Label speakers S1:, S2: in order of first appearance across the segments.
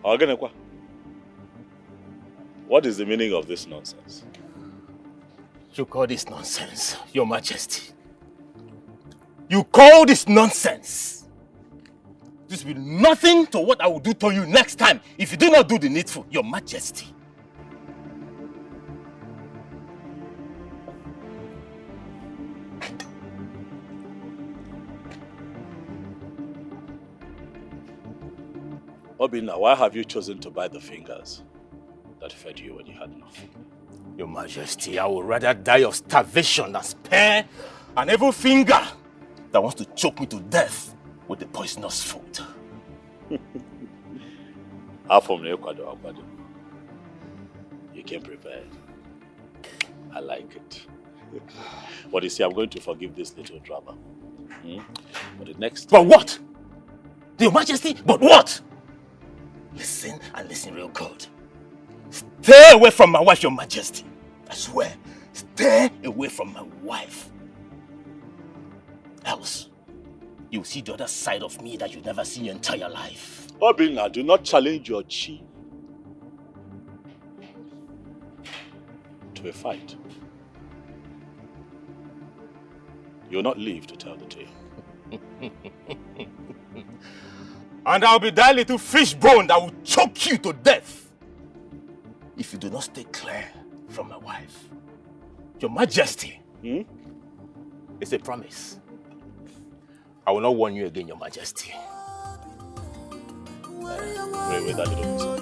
S1: Oganekwa, what is the meaning of this nonsense?
S2: You call this nonsense, Your Majesty? You call this nonsense? This will be nothing to what I will do to you next time if you do not do the needful, Your Majesty.
S1: Obinna, why have you chosen to bite the fingers that fed you when you had nothing?
S2: Your Majesty, I would rather die of starvation than spare an evil finger that wants to choke me to death with the poisonous food.
S1: You came prepared. I like it. But you see, I'm going to forgive this little drama. But the next
S2: time... But what? Your Majesty, but what? Listen and listen real good. Stay away from my wife, Your Majesty. I swear, stay away from my wife. Else, you'll see the other side of me that you've never seen in your entire life.
S1: Obinna, do not challenge your chi to a fight. You'll not live to tell the tale.
S2: And I'll be that little fish bone that will choke you to death if you do not stay clear from my wife. Your Majesty, it's a promise. I will not warn you again, Your Majesty.
S1: Wait, that little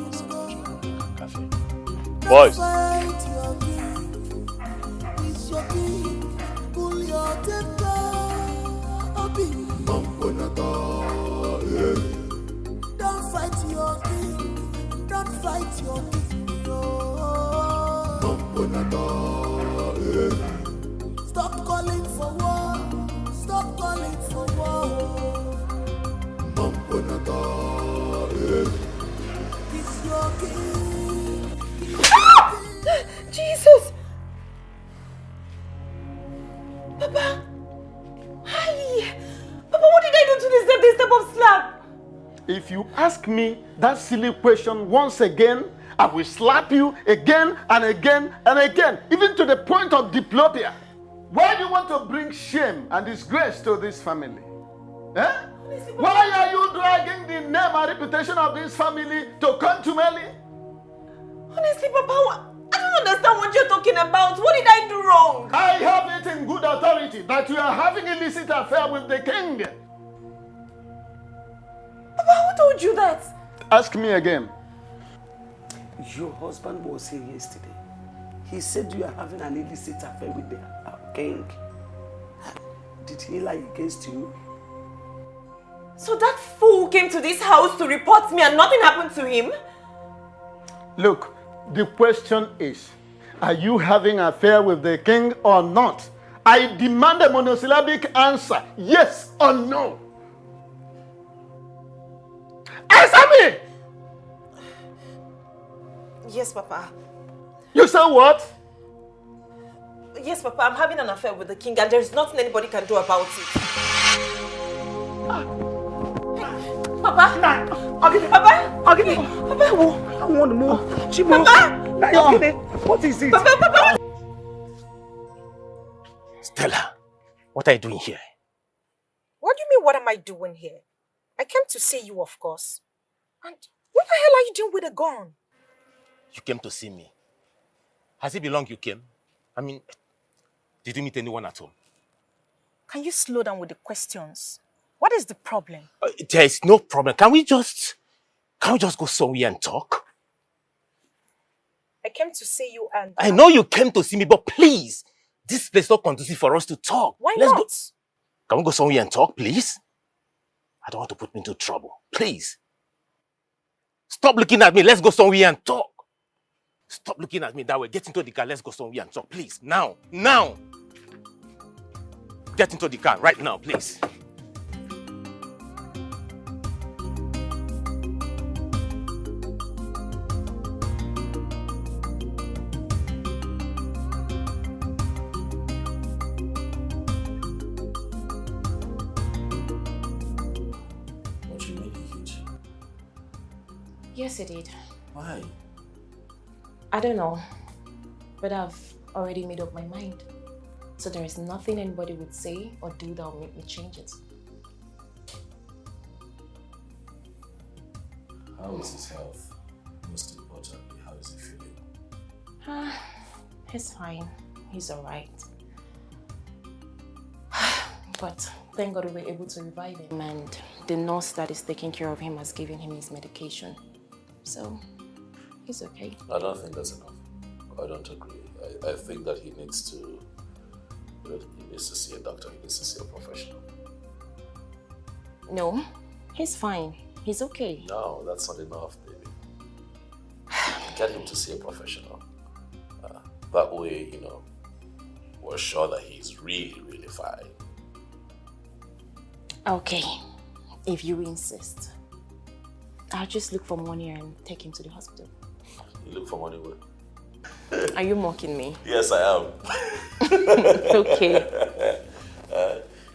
S1: cafe. Boys!
S3: Don't fight your king. Don't fight your king. Stop calling for war. Stop calling for war. It's your king.
S4: Jesus! Papa! Hi! Papa, what did I do to deserve this type of slap?
S5: If you ask me that silly question once again, I will slap you again and again and again, even to the point of diplopia. Why do you want to bring shame and disgrace to this family? Eh? Why are you dragging the name and reputation of this family to contumely?
S4: Honestly, Papa, I don't understand what you're talking about. What did I do wrong?
S5: I have it in good authority that you are having an illicit affair with the king.
S4: Papa, who told you that?
S5: Ask me again.
S6: Your husband was here yesterday. He said you are having an illicit affair with the king. Did he lie against you?
S4: So that fool came to this house to report me and nothing happened to him?
S5: Look, the question is, are you having an affair with the king or not? I demand a monosyllabic answer, yes or no. Answer me!
S4: Yes, Papa.
S5: You said what?
S4: Yes, Papa, I'm having an affair with the king and there's nothing anybody can do about it. Papa? Papa?
S6: Papa, I want more.
S4: Papa?
S6: What is it?
S4: Papa?
S2: Stella, what are you doing here?
S7: What do you mean, what am I doing here? I came to see you, of course. And what the hell are you doing with a gun?
S2: You came to see me. Has it been long you came? I mean, did you meet anyone at home?
S7: Can you slow down with the questions? What is the problem?
S2: There is no problem. Can we just go somewhere and talk?
S7: I came to see you and...
S2: I know you came to see me, but please, this place is not conducive for us to talk.
S7: Why
S2: Let's
S7: not?
S2: Go. Can we go somewhere and talk, please? I don't want to put me into trouble. Please. Stop looking at me. Let's go somewhere and talk. Stop looking at me that way. Get into the car. Let's go somewhere and talk. Please. Now. Now. Get into the car right now, please.
S8: Yes, he did.
S1: Why?
S8: I don't know, but I've already made up my mind. So there is nothing anybody would say or do that will make me change it.
S1: How is his health? Most importantly, how is he feeling?
S8: He's fine. He's alright. But thank God we were able to revive him, and the nurse that is taking care of him has given him his medication. So, he's okay.
S1: I don't think that's enough. I don't agree. I think that he needs to see a doctor, he needs to see a professional.
S8: No, he's fine. He's okay.
S1: No, that's not enough, baby. Get him to see a professional. That way, we're sure that he's really, really fine.
S8: Okay, if you insist. I'll just look for money and take him to the hospital.
S1: You look for money where?
S8: Are you mocking me?
S1: Yes, I am.
S8: Okay.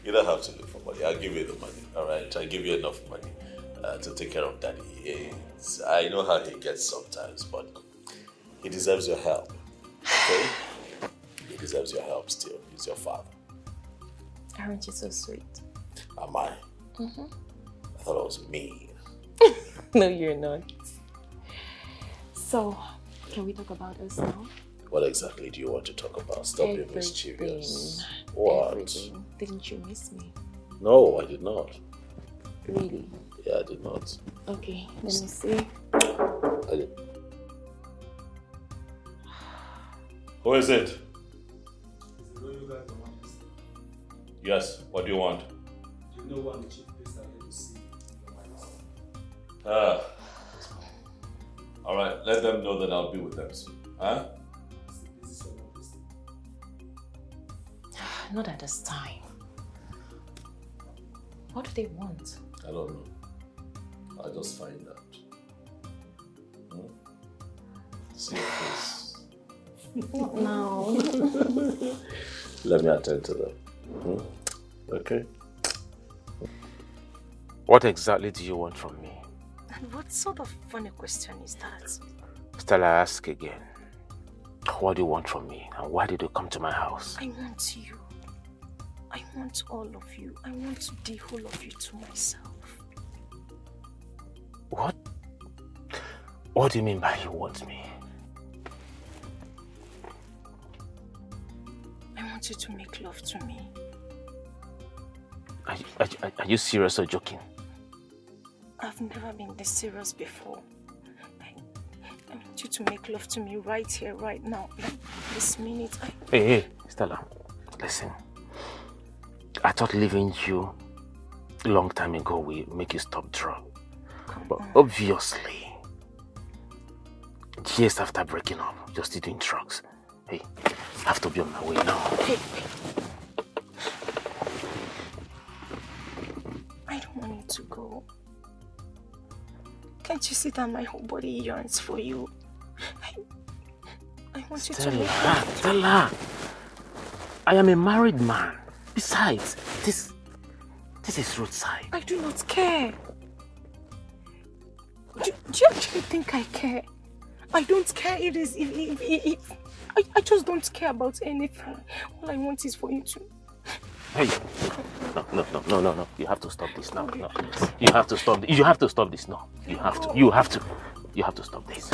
S1: You don't have to look for money. I'll give you the money, all right? I'll give you enough money to take care of Daddy. I know how he gets sometimes, but he deserves your help, okay? He deserves your help still. He's your father.
S8: Aren't you so sweet?
S1: Am I? Mm-hmm. I thought I was mean.
S8: No, you're not. So, can we talk about us now?
S1: What exactly do you want to talk about? Stop being mischievous.
S8: What? Everything. Didn't you miss me?
S1: No, I did not.
S8: Really?
S1: Yeah, I did not.
S8: Okay, let me see.
S1: Who is it? Yes, what do you want?
S9: Do you know what the chief priest are here to see your wife?
S1: Alright, let them know that I'll be with them soon. Huh?
S8: Not at this time. What do they want?
S1: I don't know. I'll just find out. See your face.
S8: Not now.
S1: Let me attend to them. Okay.
S2: What exactly do you want from me?
S7: And what sort of funny question is that?
S2: Stella, ask again. What do you want from me? And why did you come to my house?
S7: I want you. I want all of you. I want the whole of you to myself.
S2: What? What do you mean by you want me?
S7: I want you to make love to me.
S2: Are you serious or joking?
S7: I've never been this serious before. I want you to make love to me right here, right now. Like this minute.
S2: Hey, Stella, listen. I thought leaving you a long time ago will make you stop drugs. But obviously, years after breaking up, you're still doing drugs. Hey, I have to be on my way now.
S7: Hey. I don't want you to go. Can't you see that my whole body yearns for you? I want you to make love.
S2: Stella, I am a married man. Besides, this is roadside.
S7: I do not care. Do you actually think I care? I don't care. I just don't care about anything. All I want is for you to...
S2: Hey, no. You have to stop this now. No. You have to stop. You have to stop this now. You have to. You have to stop this.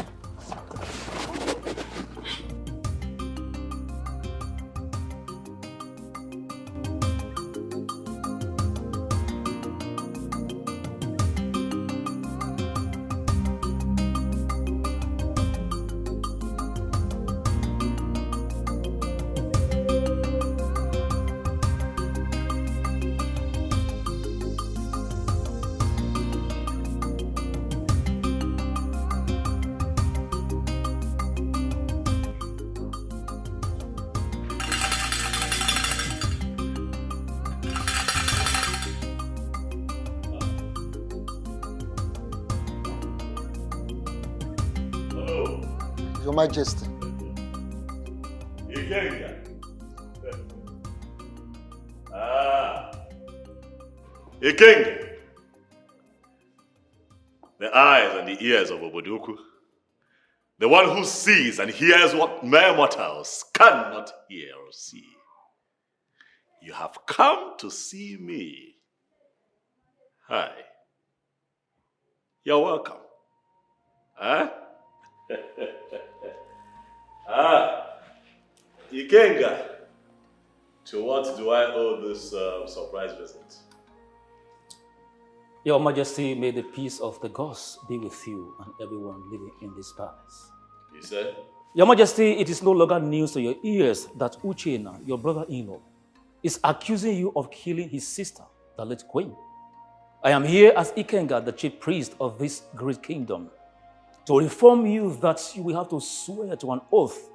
S5: Your Majesty.
S1: Ikenga. Ikenga. The the eyes and the ears of Obodoku. The one who sees and hears what mere mortals cannot hear or see. You have come to see me. Hi. You're welcome. Huh? Ikenga, to what do I owe this surprise visit?
S9: Your Majesty, may the peace of the gods be with you and everyone living in this palace.
S1: You said?
S9: Your Majesty, it is no longer news to your ears that Uchenna, your brother-in-law, is accusing you of killing his sister, the late queen. I am here as Ikenga, the chief priest of this great kingdom, to inform you that you will have to swear to an oath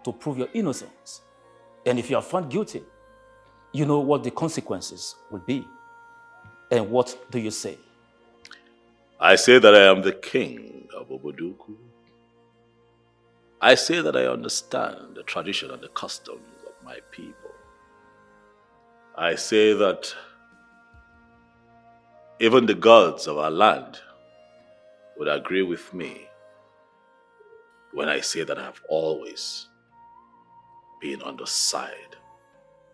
S9: to prove your innocence. And if you are found guilty, you know what the consequences will be. And what do you say?
S1: I say that I am the king of Obodoku. I say that I understand the tradition and the customs of my people. I say that even the gods of our land would agree with me when I say that I have always been on the side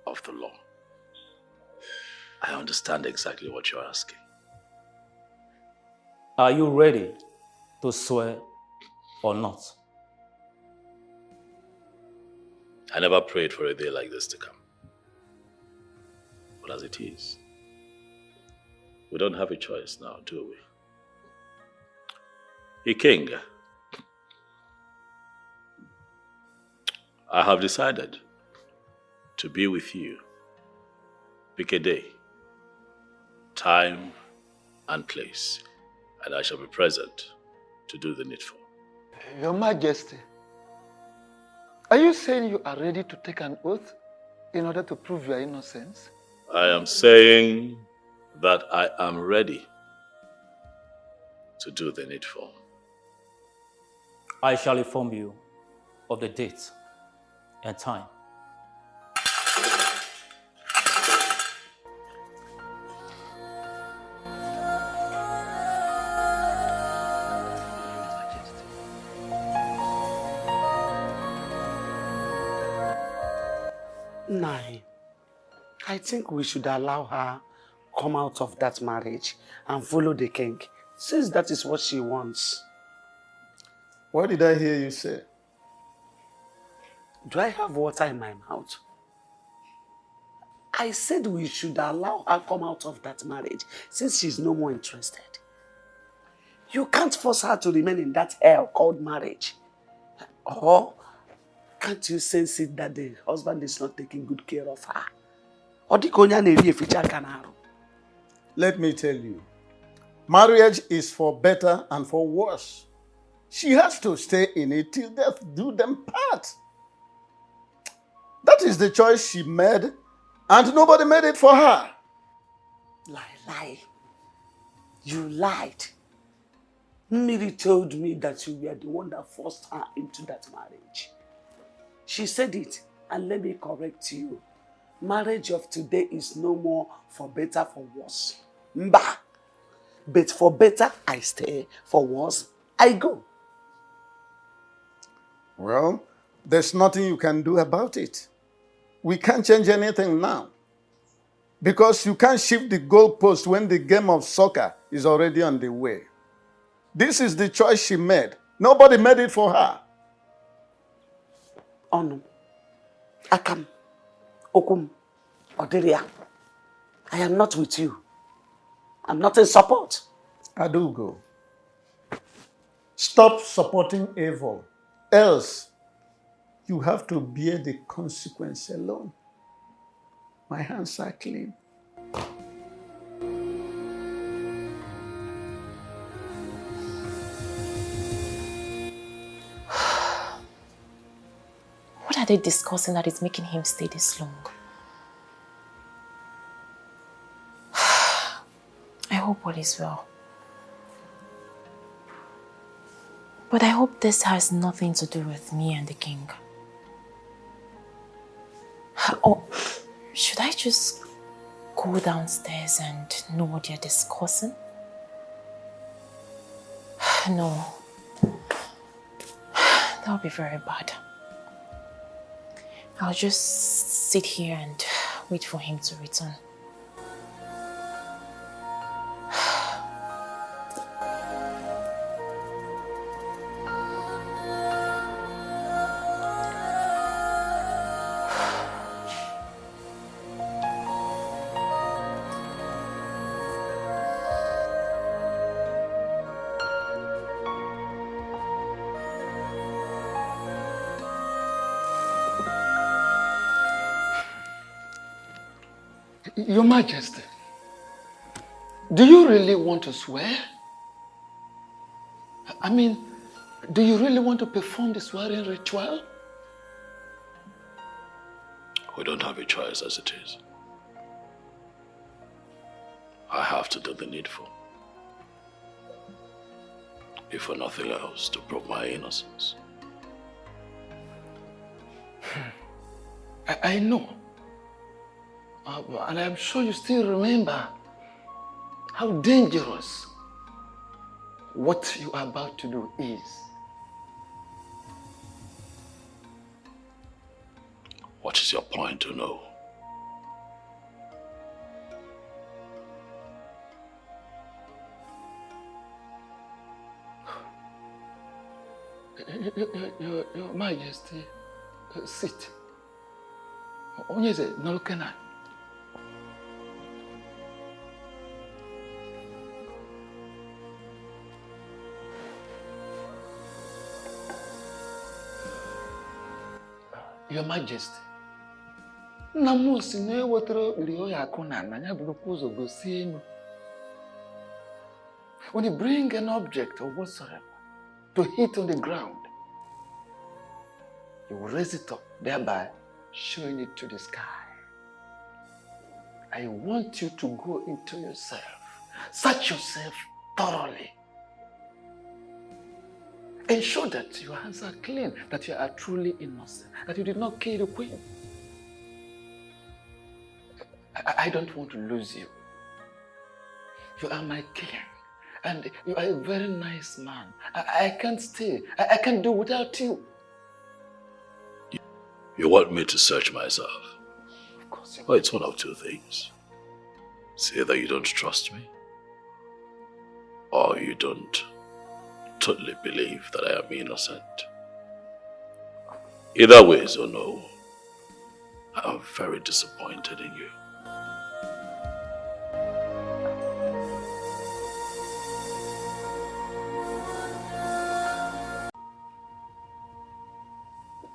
S1: of the law. I understand exactly what you're asking.
S9: Are you ready to swear or not?
S1: I never prayed for a day like this to come. But as it is, we don't have a choice now, do we? King, I have decided to be with you. Pick a day, time, and place, and I shall be present to do the needful.
S5: Your Majesty, are you saying you are ready to take an oath in order to prove your innocence?
S1: I am saying that I am ready to do the needful.
S9: I shall inform you of the date and time.
S6: Nine. I think we should allow her come out of that marriage and follow the king, since that is what she wants.
S5: What did I hear you say?
S6: Do I have water in my mouth? I said we should allow her come out of that marriage since she's no more interested. You can't force her to remain in that hell called marriage. Or can't you sense it that the husband is not taking good care of her?
S5: Let me tell you, marriage is for better and for worse. She has to stay in it till death do them part. That is the choice she made, and nobody made it for her.
S6: Lie. You lied. Miri told me that you were the one that forced her into that marriage. She said it, and let me correct you. Marriage of today is no more for better, for worse. Mba. But for better, I stay. For worse, I go.
S5: Well, there's nothing you can do about it. We can't change anything now. Because you can't shift the goalpost when the game of soccer is already on the way. This is the choice she made. Nobody made it for her.
S6: Onu, Akam, Okum, Oderia, I am not with you. I'm not in support.
S5: Adugo, stop supporting evil. Else, you have to bear the consequence alone. My hands are clean.
S8: What are they discussing that is making him stay this long? I hope all is well. But I hope this has nothing to do with me and the king. Or should I just go downstairs and know what they're discussing? No. That would be very bad. I'll just sit here and wait for him to return.
S5: Your Majesty, do you really want to swear? I mean, do you really want to perform the swearing ritual?
S1: We don't have a choice as it is. I have to do the needful. If for nothing else, to prove my innocence.
S5: I know. And I'm sure you still remember how dangerous what you are about to do is.
S1: What is your point to know?
S5: Your Majesty, sit. Onye ze nolkena. Your Majesty, Namu si na ewetara liyo ya akuna na nya burukwu ụzọ gosi enu. When you bring an object or whatsoever to hit on the ground, you will raise it up, thereby showing it to the sky. I want you to go into yourself, search yourself thoroughly. Ensure that your hands are clean, that you are truly innocent, that you did not kill the queen. I don't want to lose you. You are my king, and you are a very nice man. I can't stay. I can't do without you.
S1: You want me to search myself?
S5: Of course.
S1: Well, it's one of two things. It's either you don't trust me, or you don't totally believe that I am innocent. Either way, so no. I am very disappointed in you.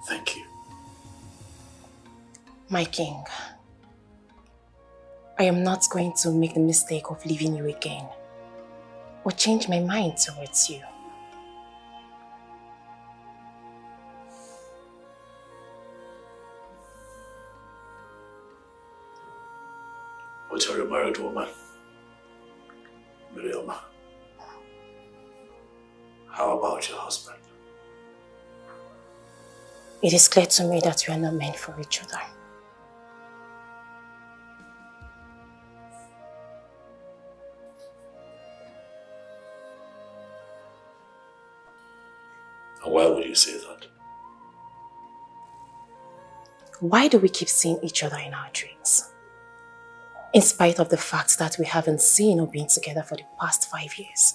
S1: Thank you.
S8: My king, I am not going to make the mistake of leaving you again or change my mind towards you.
S1: But you're a married woman, Miriam. How about your husband?
S8: It is clear to me that we are not meant for each other.
S1: And why would you say that?
S8: Why do we keep seeing each other in our dreams? In spite of the fact that we haven't seen or been together for the past 5 years.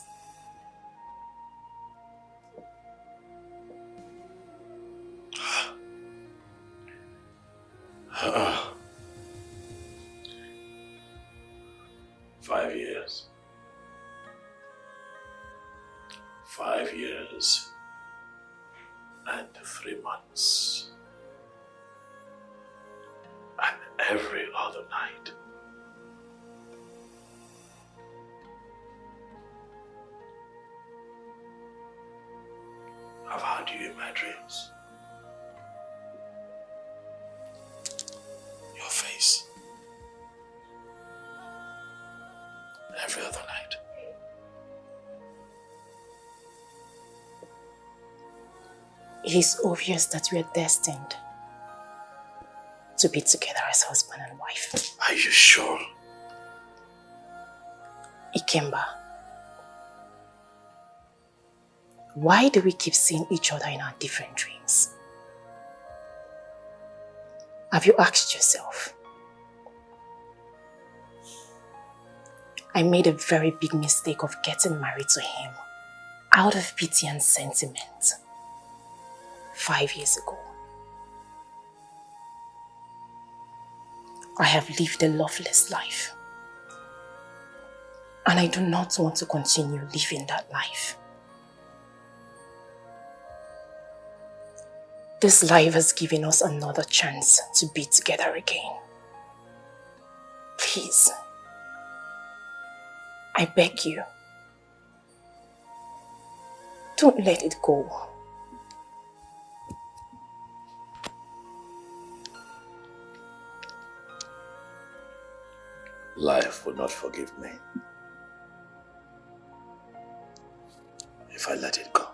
S1: $5 years. 5 years and 3 months. And every other night. I've had you in my dreams. Your face. Every other night.
S8: It is obvious that we are destined to be together as husband and wife.
S1: Are you sure?
S8: Ikemba, Why do we keep seeing each other in our different dreams? Have you asked yourself? I made a very big mistake of getting married to him out of pity and sentiment 5 years ago. I have lived a loveless life, and I do not want to continue living that life. This life has given us another chance to be together again. Please, I beg you, don't let it go.
S1: Life will not forgive me if I let it go.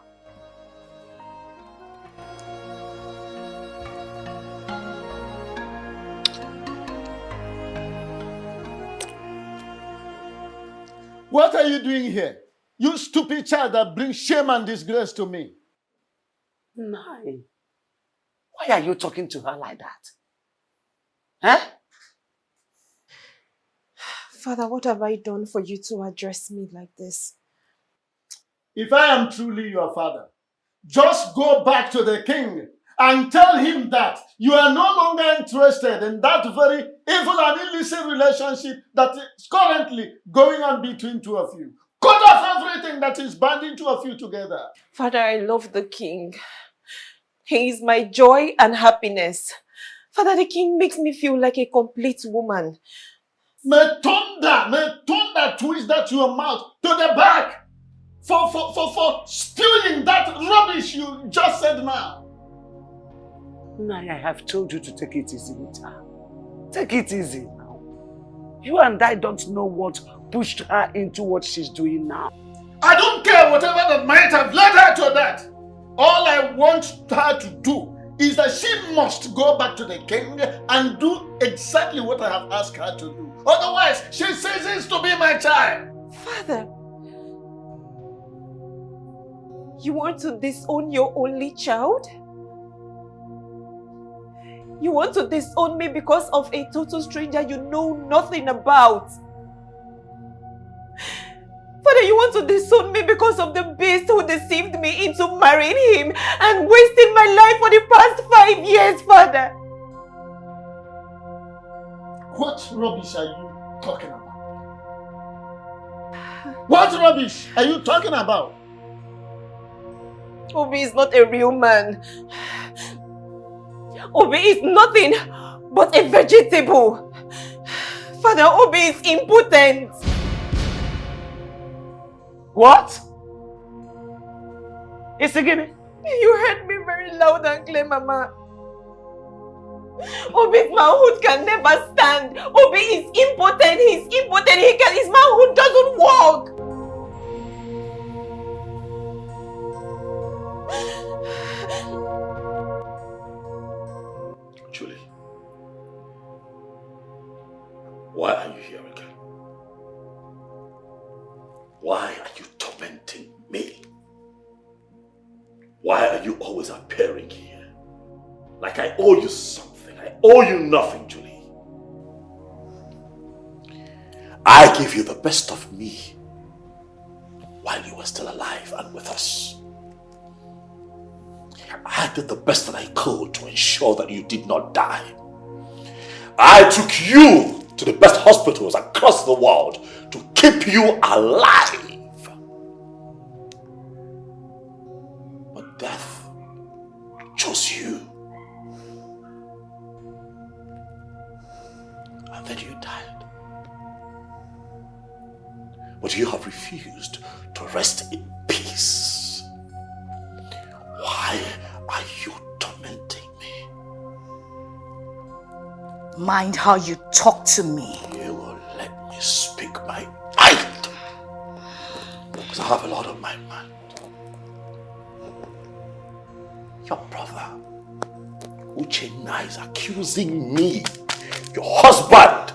S5: What are you doing here? You stupid child that brings shame and disgrace to me.
S6: Nai, why are you talking to her like that? Huh?
S8: Father, what have I done for you to address me like this?
S5: If I am truly your father, just go back to the king and tell him that you are no longer interested in that very evil and illicit relationship that is currently going on between two of you. Cut off everything that is binding two of you together.
S4: Father, I love the king. He is my joy and happiness. Father, the king makes me feel like a complete woman.
S5: May thunder twist that your mouth to the back for spewing that rubbish you just said now.
S6: Nai, I have told you to take it easy with her. Take it easy now. You and I don't know what pushed her into what she's doing now.
S5: I don't care whatever that might have led her to that. All I want her to do is that she must go back to the king and do exactly what I have asked her to do. Otherwise, she ceases to be my child.
S4: Father, you want to disown your only child? You want to disown me because of a total stranger you know nothing about? Father, you want to disown me because of the beast who deceived me into marrying him and wasting my life for the past 5 years, Father?
S5: What rubbish are you talking about? What rubbish are you talking about?
S4: Obi is not a real man. Obi is nothing but a vegetable. Father, Obi is impotent.
S6: What? It's again.
S4: You heard me very loud and clear, Mama. Obi's manhood can never stand. Obi is impotent. He's impotent. His manhood doesn't work.
S1: Julie, why are you here again? Why are you tormenting me? Why are you always appearing here? Like I owe you something. I owe you nothing, Julie. I gave you the best of me while you were still alive and with us. I did the best that I could to ensure that you did not die. I took you to the best hospitals across the world to keep you alive. But death chose you. And then you died. But you have refused to rest in peace. Why are you tormenting me?
S10: Mind how you talk to me.
S1: You will let me speak my mind. Because I have a lot on my mind. Your brother, Uchenna, is accusing me, your husband,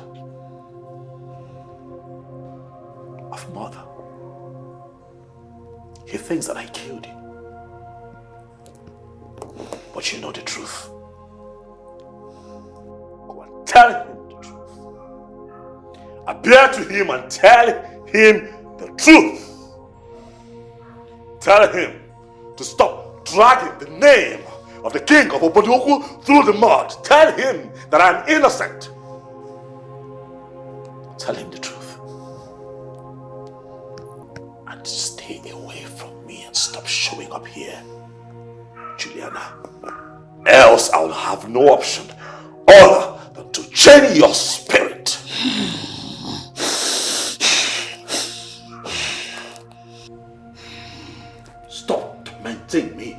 S1: of murder. He thinks that I killed him. but you know the truth. Go and tell him the truth. Appear to him and tell him the truth. Tell him to stop dragging the name of the king of Obodoku through the mud. Tell him that I'm innocent. Tell him the truth. And stay away from me and stop showing up here, Juliana. Else I'll have no option other than to chain your spirit. Stop tormenting me.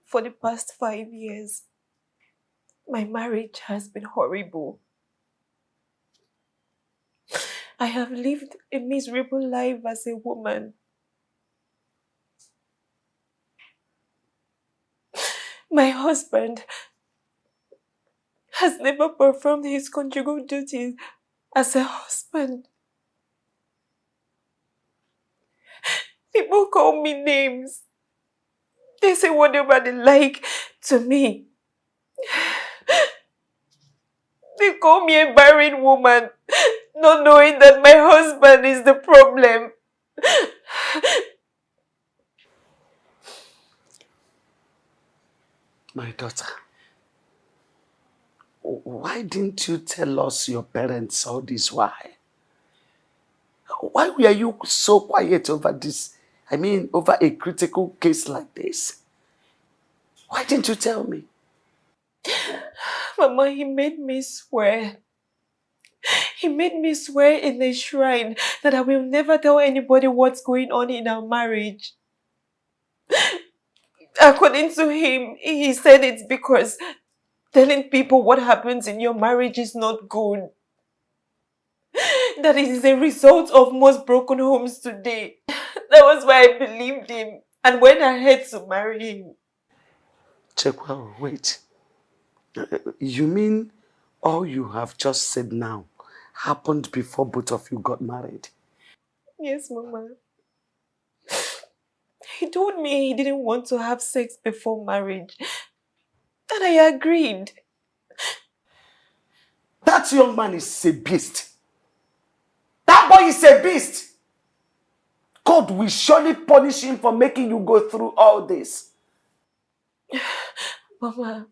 S4: For the past 5 years, my marriage has been horrible. I have lived a miserable life as a woman. My husband has never performed his conjugal duties as a husband. People call me names. They say whatever they like to me. They call me a barren woman, not knowing that my husband is the problem.
S6: My daughter, why didn't you tell us your parents all this while? Why were you so quiet over this? I mean, over a critical case like this? Why didn't you tell me?
S4: Mama, he made me swear. He made me swear in a shrine that I will never tell anybody what's going on in our marriage. According to him, he said it's because telling people what happens in your marriage is not good. That it is a result of most broken homes today. That was why I believed him and went ahead to marry him.
S6: Chekwa, wait. You mean all you have just said now happened before both of you got married?
S4: Yes, Mama. He told me he didn't want to have sex before marriage. And I agreed.
S6: That young man is a beast. That boy is a beast. God will surely punish him for making you go through all this.
S4: Mama,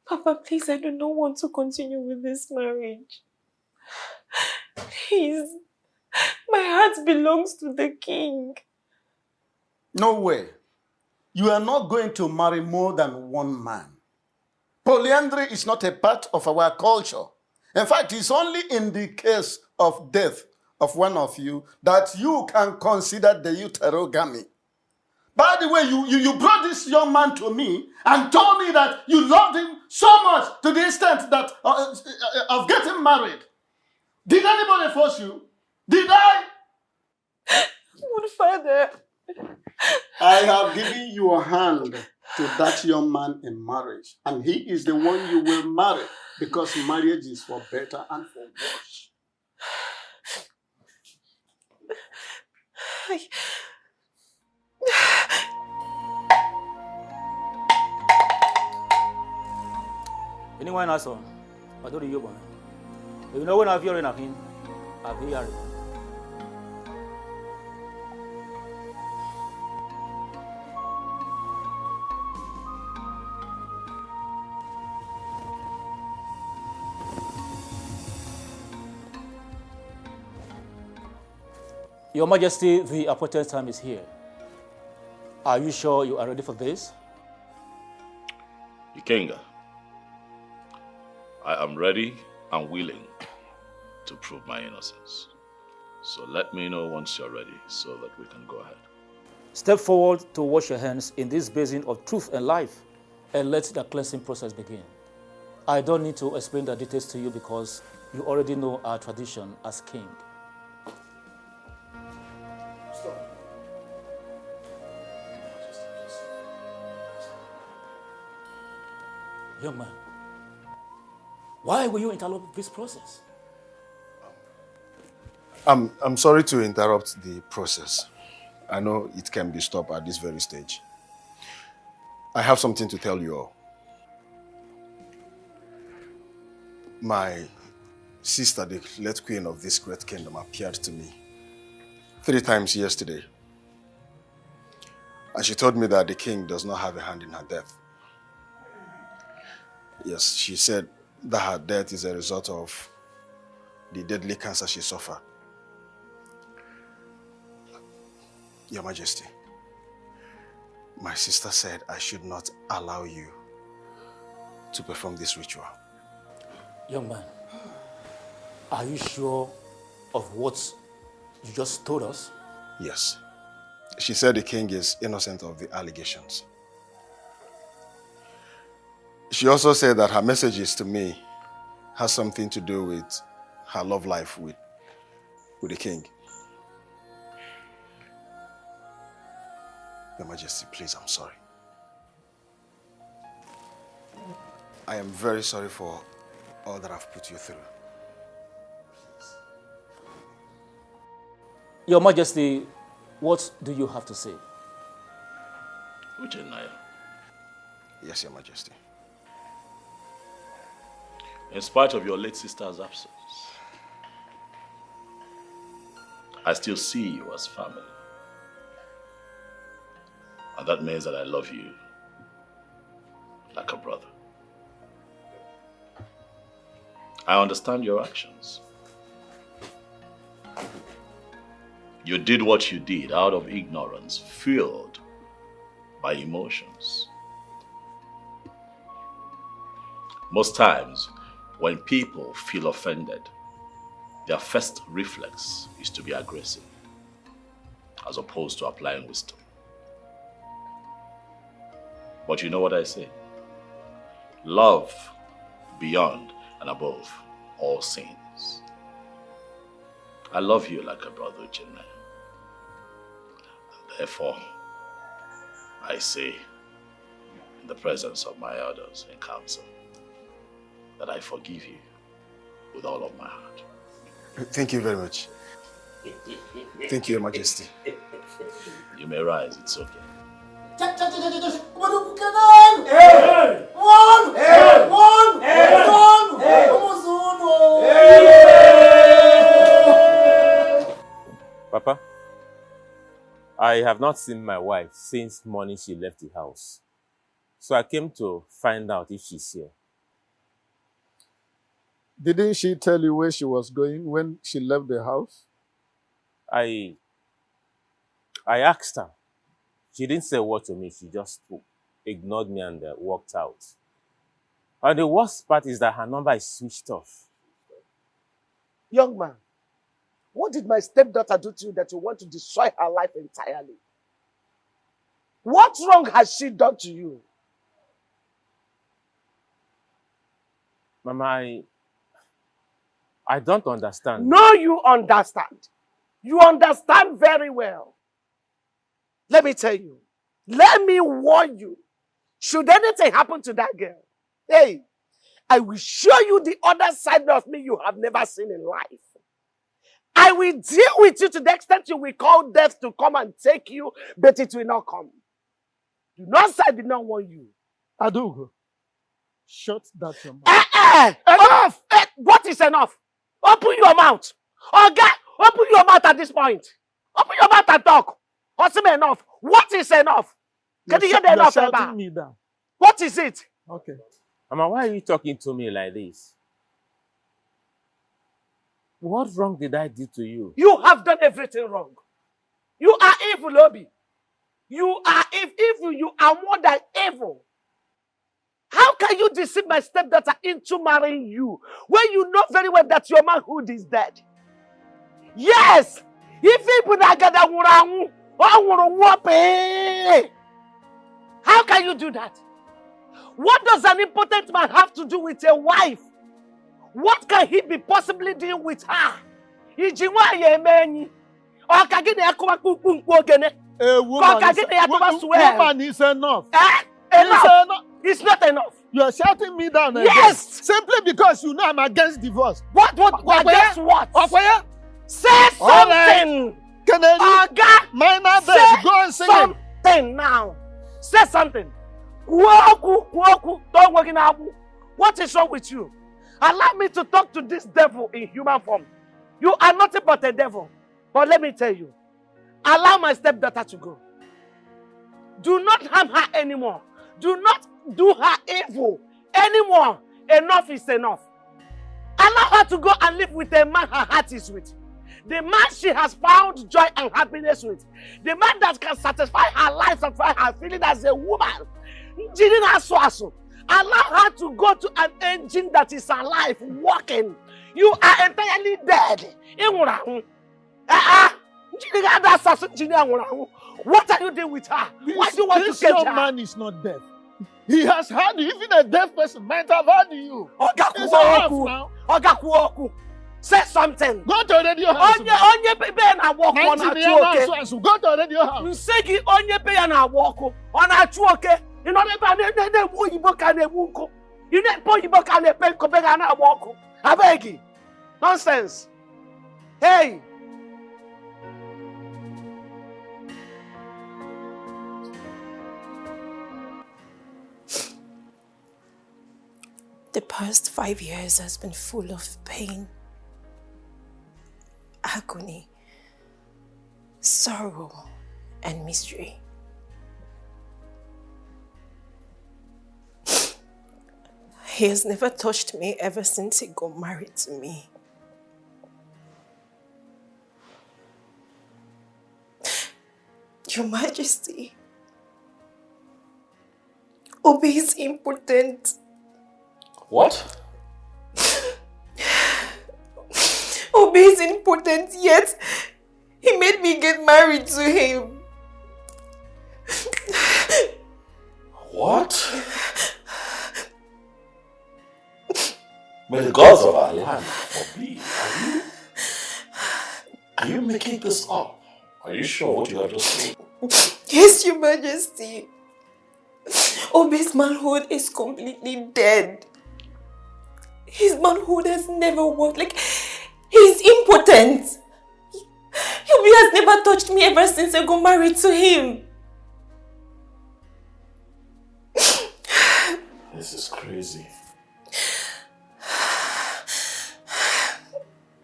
S4: Papa, please, I do not want to continue with this marriage. Please, my heart belongs to the king.
S5: No way. You are not going to marry more than one man. Polyandry is not a part of our culture. In fact, it's only in the case of death of one of you that you can consider the uterogamy. By the way, you brought this young man to me and told me that you loved him so much to the extent that of getting married. Did anybody force you? Did I?
S4: Good Father.
S5: I have given your hand to that young man in marriage, and he is the one you will marry, because marriage is for better and for worse.
S9: Anyone else on? I don't know. You know when I've heard anything, I've heard it. Your Majesty, the appointed time is here. Are you sure you are ready for this?
S1: Ikenga, I am ready and willing to prove my innocence. So let me know once you're ready so that we can go ahead.
S9: Step forward to wash your hands in this basin of truth and life and let the cleansing process begin. I don't need to explain the details to you because you already know our tradition as king.
S5: Stop.
S9: Young man, why will you interrupt this process?
S11: I'm sorry to interrupt the process. I know it can be stopped at this very stage. I have something to tell you all. My sister, the late queen of this great kingdom, appeared to me 3 times yesterday. And she told me that the king does not have a hand in her death. Yes, she said that her death is a result of the deadly cancer she suffered. Your Majesty, my sister said I should not allow you to perform this ritual.
S9: Young man, are you sure of what you just told us?
S11: Yes. She said the king is innocent of the allegations. She also said that her messages to me has something to do with her love life with the king. Your Majesty, please, I'm sorry. I am very sorry for all that I've put you through.
S9: Your Majesty, what do you have to say?
S1: Uchenna.
S11: Yes, Your Majesty.
S1: In spite of your late sister's absence, I still see you as family. And that means that I love you like a brother. I understand your actions. You did what you did out of ignorance, fueled by emotions. Most times, when people feel offended, their first reflex is to be aggressive, as opposed to applying wisdom. But you know what I say? Love beyond and above all sins. I love you like a brother, Uchenna. And therefore, I say, in the presence of my elders in council, that I forgive you with all of my heart.
S11: Thank you very much. Thank you, Your Majesty.
S1: You may rise, it's okay.
S2: Papa, I have not seen my wife since morning she left the house. So I came to find out if she's here.
S5: Didn't she tell you where she was going when she left the house?
S2: I asked her. She didn't say a word to me. She just ignored me and walked out. And the worst part is that her number is switched off.
S6: Young man, what did my stepdaughter do to you that you want to destroy her life entirely? What wrong has she done to you?
S2: Mama, I don't understand.
S6: No, you understand. You understand very well. Let me tell you. Let me warn you. Should anything happen to that girl, hey, I will show you the other side of me you have never seen in life. I will deal with you to the extent you will call death to come and take you, but it will not come. Do not say I did not warn you.
S5: Adugo, shut that your mouth.
S6: Enough! What is enough? Open your mouth. Okay, open your mouth at this point. Open your mouth and talk. What's enough? What is enough? Can you hear the enough?
S5: Shouting me down.
S6: What is it?
S5: Okay.
S2: Mama, why are you talking to me like this? What wrong did I do to you?
S6: You have done everything wrong. You are evil, Obi. You are evil. You are more than evil. How can you deceive my stepdaughter into marrying you when you know very well that your manhood is dead? Yes! If people are gathered, how can you do that? What does an impotent man have to do with a wife? What can he be possibly doing with her?
S5: A woman is enough.
S6: Enough. It's not enough.
S5: You are shouting me down again.
S6: Yes!
S5: Simply because you know I'm against divorce.
S6: What? Against what?
S5: Okoye?
S6: Say something!
S5: Kennedy,
S6: Oga!
S5: minor
S6: Say
S5: death. Go and sing it.
S6: something now. Say something. Kuoku, don't work in Abu. What is wrong with you? Allow me to talk to this devil in human form. You are nothing but a devil. But let me tell you, allow my stepdaughter to go. Do not harm her anymore. Do not do her evil anymore. Enough is enough. Allow her to go and live with a man her heart is with. The man she has found joy and happiness with. The man that can satisfy her life, satisfy her feeling as a woman. Allow her to go to an engine that is alive, walking. You are entirely dead. What are you doing with her? Why do you want to
S5: This
S6: get
S5: young
S6: her?
S5: man is not deaf. He has heard you. Even a deaf person might have heard you. It's enough now.
S6: Ogakuoku, say something.
S5: Go to the radio house.
S6: Onye pe na walk on a chuoke.
S5: Go to the radio house.
S6: Nsegi onye pe na walk on a chuoke. You know ne oyibo ka na ewu nko. You know oyibo ka na pe nko be ga na walk. Abegi. Nonsense. Hey.
S8: The past 5 years has been full of pain, agony, sorrow, and mystery. He has never touched me ever since he got married to me. Your Majesty, Obi is impotent.
S1: What?
S8: Obi is impotent, yet he made me get married to him.
S1: What? May the gods of our land forbid. Are you making this up? Are you sure what you have just said?
S8: Yes, Your Majesty. Obi's manhood is completely dead. His manhood has never worked. Like, he's impotent. Obi has never touched me ever since I got married to him.
S1: This is crazy.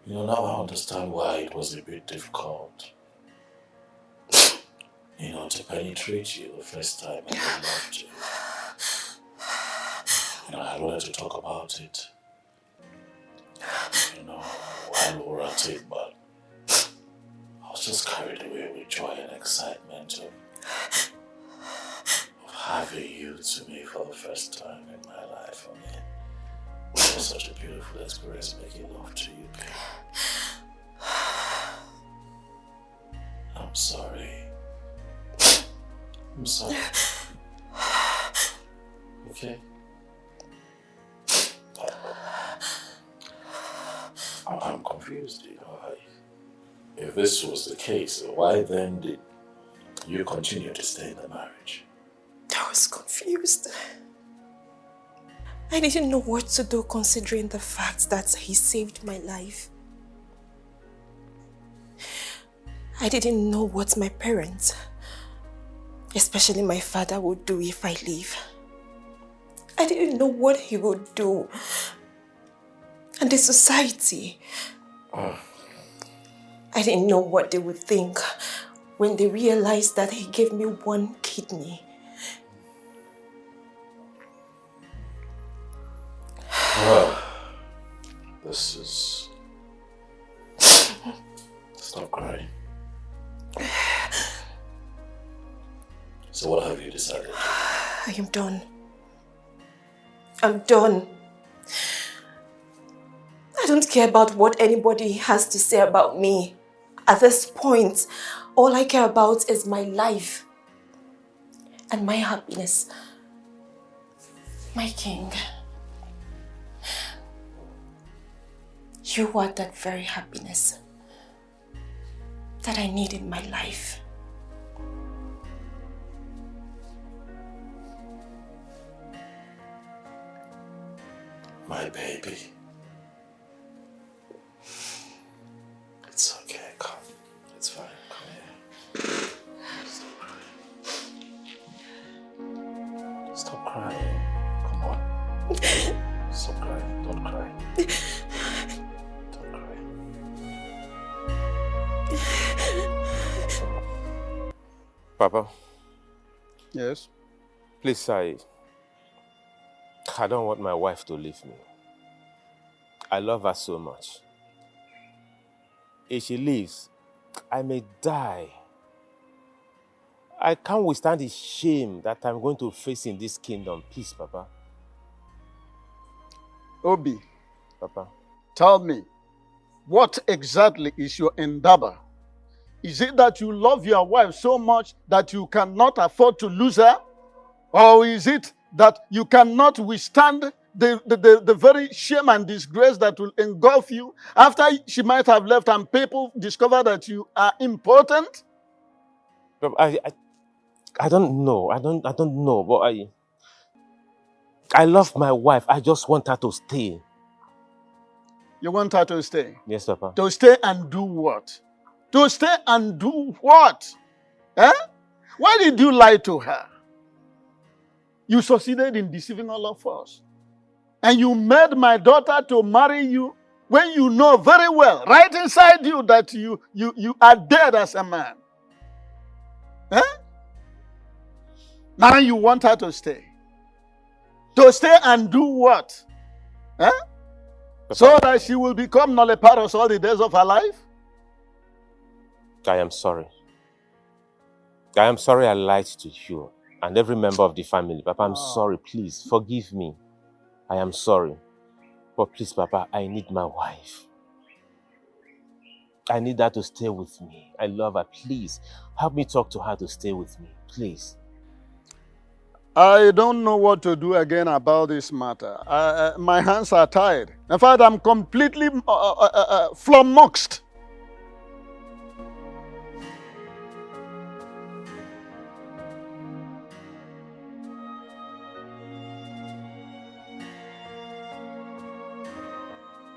S1: You know, now I understand why it was a bit difficult. You know, to penetrate you the first time I loved you. You know, I wanted to talk about it. You know, while we were at it, but I was just carried away with joy and excitement of having you to me for the first time in my life. I mean, it was such a beautiful experience making love to you, babe. I'm sorry. I'm sorry. Okay? I'm confused, you know. If this was the case, why then did you continue to stay in the marriage?
S8: I was confused. I didn't know what to do considering the fact that he saved my life. I didn't know what my parents, especially my father, would do if I leave. I didn't know what he would do. And the society. I didn't know what they would think when they realized that he gave me one kidney.
S1: This is... Stop crying. So what have you decided?
S8: I am done. I'm done. I don't care about what anybody has to say about me. At this point, all I care about is my life and my happiness. My king, you are that very happiness that I need in my life.
S1: My baby. It's okay, come. It's fine, come here. Stop crying. Come on. Stop crying. Don't cry. Don't cry.
S2: Papa.
S5: Yes?
S2: Please, I don't want my wife to leave me. I love her so much. If she leaves, I may die. I can't withstand the shame that I'm going to face in this kingdom. Please, Papa.
S5: Obi.
S2: Papa.
S5: Tell me, what exactly is your endeavor? Is it that you love your wife so much that you cannot afford to lose her? Or is it that you cannot withstand the very shame and disgrace that will engulf you after she might have left and people discover that you are important?
S2: I don't know. I don't know. But I love my wife. I just want her to stay.
S5: You want her to stay?
S2: Yes, Papa.
S5: To stay and do what? To stay and do what? Eh? Why did you lie to her? You succeeded in deceiving all of us. And you made my daughter to marry you when you know very well, right inside you, that you are dead as a man. Eh? Now you want her to stay. To stay and do what? Eh? So that she will become nulliparous all the days of her life?
S2: I am sorry. I am sorry I lied to you and every member of the family. Papa, I'm sorry. Please, forgive me. I am sorry. But please, Papa, I need my wife. I need her to stay with me. I love her. Please, help me talk to her to stay with me. Please.
S5: I don't know what to do again about this matter. My hands are tied. In fact, I'm completely flummoxed.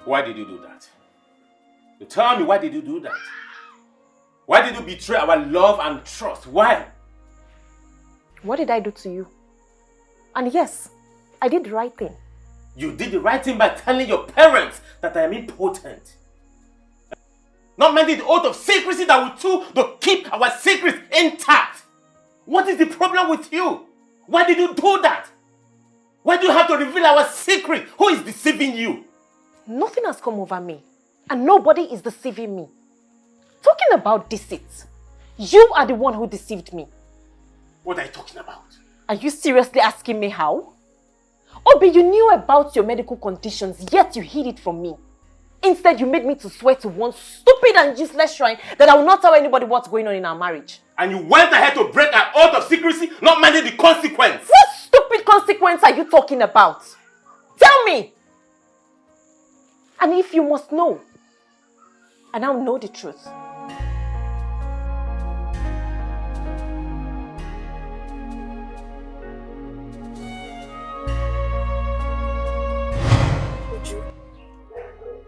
S2: Why did you do that? You tell me, why did you do that? Why did you betray our love and trust? Why?
S4: What did I do to you? And yes, I did the right thing.
S2: You did the right thing by telling your parents that I am impotent. Not minding the oath of secrecy that we took to keep our secrets intact. What is the problem with you? Why did you do that? Why do you have to reveal our secret? Who is deceiving you?
S4: Nothing has come over me. And nobody is deceiving me. Talking about deceit, you are the one who deceived me.
S2: What are you talking about?
S4: Are you seriously asking me how? Obi, you knew about your medical conditions, yet you hid it from me. Instead, you made me to swear to one stupid and useless shrine that I will not tell anybody what's going on in our marriage.
S2: And you went ahead to break an oath of secrecy, not minding the consequence.
S4: What stupid consequence are you talking about? Tell me! And if you must know, I now know the truth.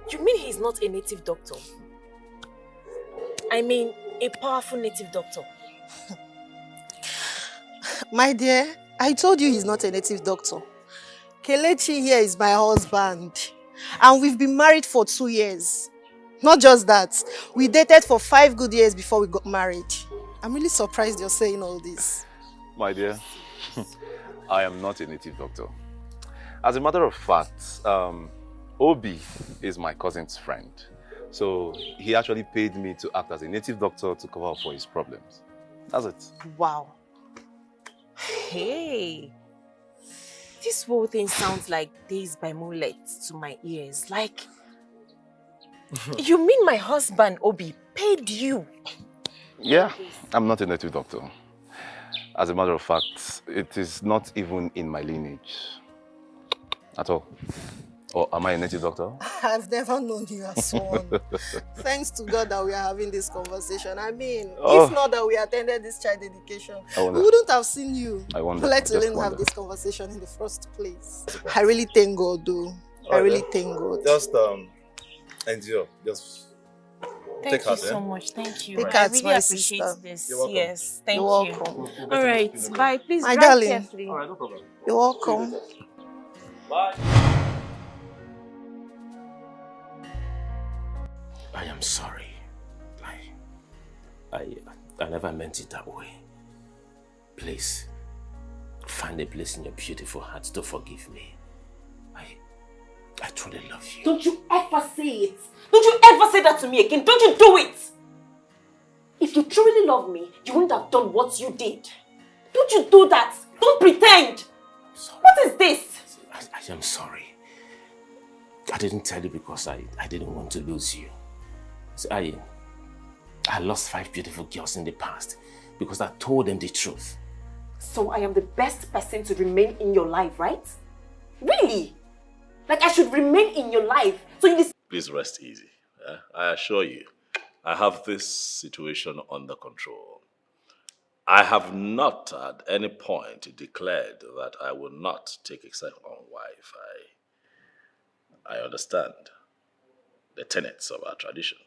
S8: You mean he's not a native doctor? I mean, a powerful native doctor.
S12: My dear, I told you he's not a native doctor. Kelechi here is my husband. And we've been married for 2 years. Not just that, we dated for 5 good years before we got married. I'm really surprised you're saying all this.
S13: My dear, I am not a native doctor. As a matter of fact, Obi is my cousin's friend. So he actually paid me to act as a native doctor to cover up for his problems. That's it.
S8: Wow. Hey. This whole thing sounds like Days by Moonlight to my ears. Like, you mean my husband, Obi, paid you?
S13: Yeah, I'm not a native doctor. As a matter of fact, it is not even in my lineage at all. Or am I a native doctor?
S12: I've never known you as one. Thanks to God that we are having this conversation. I mean, if not that we attended this child education, we wouldn't have seen you.
S13: I wonder.
S12: Let alone have this conversation in the first place. I really thank God though. I really thank God.
S13: Just endure. Just
S7: Thank
S13: take
S7: you
S13: heart,
S7: so
S13: eh?
S7: much. Thank you.
S12: Take
S7: I
S12: heart,
S7: really
S12: my
S7: appreciate
S12: sister.
S7: this.
S13: You're welcome.
S7: Yes, thank
S12: You're
S7: you.
S12: welcome.
S7: All right, bye. Please
S12: My
S7: drive
S12: darling.
S7: carefully.
S13: All right, no problem.
S12: You're welcome.
S13: Bye.
S2: I am sorry. I never meant it that way. Please, find a place in your beautiful heart to forgive me. I truly love you.
S4: Don't you ever say it. Don't you ever say that to me again. Don't you do it. If you truly love me, you wouldn't have done what you did. Don't you do that. Don't pretend. What is this?
S2: I am sorry. I didn't tell you because I didn't want to lose you. So I lost 5 beautiful girls in the past because I told them the truth.
S4: So I am the best person to remain in your life, right? Really? Like I should remain in your life. So you
S1: Please rest easy. I assure you, I have this situation under control. I have not at any point declared that I will not take a second wife. I understand the tenets of our tradition.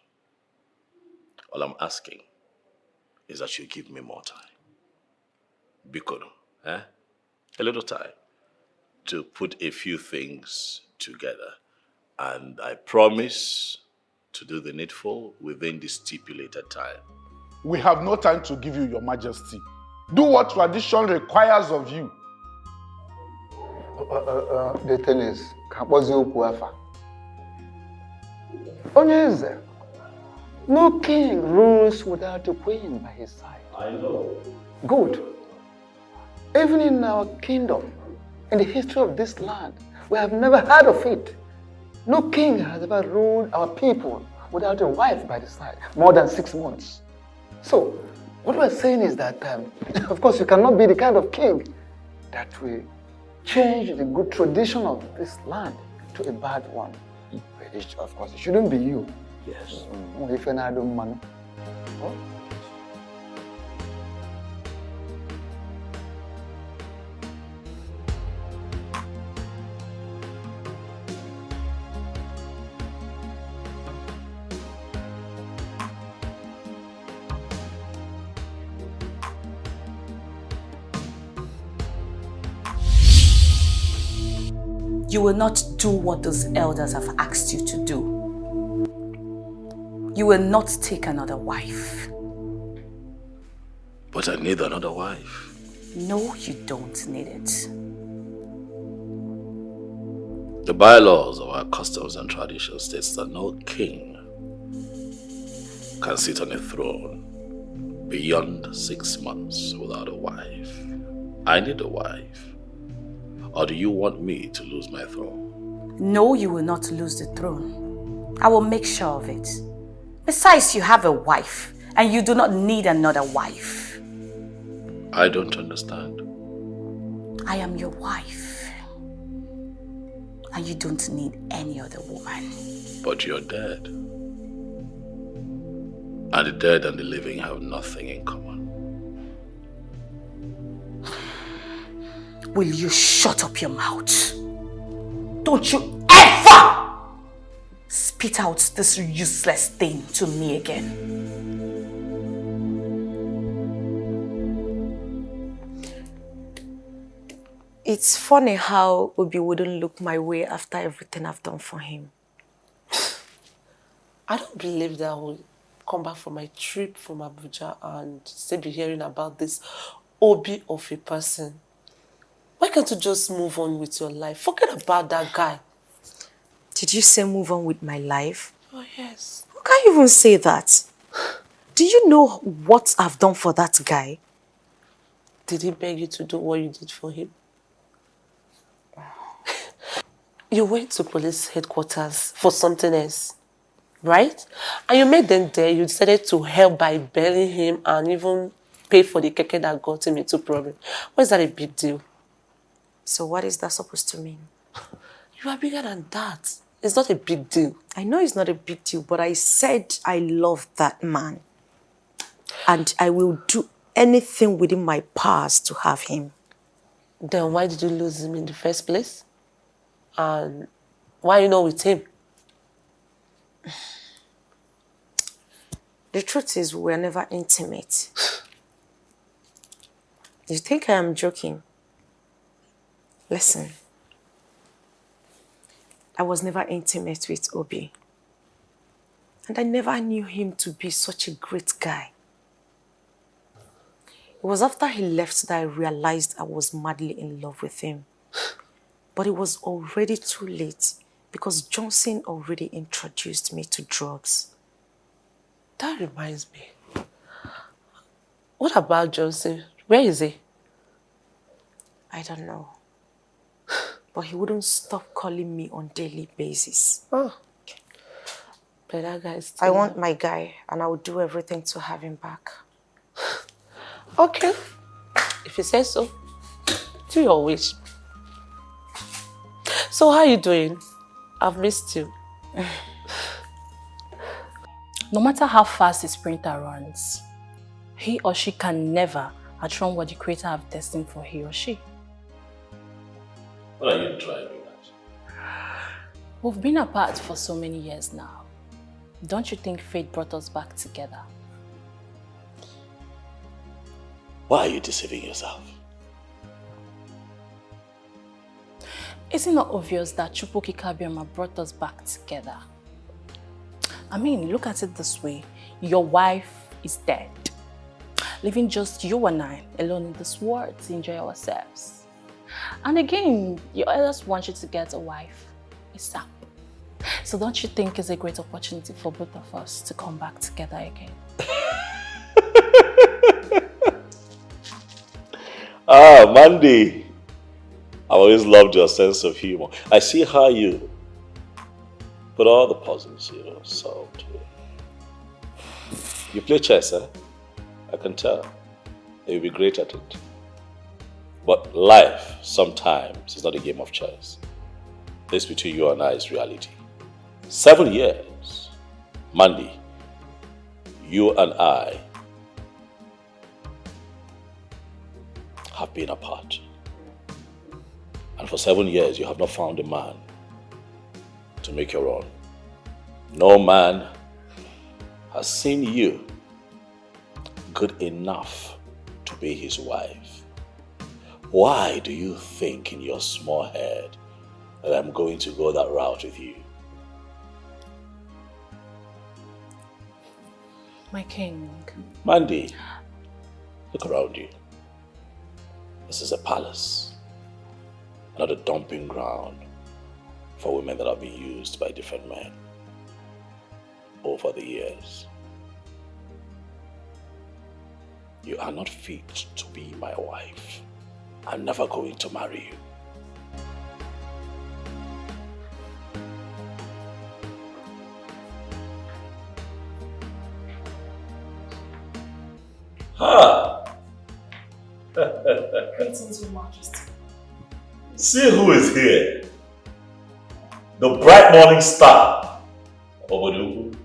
S1: All I'm asking is that you give me more time. Bikono, a little time to put a few things together. And I promise to do the needful within the stipulated time.
S5: We have no time to give you, Your Majesty. Do what tradition requires of you.
S14: The thing is, Onyeze, no king rules without a queen by his side.
S1: I know.
S14: Good. Even in our kingdom, in the history of this land, we have never heard of it. No king has ever ruled our people without a wife by the side, more than 6 months. So, what we're saying is that, of course, you cannot be the kind of king that will change the good tradition of this land to a bad one. Of course, it shouldn't be you.
S1: Yes.
S14: If you're not doing money.
S10: You will not do what those elders have asked you to do. You will not take another wife.
S1: But I need another wife.
S10: No, you don't need it.
S1: The bylaws of our customs and traditions states that no king can sit on a throne beyond 6 months without a wife. I need a wife. Or do you want me to lose my throne?
S10: No, you will not lose the throne. I will make sure of it. Besides, you have a wife, and you do not need another wife.
S1: I don't understand.
S10: I am your wife, and you don't need any other woman.
S1: But you're dead. And the dead and the living have nothing in common.
S10: Will you shut up your mouth? Don't you ever spit out this useless thing to me again.
S8: It's funny how Obi wouldn't look my way after everything I've done for him. I don't believe that I will come back from my trip from Abuja and still be hearing about this Obi of a person. Why can't you just move on with your life? Forget about that guy.
S12: Did you say move on with my life?
S8: Oh, yes.
S12: How can you even say that? Do you know what I've done for that guy?
S8: Did he beg you to do what you did for him? You went to police headquarters for something else, right? And you made them there. You decided to help by bailing him and even pay for the keke that got him into problem. Why is that a big deal?
S12: So what is that supposed to mean?
S8: You are bigger than that. It's not a big deal.
S12: I know it's not a big deal, but I said I love that man. And I will do anything within my powers to have him.
S8: Then why did you lose him in the first place? And
S6: Why are you not with him? The truth is, we're never intimate. You think I am joking? Listen. I was never intimate with Obi. And I never knew him to be such a great guy. It was after he left that I realized I was madly in love with him. But it was already too late because Johnson already introduced me to drugs. That reminds me. What about Johnson? Where is he? I don't know. But he wouldn't stop calling me on a daily basis.
S8: Oh.
S6: But that guy is still... I want my guy, and I will do everything to have him back. Okay. If you say so, to your wish. So how are you doing? I've missed you.
S10: No matter how fast a sprinter runs, he or she can never outrun what the Creator have destined for he or she.
S1: What are you driving at?
S10: We've been apart for so many years now. Don't you think fate brought us back together?
S1: Why are you deceiving yourself?
S10: Isn't it not obvious that Chukwuka Kabiama brought us back together? I mean, look at it this way. Your wife is dead, leaving just you and I alone in this world to enjoy ourselves. And again, your elders want you to get a wife ASAP. So don't you think it's a great opportunity for both of us to come back together again?
S1: Mandy. I've always loved your sense of humor. I see how you put all the puzzles, solved. You play chess, eh? I can tell. You'll be great at it. But life, sometimes, is not a game of chess. This between you and I is reality. 7 years. Mandy, you and I have been apart. And for 7 years, you have not found a man to make your own. No man has seen you good enough to be his wife. Why do you think in your small head that I'm going to go that route with you?
S10: My king.
S1: Mandy, look around you. This is a palace, not a dumping ground for women that have been used by different men over the years. You are not fit to be my wife. I'm never going to marry you.
S10: Greetings, Your Majesty.
S1: See who is here. The bright morning star of NOLLYWOOD.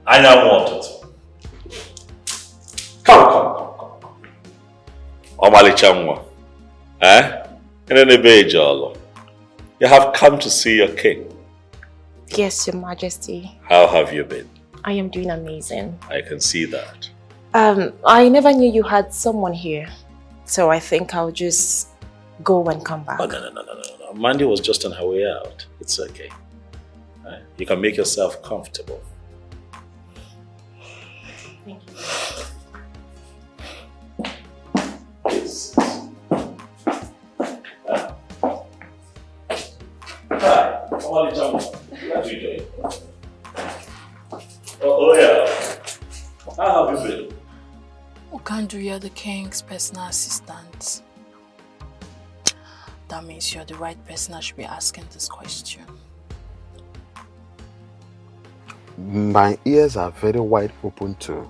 S1: I now want it. Come. Omali Chamwa. You have come to see your king.
S8: Yes, Your Majesty.
S1: How have you been?
S8: I am doing amazing.
S1: I can see that.
S8: I never knew you had someone here. So I think I'll just go and come back.
S1: Oh, no. Mandy was just on her way out. It's okay. You can make yourself comfortable.
S8: Thank you.
S1: Yes. Hi, Omali Chamwa. How are you doing? Oh yeah. How have you been?
S10: Okandu, you're the king's personal assistant. That means you're the right person I should be asking this question.
S11: My ears are very wide open to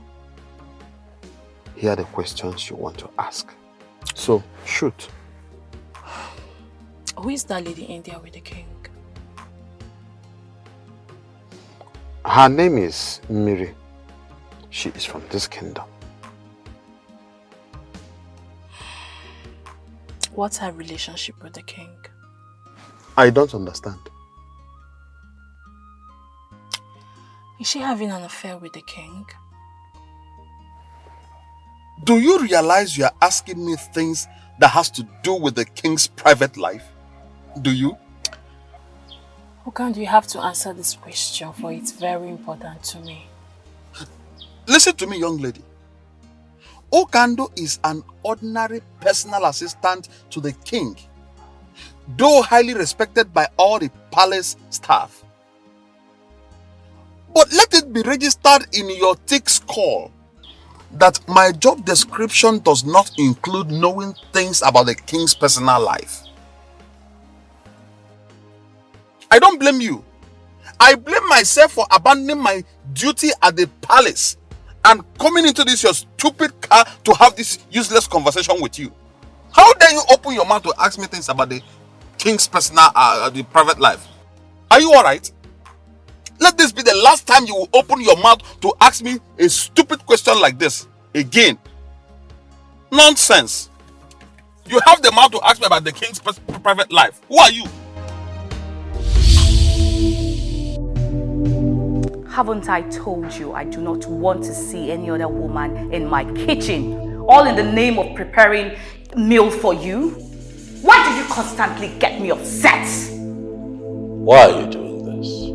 S11: hear the questions you want to ask. So, shoot.
S10: Who is that lady in there with the king?
S11: Her name is Miri. She is from this kingdom.
S10: What's her relationship with the king?
S11: I don't understand.
S10: Is she having an affair with the king?
S11: Do you realize you are asking me things that has to do with the king's private life? Do you?
S10: Okando, you have to answer this question, for it's very important to me.
S11: Listen to me, young lady. Okando is an ordinary personal assistant to the king, though highly respected by all the palace staff. But let it be registered in your thick skull that my job description does not include knowing things about the king's personal life. I don't blame you. I blame myself for abandoning my duty at the palace and coming into this your stupid car to have this useless conversation with you. How dare you open your mouth to ask me things about the king's personal, the private life? Are you alright? Let this be the last time you will open your mouth to ask me a stupid question like this again. Nonsense. You have the mouth to ask me about the king's private life. Who are you?
S15: Haven't I told you I do not want to see any other woman in my kitchen, all in the name of preparing meal for you? Why do you constantly get me upset?
S1: Why are you doing this?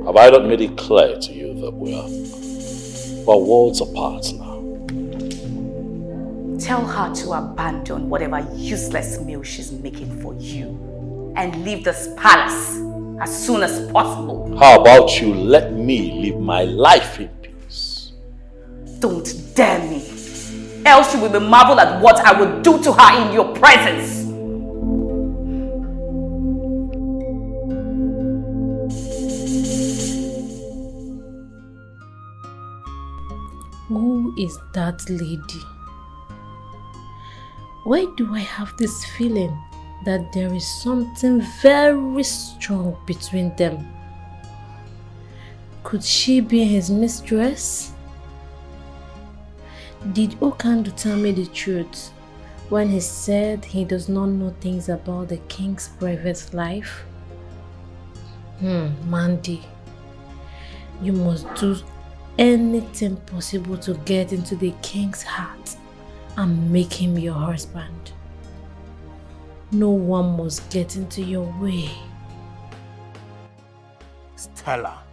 S1: Have I not made it clear to you that we're worlds apart now?
S15: Tell her to abandon whatever useless meal she's making for you and leave this palace as soon as possible.
S1: How about you let me live my life in peace?
S15: Don't dare me, else you will be marveled at what I will do to her in your presence.
S16: Who is that lady? Why do I have this feeling that there is something very strong between them? Could she be his mistress? Did Okando tell me the truth when he said he does not know things about the king's private life? Mandy, you must do anything possible to get into the king's heart and make him your husband. No one must get into your way.
S2: Stella,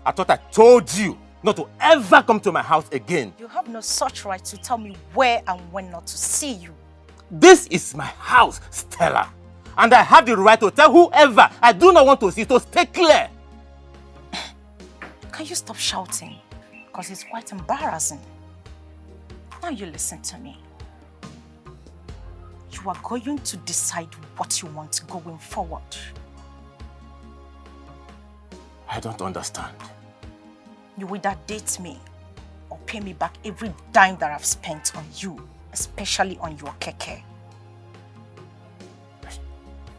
S2: I thought I told you not to ever come to my house again.
S7: You have no such right to tell me where and when not to see you.
S2: This is my house, Stella. And I have the right to tell whoever I do not want to see, so stay clear.
S7: Can you stop shouting? Because it's quite embarrassing. Now you listen to me. You are going to decide what you want going forward.
S2: I don't understand.
S7: You either date me or pay me back every dime that I've spent on you, especially on your keke.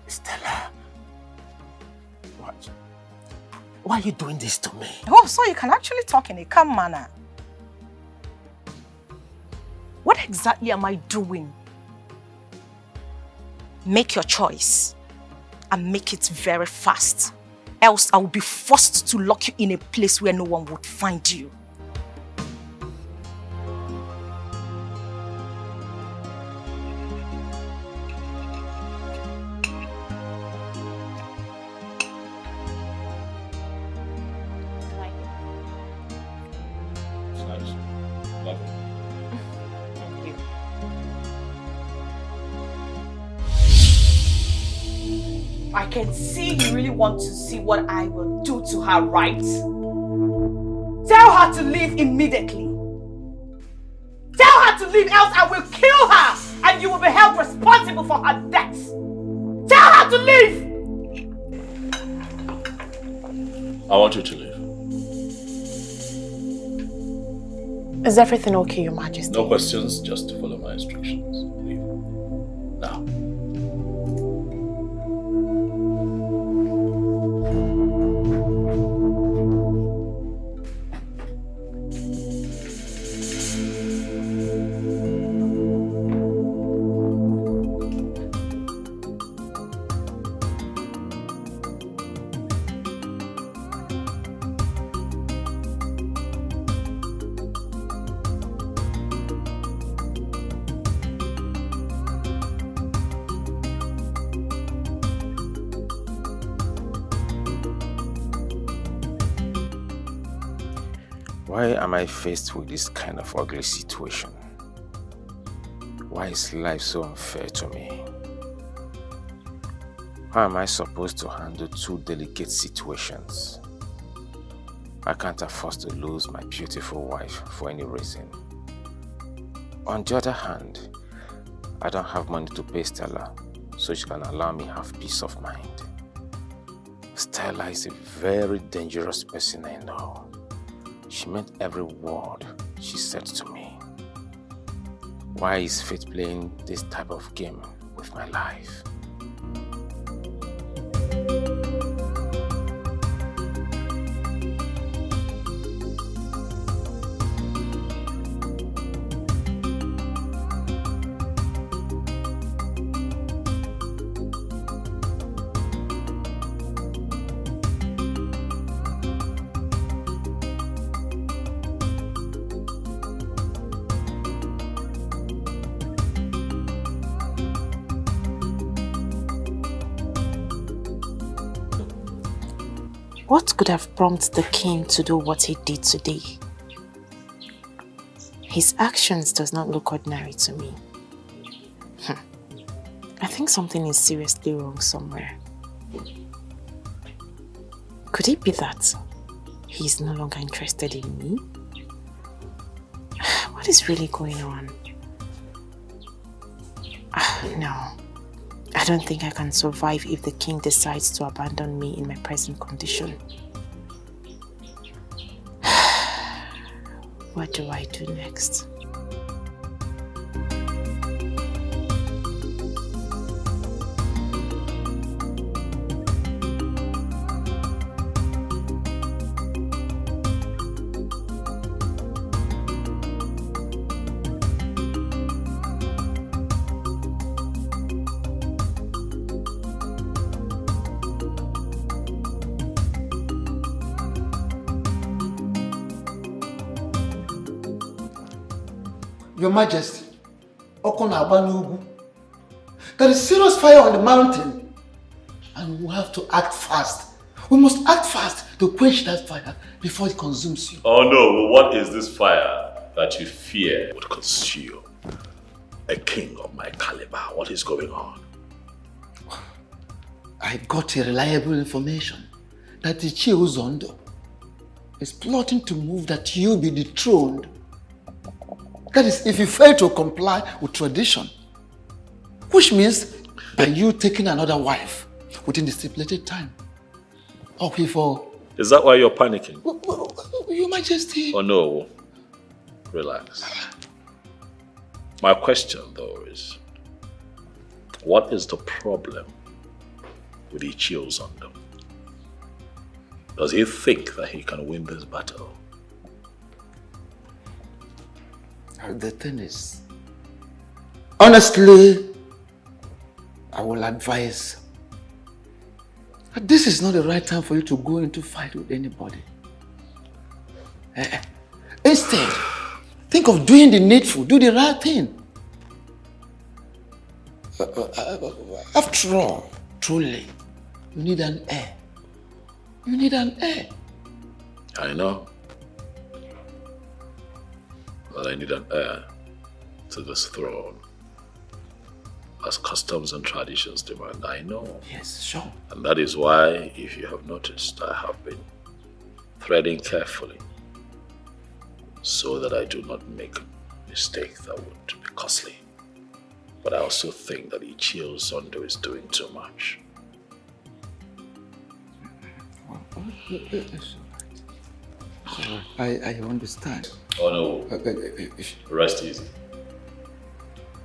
S2: Stella, why are you doing this to me?
S7: Oh, so you can actually talk in a calm manner. What exactly am I doing? Make your choice and make it very fast. Else I will be forced to lock you in a place where no one would find you.
S15: I can see you really want to see what I will do to her, right? Tell her to leave immediately. Tell her to leave, else I will kill her and you will be held responsible for her death. Tell her to leave!
S1: I want you to leave.
S4: Is everything okay, Your Majesty?
S1: No questions, just follow my instructions. Leave. Now.
S2: Why am I faced with this kind of ugly situation? Why is life so unfair to me? How am I supposed to handle two delicate situations? I can't afford to lose my beautiful wife for any reason. On the other hand, I don't have money to pay Stella, so she can allow me have peace of mind. Stella is a very dangerous person I know. She meant every word she said to me. Why is fate playing this type of game with my life?
S4: What could have prompted the king to do what he did today? His actions does not look ordinary to me. I think something is seriously wrong somewhere. Could it be that he's no longer interested in me? What is really going on? No. I don't think I can survive if the king decides to abandon me in my present condition. What do I do next?
S14: Your Majesty, there is serious fire on the mountain and we have to act fast. We must act fast to quench that fire before it consumes you.
S1: Oh no, well, what is this fire that you fear would consume a king of my caliber? What is going on?
S14: I got a reliable information that the Zondo is plotting to move that you be dethroned. That is, if you fail to comply with tradition, which means by you taking another wife within the stipulated time. Okay, for...
S1: Is that why you're panicking?
S14: Your Majesty.
S1: Oh no, relax. My question though is, what is the problem with Ichio Zondo? Does he think that he can win this battle?
S14: The thing is, honestly, I will advise that this is not the right time for you to go into fight with anybody. Instead, think of doing the needful, do the right thing. After all, truly, you need an heir. You need an heir.
S1: I know. But I need an heir to this throne. As customs and traditions demand, I know.
S14: Yes, sure.
S1: And that is why, if you have noticed, I have been threading carefully so that I do not make a mistake that would be costly. But I also think that Ichio Zondo is doing too much.
S14: I understand.
S1: Oh no, rest easy.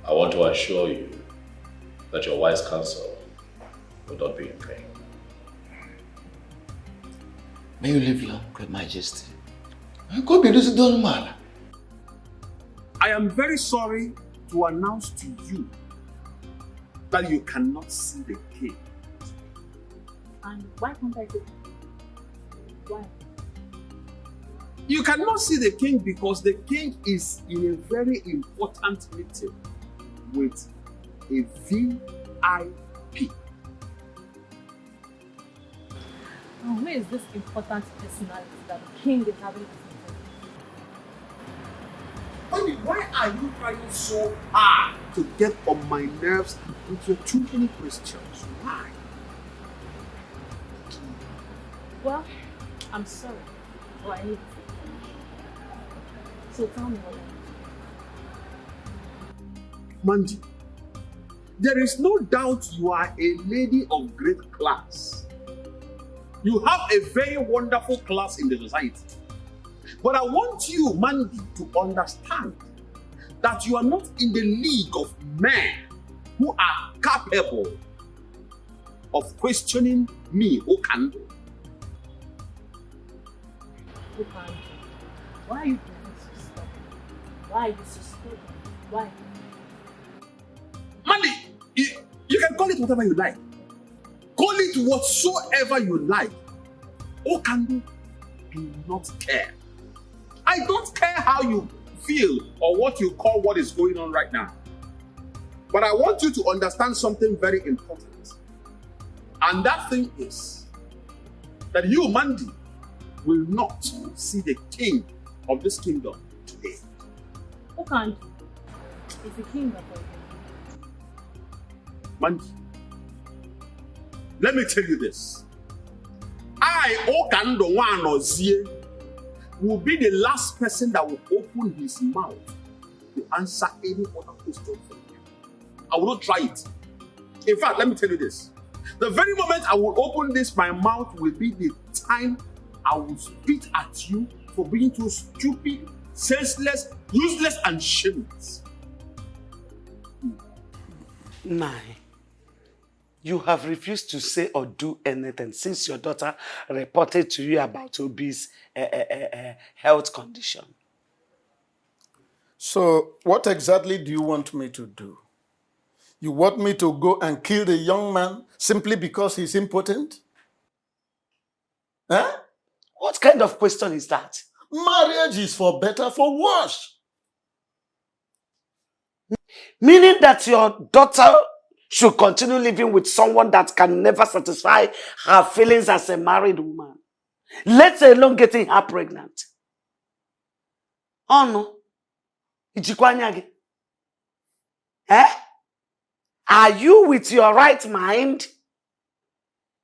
S1: I want to assure you that your wise counsel will not be in vain.
S14: May you live long, Your Majesty. Go be this done man.
S17: I am very sorry to announce to you that you cannot see the king.
S7: And why can't I see? Why?
S17: You cannot see the king because the king is in a very important meeting with a VIP.
S7: Now, who is this important personality that the king is having this meeting?
S17: Mandy, why are you trying so hard to get on my nerves with your too many questions? Why?
S10: Well, I'm sorry, but I need to. So tell me what
S17: Mandy, there is no doubt you are a lady of great class. You have a very wonderful class in the society. But I want you, Mandy, to understand that you are not in the league of men who are capable of questioning me, who can do.
S10: Who can't do? Why are you being so stubborn? Why are you so stubborn? Why?
S17: Mandy, you can call it whatever you like. Call it whatsoever you like. Okandu, do not care. I don't care how you feel or what you call what is going on right now. But I want you to understand something very important. And that thing is that you, Mandy, will not see the king of this kingdom today.
S10: Okandu is the king of all.
S17: Mandy, let me tell you this. I, Okando Wanozie, will be the last person that will open his mouth to answer any other question from you. I will not try it. In fact, let me tell you this. The very moment I will open my mouth will be the time I will spit at you for being too stupid, senseless, useless, and shameless.
S6: Nai, you have refused to say or do anything since your daughter reported to you about Obi's health condition.
S5: So, what exactly do you want me to do? You want me to go and kill the young man simply because he's impotent? Huh?
S6: What kind of question is that?
S5: Marriage is for better, for worse.
S6: Meaning that your daughter should continue living with someone that can never satisfy her feelings as a married woman, let alone getting her pregnant. Oh no. Ichikwanyagi. Eh? Are you with your right mind?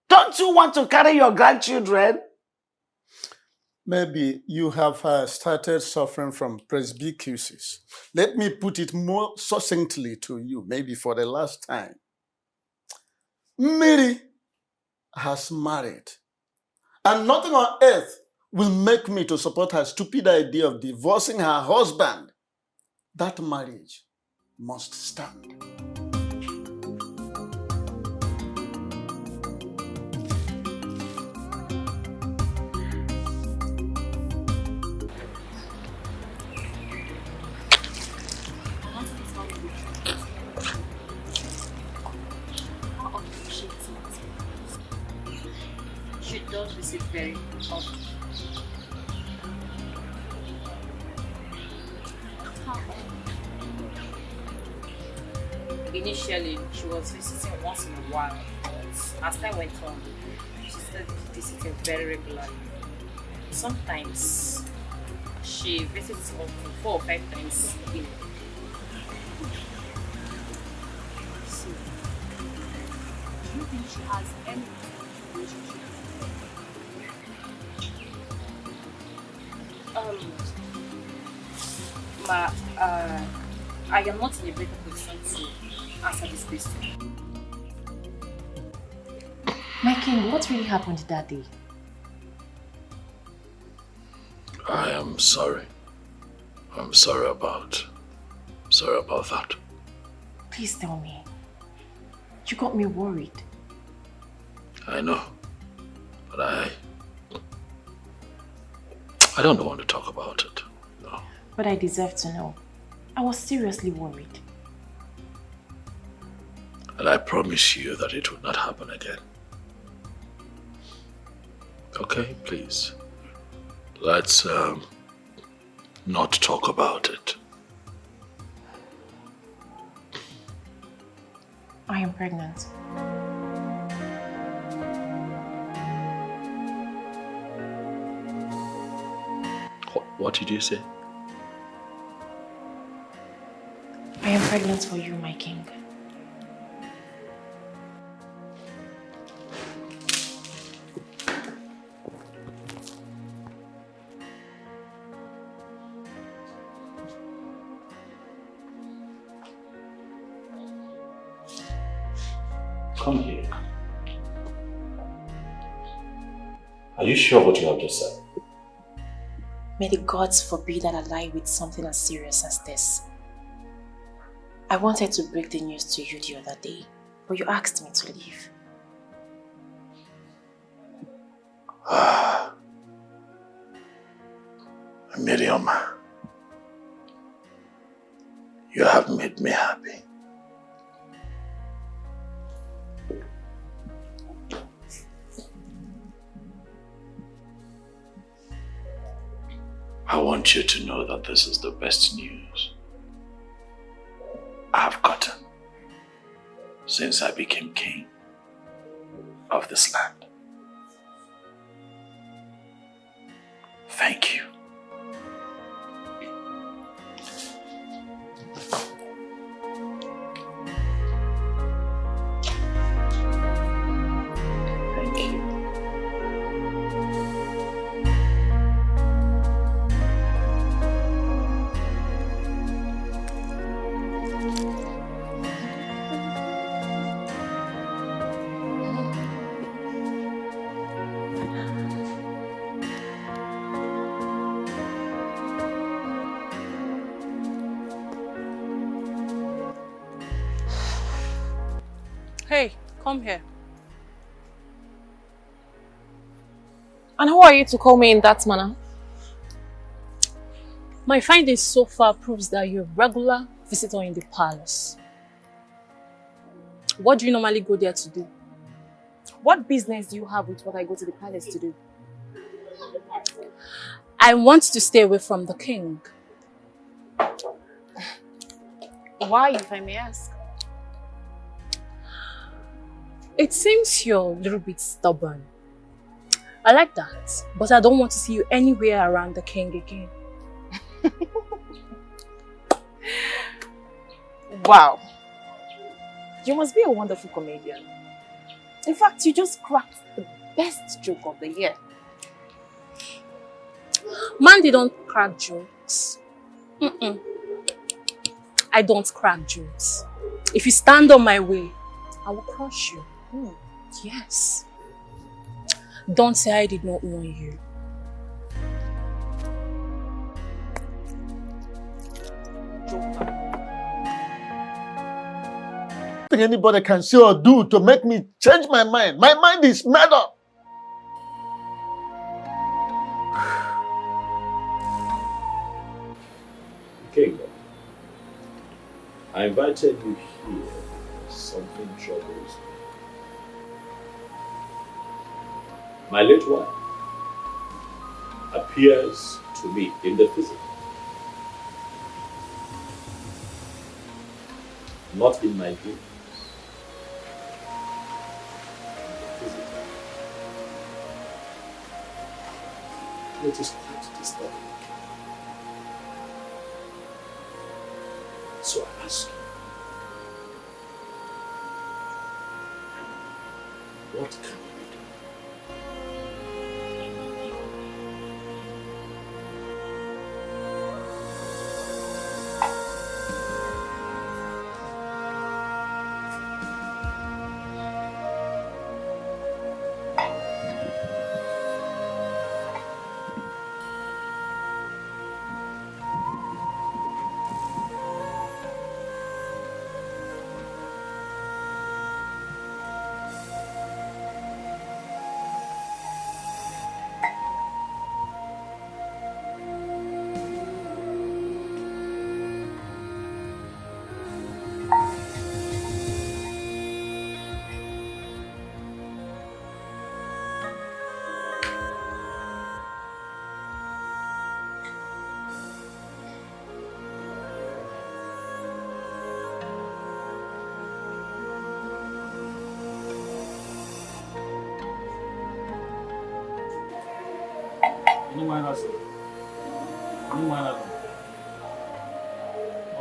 S6: Don't you want to carry your grandchildren?
S5: Maybe you have started suffering from presbycusis. Let me put it more succinctly to you, maybe for the last time. Mary has married, and nothing on earth will make me to support her stupid idea of divorcing her husband. That marriage must stand.
S10: She does visit very often. Initially, she was visiting once in a while, but as time went on, she started visiting very regularly. Sometimes she visits up to 4 or 5 times a week. So, do you think she has any relationship? I am not in a better position to answer this question.
S4: My king, what really happened that day?
S1: I am sorry. I'm sorry about that.
S4: Please tell me. You got me worried.
S1: I know, but I don't want to talk about it. No.
S4: But I deserve to know. I was seriously worried.
S1: And I promise you that it will not happen again. Okay, please. Let's not talk about it.
S4: I am pregnant.
S1: What did you say?
S4: pregnant for you, my king.
S1: Come here. Are you sure what you have just said?
S4: May the gods forbid that I lie with something as serious as this. I wanted to break the news to you the other day, but you asked me to leave.
S1: Miriam, you have made me happy. I want you to know that this is the best news I've gotten since I became king of this land. Thank you.
S10: Hey, come here.
S4: And who are you to call me in that manner?
S10: My findings so far proves that you're a regular visitor in the palace. What do you normally go there to do?
S4: What business do you have with what I go to the palace to do?
S10: I want to stay away from the king.
S4: Why, if I may ask?
S10: It seems you're a little bit stubborn. I like that, but I don't want to see you anywhere around the king again.
S4: Wow. You must be a wonderful comedian. In fact, you just cracked the best joke of the year.
S10: Man, they don't crack jokes. I don't crack jokes. If you stand on my way, I will crush you. Yes. Don't say I did not warn you.
S5: Nothing anybody can say or do to make me change my mind. My mind is made up.
S1: King, I invited you here. Something troubles me. My late wife appears to me in the physical, not in my dreams. Physical. It is quite disturbing. So I ask you, what can we do?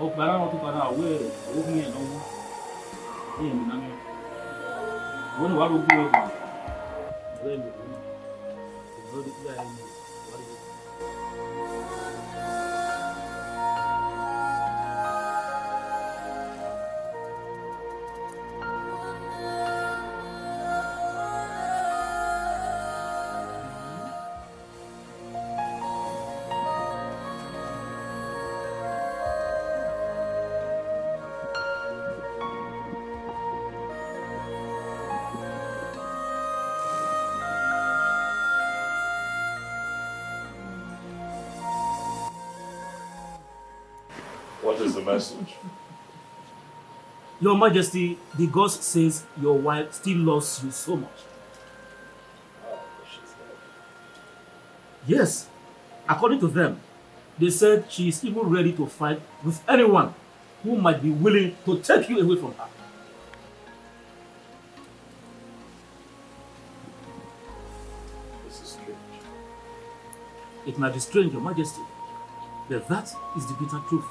S9: Oh, but I don't want to find out where me and when what will go
S1: What is the message?
S9: Your Majesty, the ghost says your wife still loves you so much. Yes, according to them, they said she is even ready to fight with anyone who might be willing to take you away from her.
S1: This is strange.
S9: It might be strange, Your Majesty, but that is the bitter truth.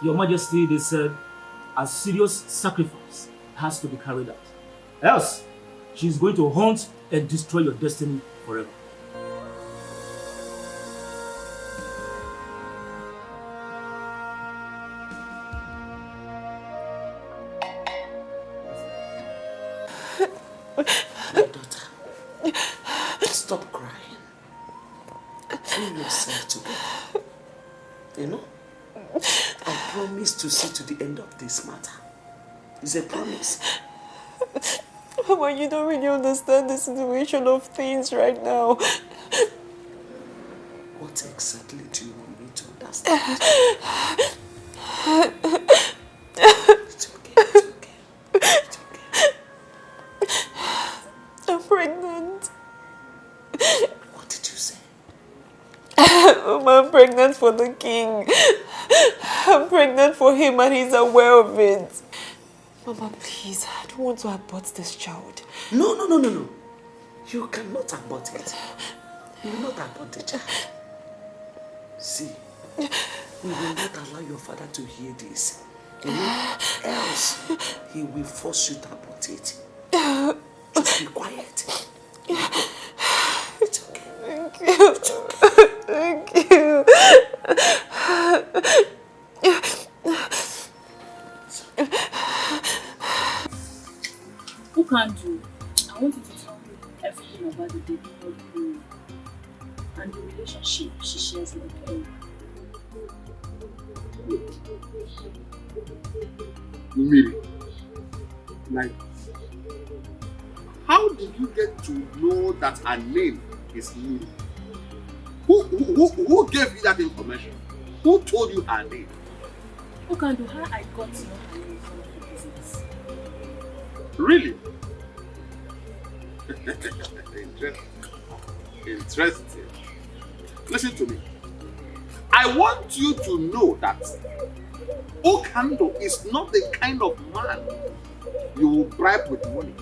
S9: Your Majesty, they said, a serious sacrifice has to be carried out. Else, she is going to haunt and destroy your destiny forever.
S6: My daughter, stop crying. Pull yourself together. You know? I promise to see to the end of this matter. It's a promise.
S8: Mama, you don't really understand the situation of things right now.
S6: What exactly do you want me to understand? It's okay.
S8: I'm pregnant.
S6: What did you say?
S8: Mama, I'm pregnant for the king. I'm pregnant for him and he's aware of it. Mama, please, I don't want to abort this child.
S6: No. You cannot abort it. You will not abort the child. See, we will not allow your father to hear this. You know, else he will force you to abort it. Just be quiet. It's okay.
S8: Thank you.
S6: It's okay.
S8: Thank you.
S10: Who can do? I want you to tell me everything about the baby girl and the relationship she shares with him.
S17: Miri, like, how did you get to know that her name is Miri? Who gave you that information? Who told you her name?
S10: Who can do? How I got to know her name from the business?
S17: Really? Interesting. Listen to me. I want you to know that Okando is not the kind of man you will bribe with money.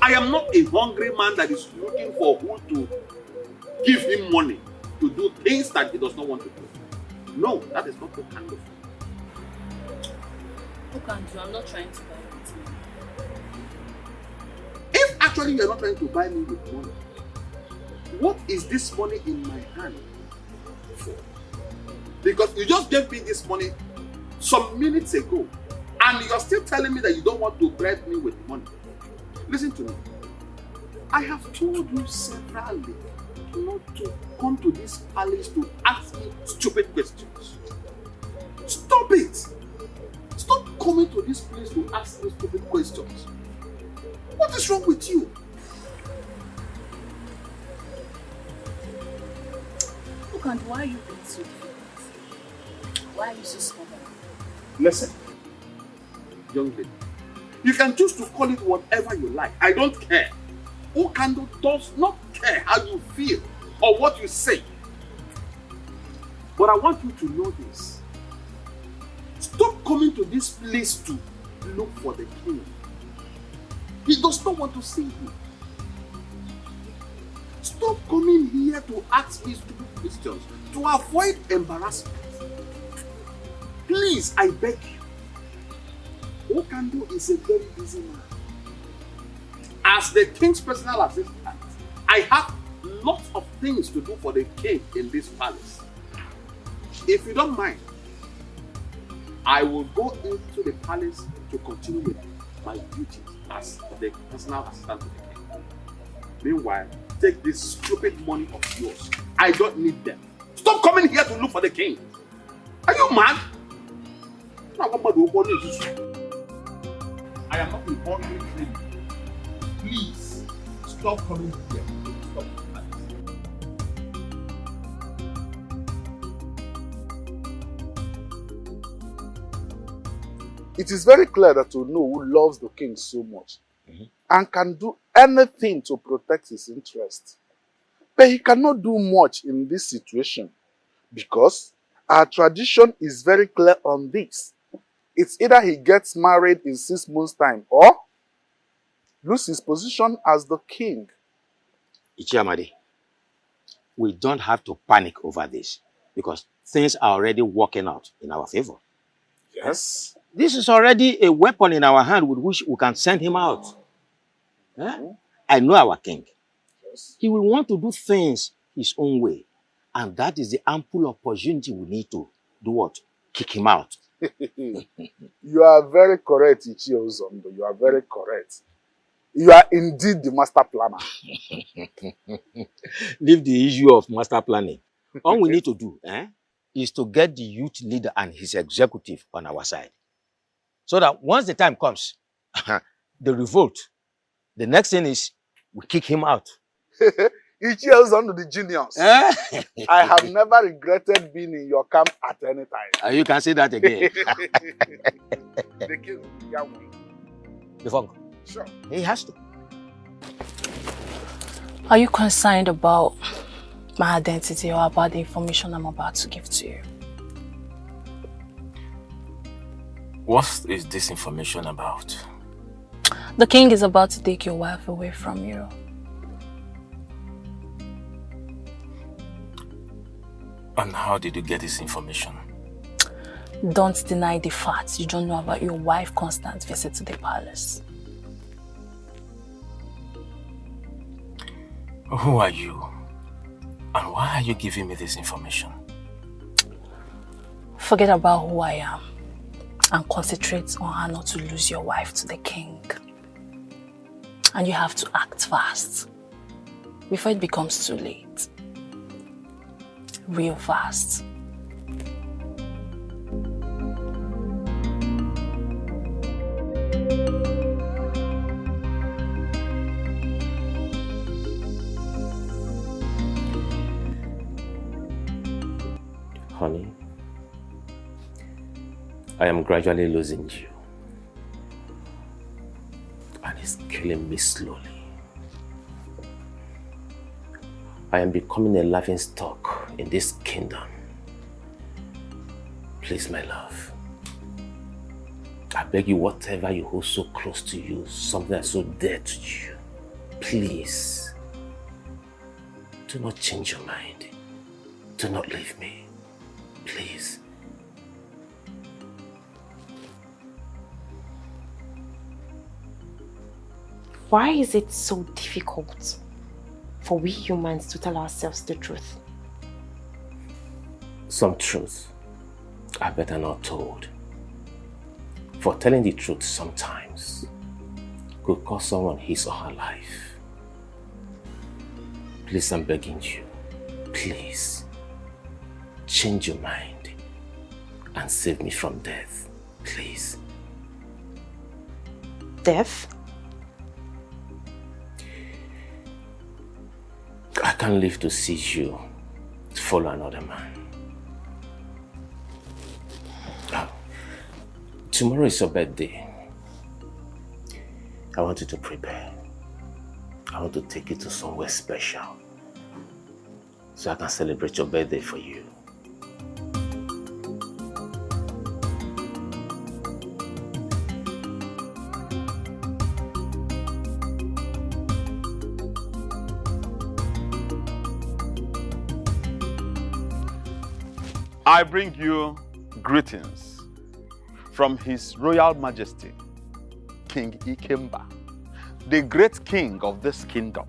S17: I am not a hungry man that is looking for who to give him money to do things that he does not want to do. No, that is not Okando.
S10: Okando, I'm not trying to buy it.
S17: If actually you are not trying to buy me with money, what is this money in my hand for? Because you just gave me this money some minutes ago and you are still telling me that you don't want to bribe me with money. Listen to me. I have told you severally not to come to this palace to ask me stupid questions. Stop it! Stop coming to this place to ask me stupid questions. What is wrong with you?
S10: Okando, why are you being so difficult? Why are you so stubborn?
S17: Listen, young lady, you can choose to call it whatever you like. I don't care. Okando does not care how you feel or what you say. But I want you to know this. Stop coming to this place to look for the king. He does not want to see you. Stop coming here to ask me stupid questions to avoid embarrassment. Please, I beg you. Okando is a very busy man. As the king's personal assistant, I have lots of things to do for the king in this palace. If you don't mind, I will go into the palace to continue with my duties as the personal assistant to the king. Meanwhile, take this stupid money of yours. I don't need them. Stop coming here to look for the king. Are you mad? I am not in ordinary training. Please, stop coming here. Stop.
S5: It is very clear that Ono who loves the king so much and can do anything to protect his interest. But he cannot do much in this situation because our tradition is very clear on this. It's either he gets married in 6 months' time or lose his position as the king.
S18: Ichiamadi, we don't have to panic over this because things are already working out in our favor.
S5: Yes.
S18: This is already a weapon in our hand with which we can send him out. I know our king. Yes. He will want to do things his own way. And that is the ample opportunity we need to do what? Kick him out.
S5: You are very correct, Ichie Ozondo. You are very correct. You are indeed the master planner.
S18: Leave the issue of master planning. All we need to do is to get the youth leader and his executive on our side. So that once the time comes, the revolt, the next thing is we kick him out.
S5: Ichie Ozondo the genius. I have never regretted being in your camp at any time.
S18: You can say that again.
S5: The king, Yahweh.
S18: The funk.
S5: Sure.
S18: He has to.
S10: Are you concerned about my identity or about the information I'm about to give to you?
S2: What is this information about?
S10: The king is about to take your wife away from you.
S2: And how did you get this information?
S10: Don't deny the facts. You don't know about your wife Constance's visit to the palace.
S2: Who are you? And why are you giving me this information?
S10: Forget about who I am and concentrate on how not to lose your wife to the king. And you have to act fast before it becomes too late. Real fast.
S2: Honey, I am gradually losing you. And it's killing me slowly. I am becoming a laughingstock in this kingdom. Please, my love. I beg you, whatever you hold so close to you, something that's so dear to you, please, do not change your mind. Do not leave me. Please.
S4: Why is it so difficult for we humans to tell ourselves the truth?
S2: Some truths are better not told. For telling the truth sometimes could cost someone his or her life. Please, I'm begging you, please, change your mind and save me from death, please.
S4: Death?
S2: I can't live to see you follow another man. Tomorrow is your birthday. I want you to prepare. I want to take you to somewhere special so I can celebrate your birthday for you.
S11: I bring you greetings from His Royal Majesty, King Ikemba, the great king of this kingdom.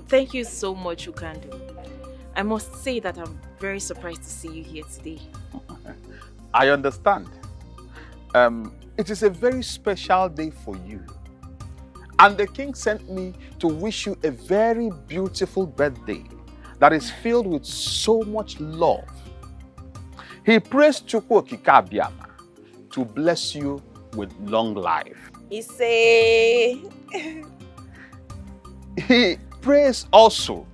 S8: Thank you so much, Ukandu. I must say that I'm very surprised to see you here today.
S11: I understand. It is a very special day for you. And the king sent me to wish you a very beautiful birthday that is filled with so much love. He prays Chukwu Okike Abiama to bless you with long life. He prays also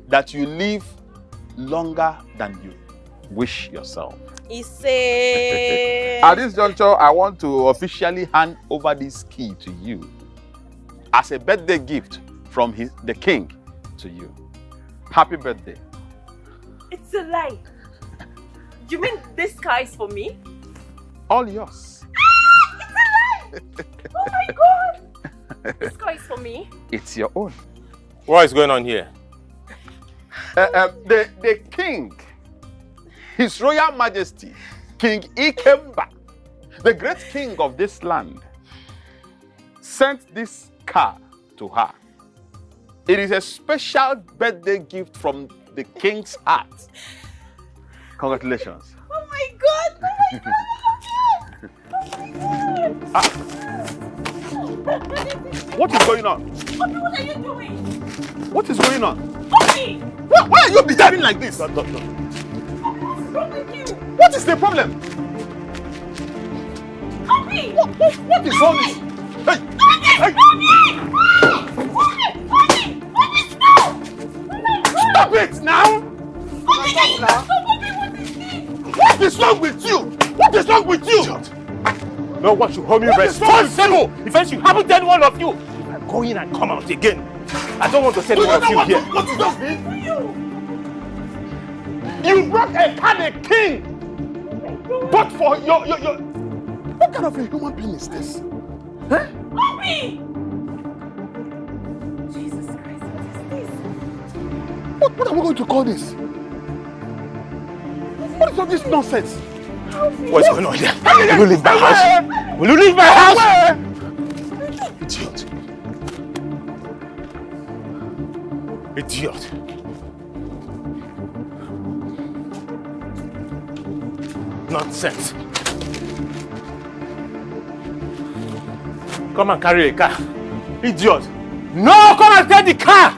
S11: that you live longer than you wish yourself. At this juncture, I want to officially hand over this key to you as a birthday gift from the king to you. Happy birthday.
S8: It's a lie. You mean this car is for me?
S11: All yours.
S8: It's a lie! Oh my God! This car is for me?
S11: It's your own.
S2: What is going on here?
S11: The king, His Royal Majesty, King Ikemba, the great king of this land, sent this car to her. It is a special birthday gift from the king's heart. Congratulations.
S8: Oh my God! Oh my God! Oh my God!
S11: What is going on?
S8: Obi, what are you doing?
S11: What is going on?
S8: Obi!
S11: Why are you behaving like this?
S8: Obi, what's wrong with you?
S11: What is the problem?
S8: Obi!
S11: What is all this? Hey! Hey! Stop it now! What is wrong with you? What is wrong with you?
S2: No one should hold me responsible if anything happened to any one of you. If I go in and come out again, I don't want to see any one of you here.
S11: What you just did? You brought a car, the king! But for your... What kind of a human being is this? Huh?
S8: Obi! Jesus Christ, what is this?
S11: What are we going to call this? What is all this nonsense?
S2: What's going on here? Will you leave my house? Will you leave my house? Idiot. Idiot. Nonsense. Come and carry a car. Idiot. No, come and take the car.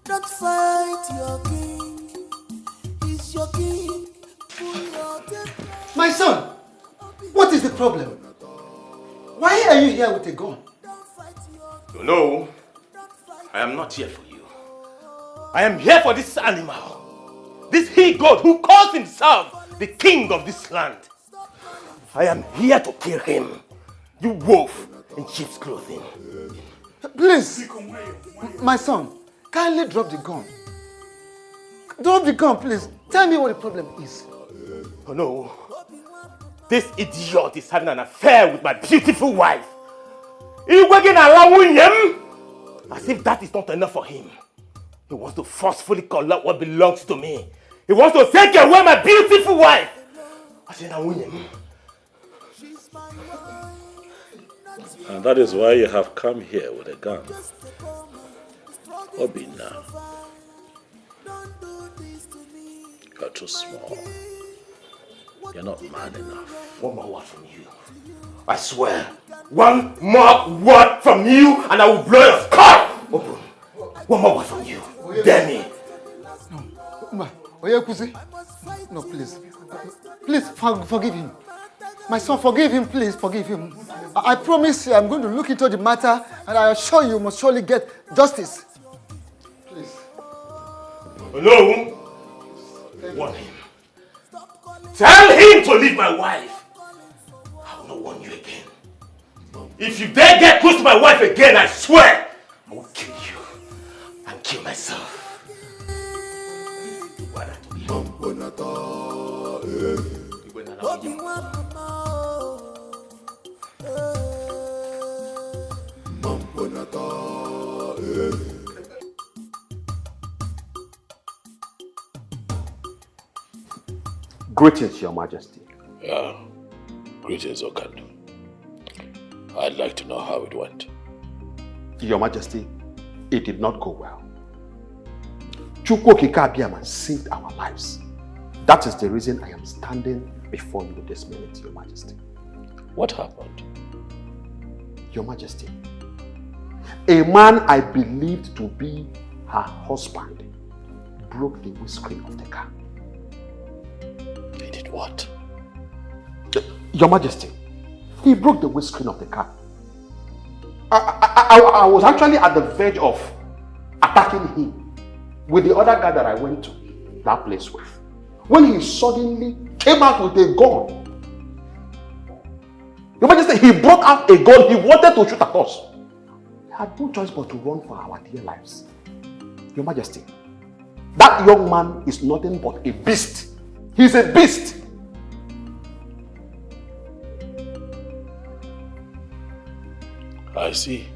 S3: Don't fight your king. He's your king.
S14: My son, what is the problem? Why are you here with a gun?
S2: No, I am not here for you. I am here for this animal. This he-goat who calls himself the king of this land. I am here to kill him. You wolf in sheep's clothing.
S14: Please, my son, kindly drop the gun. Drop the gun, please. Tell me what the problem is.
S2: Oh no. This idiot is having an affair with my beautiful wife. He's working allowing him. As if that is not enough for him. He wants to forcefully collect what belongs to me. He wants to take away my beautiful wife. I said, I win him.
S1: And that is why you have come here with a gun. Obi now. You're too small. You're not man enough.
S2: One more word from you. I swear. One more word from you and I will blow your skull open. One more word from you. Dare me.
S14: No, Oyekuzi. No, please. Please forgive him. My son, forgive him, please, forgive him. I promise you, I'm going to look into the matter and I assure you must surely get justice. Please.
S2: No. Warn him. Tell him to leave my wife. I will not warn you again. If you dare get close to my wife again, I swear, I will kill you and kill myself.
S19: Greetings, Your Majesty.
S1: Yeah, greetings, Okandu. I'd like to know how it went.
S19: Your Majesty, it did not go well. Chukwokika Abiyama saved our lives. That is the reason I am standing before you this minute, Your Majesty.
S1: What happened?
S19: Your Majesty, a man I believed to be her husband broke the windscreen of the car.
S1: He did what?
S19: Your Majesty, he broke the windscreen of the car. I was actually at the verge of attacking him with the other guy that I went to that place with, when he suddenly came out with a gun. Your Majesty, he brought out a gun. He wanted to shoot at us. We had no choice but to run for our dear lives. Your Majesty, that young man is nothing but a beast. He's a beast.
S1: I see.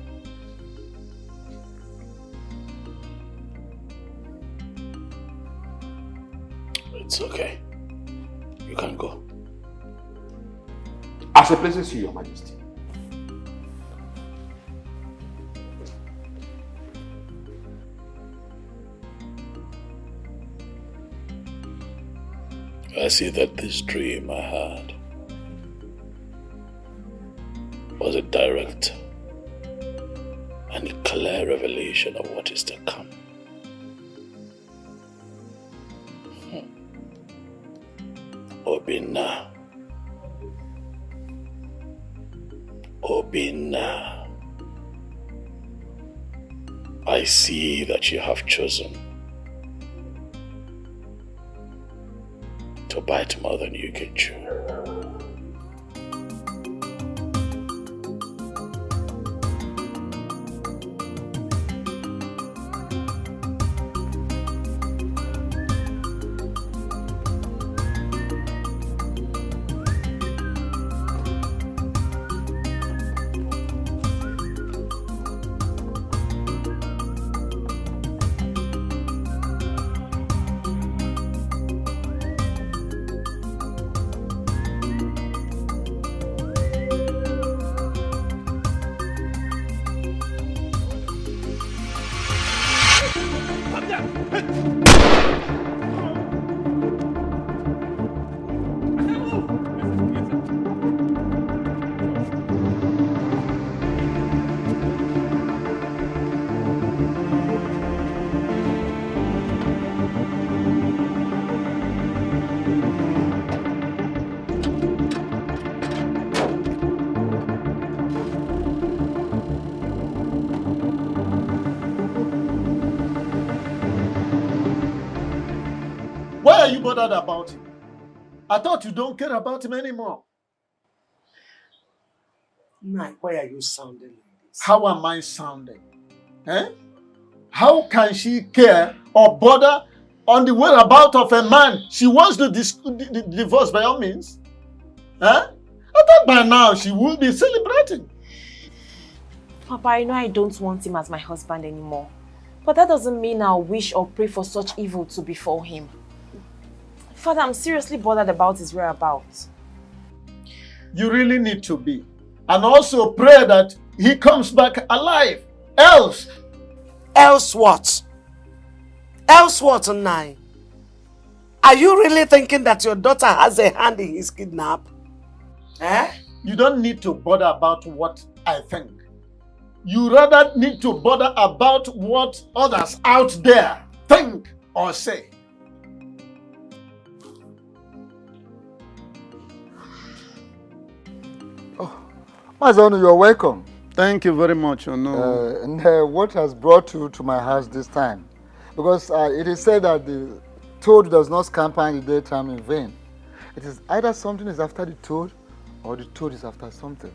S1: It's okay. You can go.
S19: As it pleases you, Your Majesty.
S1: I see that this dream I had was a direct and clear revelation of what is to come. Obinna. Obinna. I see that you have chosen to bite more than you can chew.
S5: Why are you bothered about him? I thought you don't care about him anymore.
S6: Nah, why are you sounding like this?
S5: How am I sounding? Eh? How can she care or bother on the whereabouts of a man she wants to divorce by all means? Eh? I thought by now she would be celebrating.
S4: Papa, I know I don't want him as my husband anymore. But that doesn't mean I'll wish or pray for such evil to befall him. Father, I'm seriously bothered about his whereabouts.
S5: You really need to be. And also pray that he comes back alive. Else.
S6: Else what? Else what, Nai? Are you really thinking that your daughter has a hand in his kidnap? Eh?
S5: You don't need to bother about what I think. You rather need to bother about what others out there think or say.
S20: Mazonu, you're welcome.
S5: Thank you very much, Ono.
S20: And what has brought you to my house this time? Because it is said that the toad does not scamper in the daytime in vain. It is either something is after the toad or the toad is after something.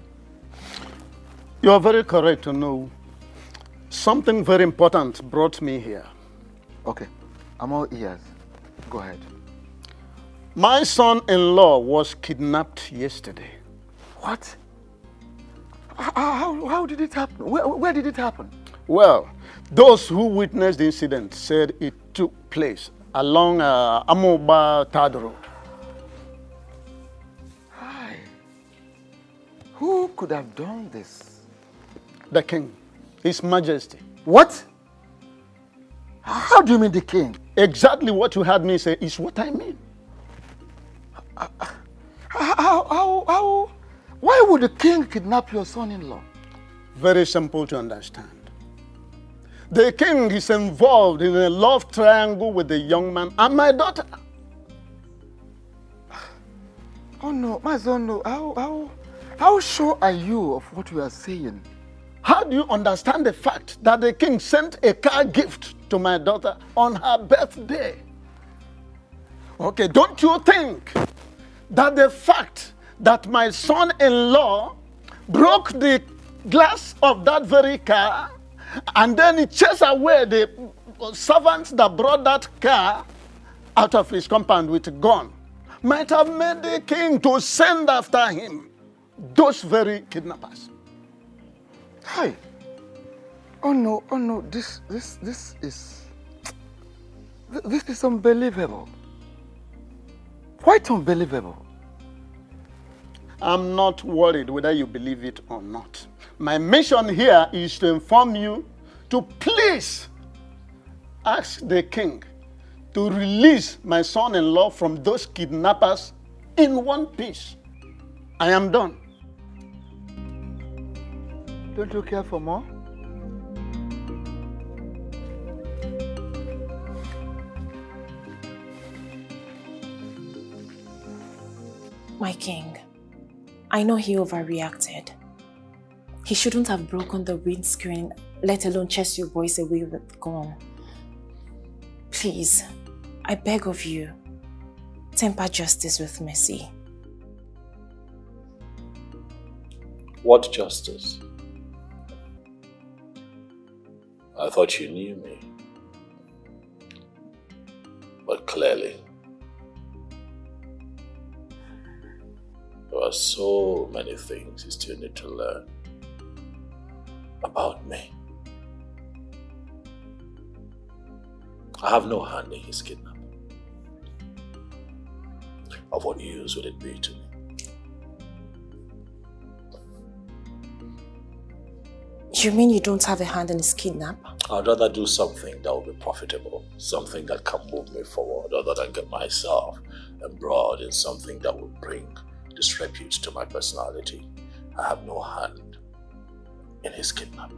S5: You are very correct to know. Something very important brought me here.
S20: Okay, I'm all ears. Go ahead.
S5: My son-in-law was kidnapped yesterday.
S20: What? How did it happen? Where did it happen?
S5: Well, those who witnessed the incident said it took place along Amoba Third Road.
S20: Hi. Who could have done this?
S5: The king, His Majesty.
S20: What? How do you mean the king?
S5: Exactly what you had me say is what I mean.
S20: Why would the king kidnap your son-in-law?
S5: Very simple to understand. The king is involved in a love triangle with the young man and my daughter.
S20: Oh no, my son, no. How sure are you of what you are saying?
S5: How do you understand the fact that the king sent a car gift to my daughter on her birthday? Okay, don't you think that the fact that my son-in-law broke the glass of that very car and then he chased away the servants that brought that car out of his compound with a gun might have made the king to send after him those very kidnappers?
S20: Hi. Oh no, this is unbelievable. Quite unbelievable.
S5: I'm not worried whether you believe it or not. My mission here is to inform you to please ask the king to release my son-in-law from those kidnappers in one piece. I am done.
S20: Don't you care for more?
S7: My king, I know he overreacted. He shouldn't have broken the windscreen, let alone chase you boys away with the gun. Please, I beg of you, temper justice with mercy.
S1: What justice? I thought you knew me. But clearly, there are so many things you still need to learn about me. I have no hand in his kidnapping. Of what use would it be to me?
S7: You mean you don't have a hand in his kidnap?
S1: I'd rather do something that will be profitable, something that can move me forward, other than get myself embroiled in something that will bring disrepute to my personality. I have no hand in his kidnap.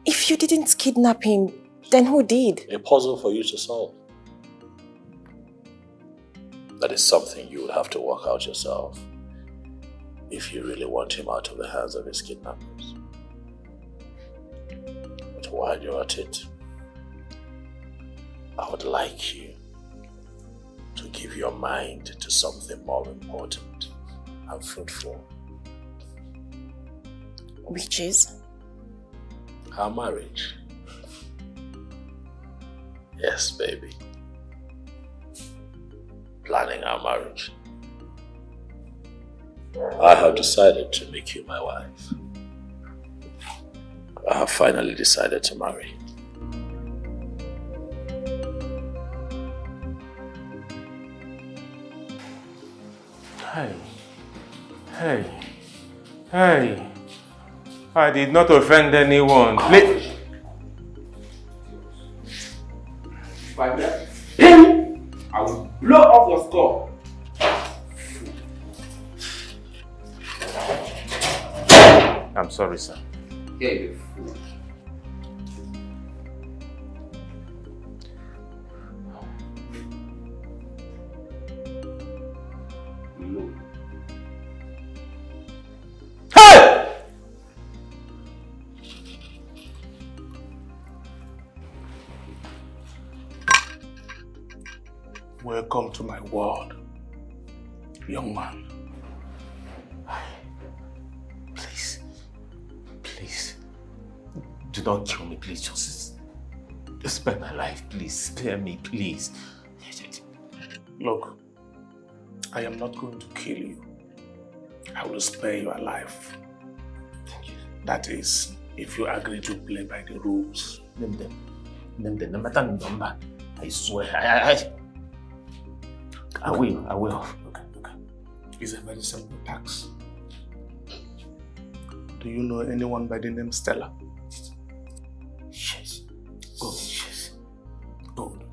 S7: If you didn't kidnap him, then who did?
S1: A puzzle for you to solve. That is something you would have to work out yourself if you really want him out of the hands of his kidnappers. But while you're at it, I would like you to give your mind to something more important and fruitful.
S7: Which is?
S1: Our marriage. Yes, baby. Planning our marriage. I have decided to make you my wife. I have finally decided to marry.
S2: Hey. I did not offend anyone. Please.
S17: If I get him, I will blow off your skull.
S2: I'm sorry, sir.
S17: Yeah, you fool. No.
S2: Hey! Welcome to my world, young man.
S9: Please, do not kill me, please. Just spare my life, please. Spare me, please.
S2: Look, I am not going to kill you. I will spare your life.
S9: Thank you.
S2: That is, if you agree to play by the rules.
S9: Name them. No matter the number. I swear. I will.
S2: Okay. It's a very simple task. Do you know anyone by the name Stella?
S9: Yes.
S2: Good.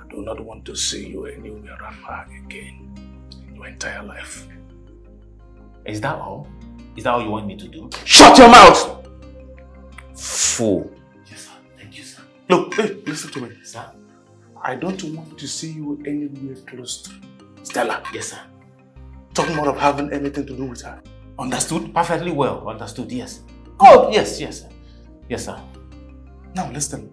S2: I do not want to see you anywhere around her again in your entire life.
S9: Is that all? Is that all you want me to do?
S2: Shut your mouth!
S9: Fool. Yes, sir. Thank you, sir.
S2: Look, hey, listen to me.
S9: Sir?
S2: I don't want to see you anywhere close to Stella.
S9: Yes, sir.
S2: Talking more of having anything to do with her. Understood?
S9: Perfectly well. Understood, yes. Oh, yes, sir. Yes, sir.
S2: Now listen.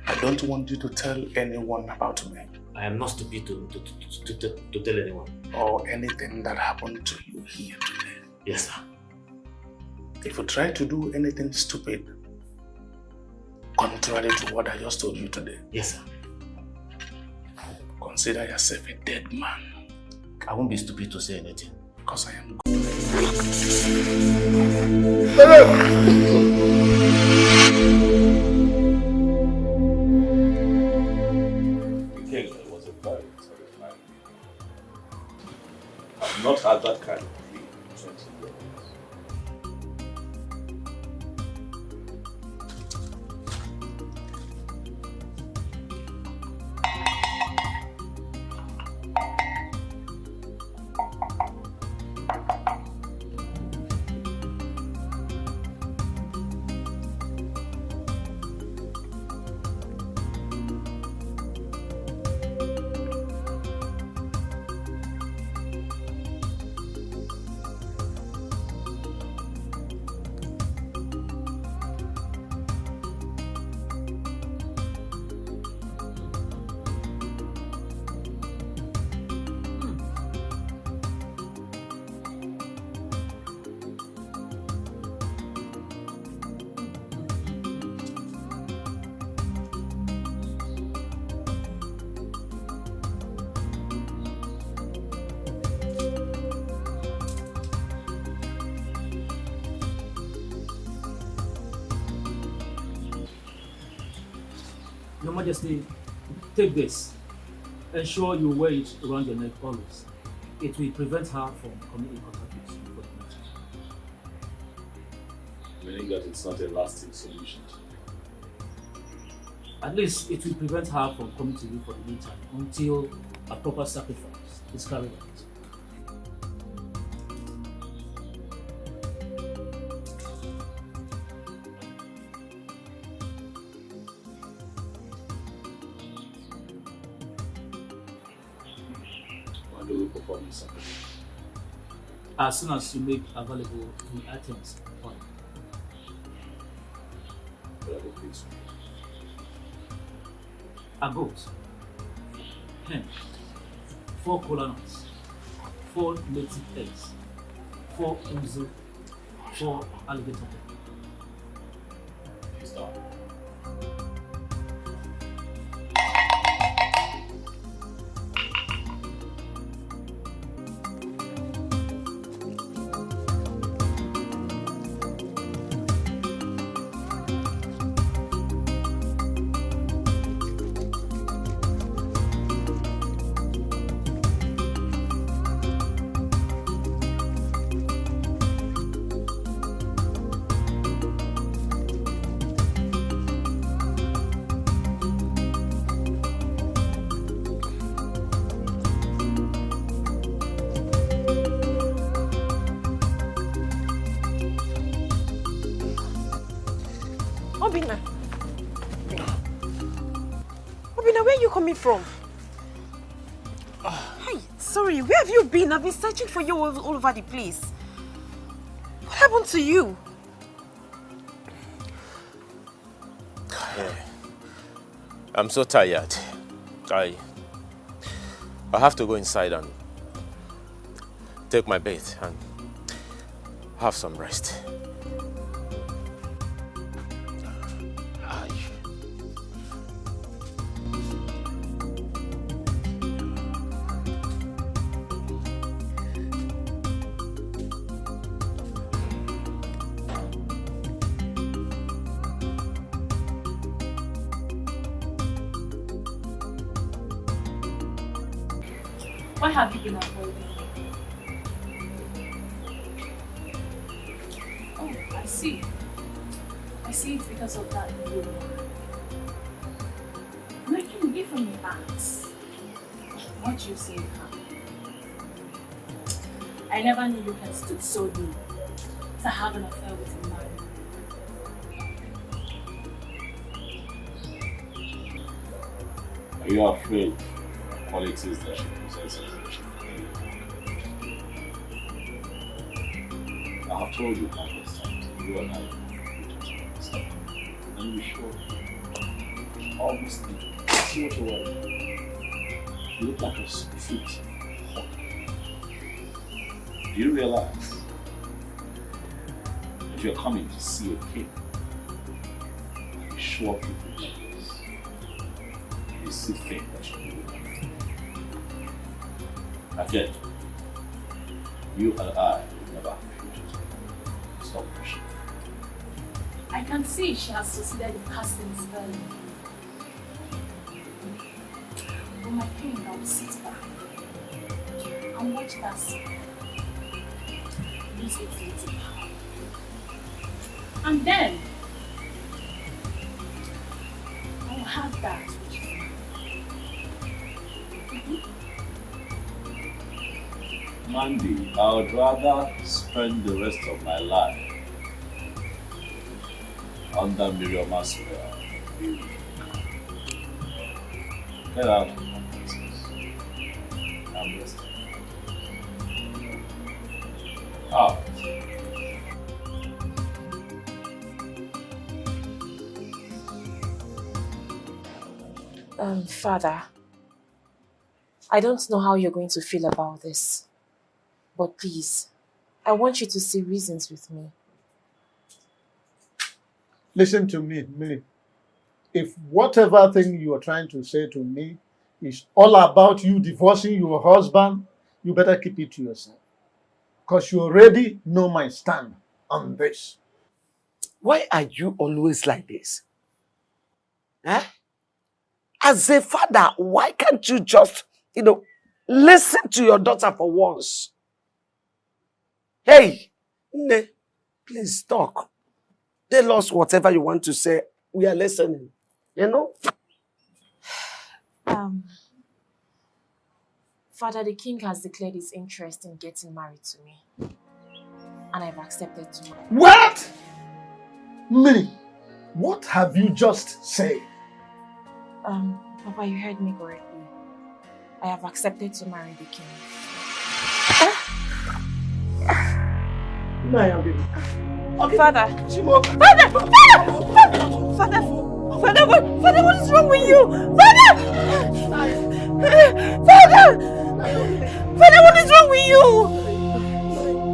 S2: I don't want you to tell anyone about me.
S9: I am not stupid to tell anyone.
S2: Or anything that happened to you here today.
S9: Yes, sir.
S2: If you try to do anything stupid, contrary to what I just told you today.
S9: Yes, sir.
S2: Consider yourself a dead man.
S9: I won't be stupid to say anything.
S2: Because I am
S1: I've not had that kind of feeling in 20 years.
S9: Your Majesty, take this. Ensure you wear it around your neck always. It will prevent her from coming in contact with you for the night.
S1: Meaning that it's not a lasting solution.
S9: At least it will prevent her from coming to you for the meantime until a proper sacrifice is carried out. As soon as you make available the items on a goat, hen, 4 kola nuts, 4 native eggs, 4 uzu, 4 alligator eggs.
S4: Obina, where are you coming from? Hi, sorry, where have you been? I've been searching for you all over the place. What happened to you?
S2: I'm so tired. I I have to go inside and take my bath and have some rest.
S7: Why have you been avoiding me? Oh, I see. I see it's because of that Billionair. Making give me acts. What you say, huh? I never knew you can stood so low to have an affair with a man.
S1: Are you afraid of qualities that she possesses? I have told you countless times, you and I understand. And you should obviously see what you want. You look like a fit hawk. Do you realize that you're coming to see a king? You show up with like this. You still think that you do that. Again, you and I will never have a future together. Stop pushing.
S7: I can see she has succeeded in casting spell. But my king, I will sit back and watch that scene. Use its little power. And then I will have that which is mine.
S1: Mandy, I would rather spend the rest of my life under Miriam's spell. Get out of my business. I'm resting. Out.
S7: Father, I don't know how you're going to feel about this, but please, I want you to see reasons with me.
S5: Listen to me, Millie. If whatever thing you are trying to say to me is all about you divorcing your husband, you better keep it to yourself. Because you already know my stand on this.
S6: Why are you always like this? Eh? As a father, why can't you just, listen to your daughter for once? Hey, Nne, please talk. Tell us whatever you want to say. We are listening.
S7: Father, the king has declared his interest in getting married to me. And I've accepted to marry.
S5: What? Millie, what have you just said?
S7: Papa, you heard me correctly. I have accepted to marry the king.
S6: Okay.
S7: Father! Father, what is wrong with you? Father, what is wrong with you?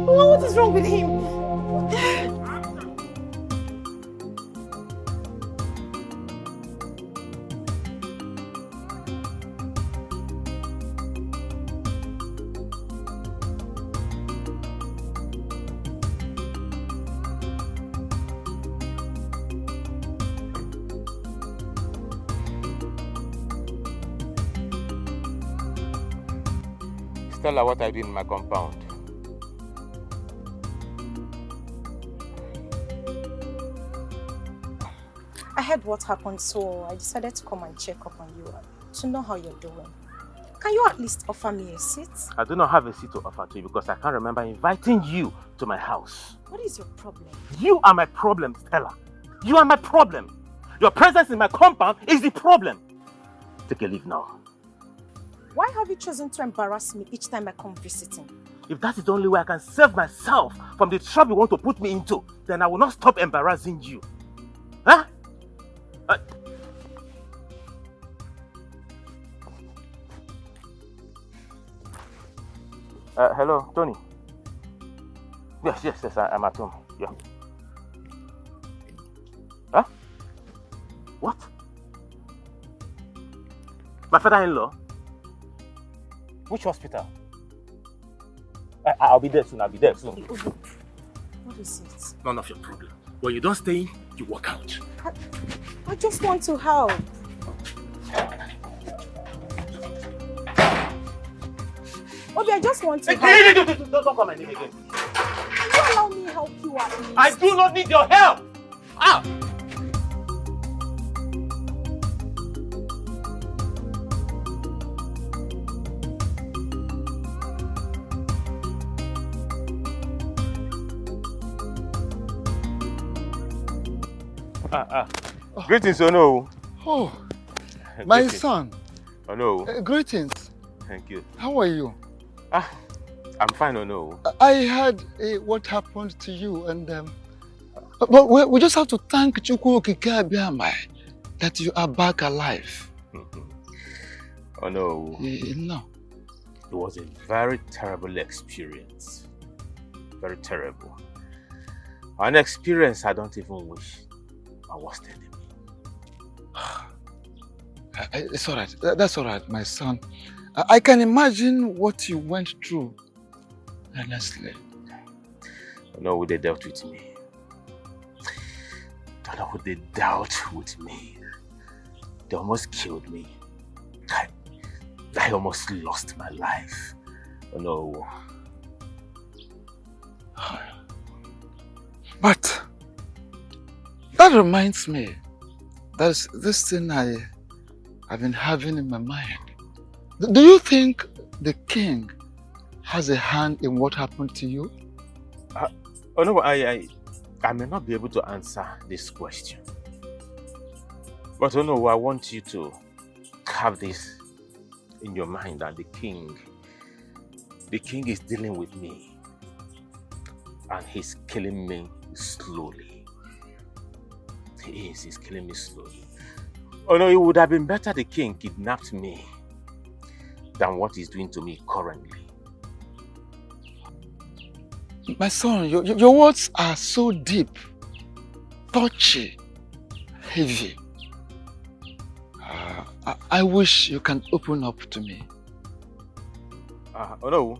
S7: What is wrong with him?
S2: Tell her what I did in my compound.
S12: I heard what happened, so I decided to come and check up on you to know how you're doing. Can you at least offer me a seat?
S2: I do not have a seat to offer to you because I can't remember inviting you to my house.
S12: What is your problem?
S2: You are my problem, Stella. You are my problem. Your presence in my compound is the problem. Take a leave now.
S12: Why have you chosen to embarrass me each time I come visiting?
S2: If that is the only way I can save myself from the trouble you want to put me into, then I will not stop embarrassing you. Huh? Hello, Tony. Yes, I'm at home. Yeah. Huh? What? My father-in-law? Which hospital? I'll be there soon.
S10: What is it?
S2: None of your problem. When you don't stay in, you walk out.
S10: I just want to help. Obi, I just want to help.
S2: Hey, don't call my name again.
S10: You allow me help you at least.
S2: I do not need your help. Ah! Greetings, Ono.
S20: Oh, my son.
S2: Ono.
S20: Greetings.
S2: Thank you.
S20: How are you?
S2: I'm fine, Ono.
S20: I heard what happened to you, and but we just have to thank Chukwu Okike Abiamai that you are back alive.
S2: No.
S20: No.
S2: It was a very terrible experience. Very terrible. An experience I don't even wish I was telling me.
S20: It's all right. That's all right, my son. I can imagine what you went through, honestly.
S2: No, they dealt with me. Don't know what they dealt with me. They almost killed me. I almost lost my life. No.
S20: But that reminds me, there's this thing I've been having in my mind. Do you think the king has a hand in what happened to you?
S2: No, I may not be able to answer this question. But I want you to have this in your mind that the king is dealing with me and he's killing me slowly. He's killing me slowly. It would have been better the king kidnapped me than what he's doing to me currently.
S20: My son, your words are so deep, touchy, heavy. I wish you can open up to me.
S2: No.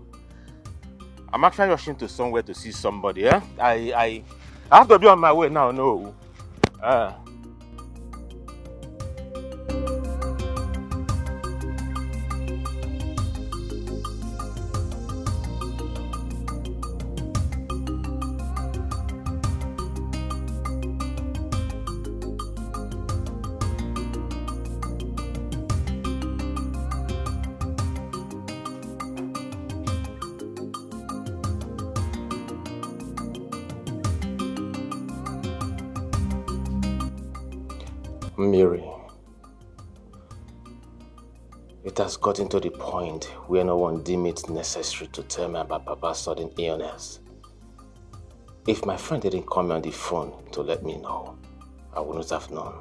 S2: I'm actually rushing to somewhere to see somebody. I have to be on my way now. No. Mary, it has gotten to the point where no one deemed it necessary to tell me about Papa's sudden illness. If my friend didn't call me on the phone to let me know, I wouldn't have known.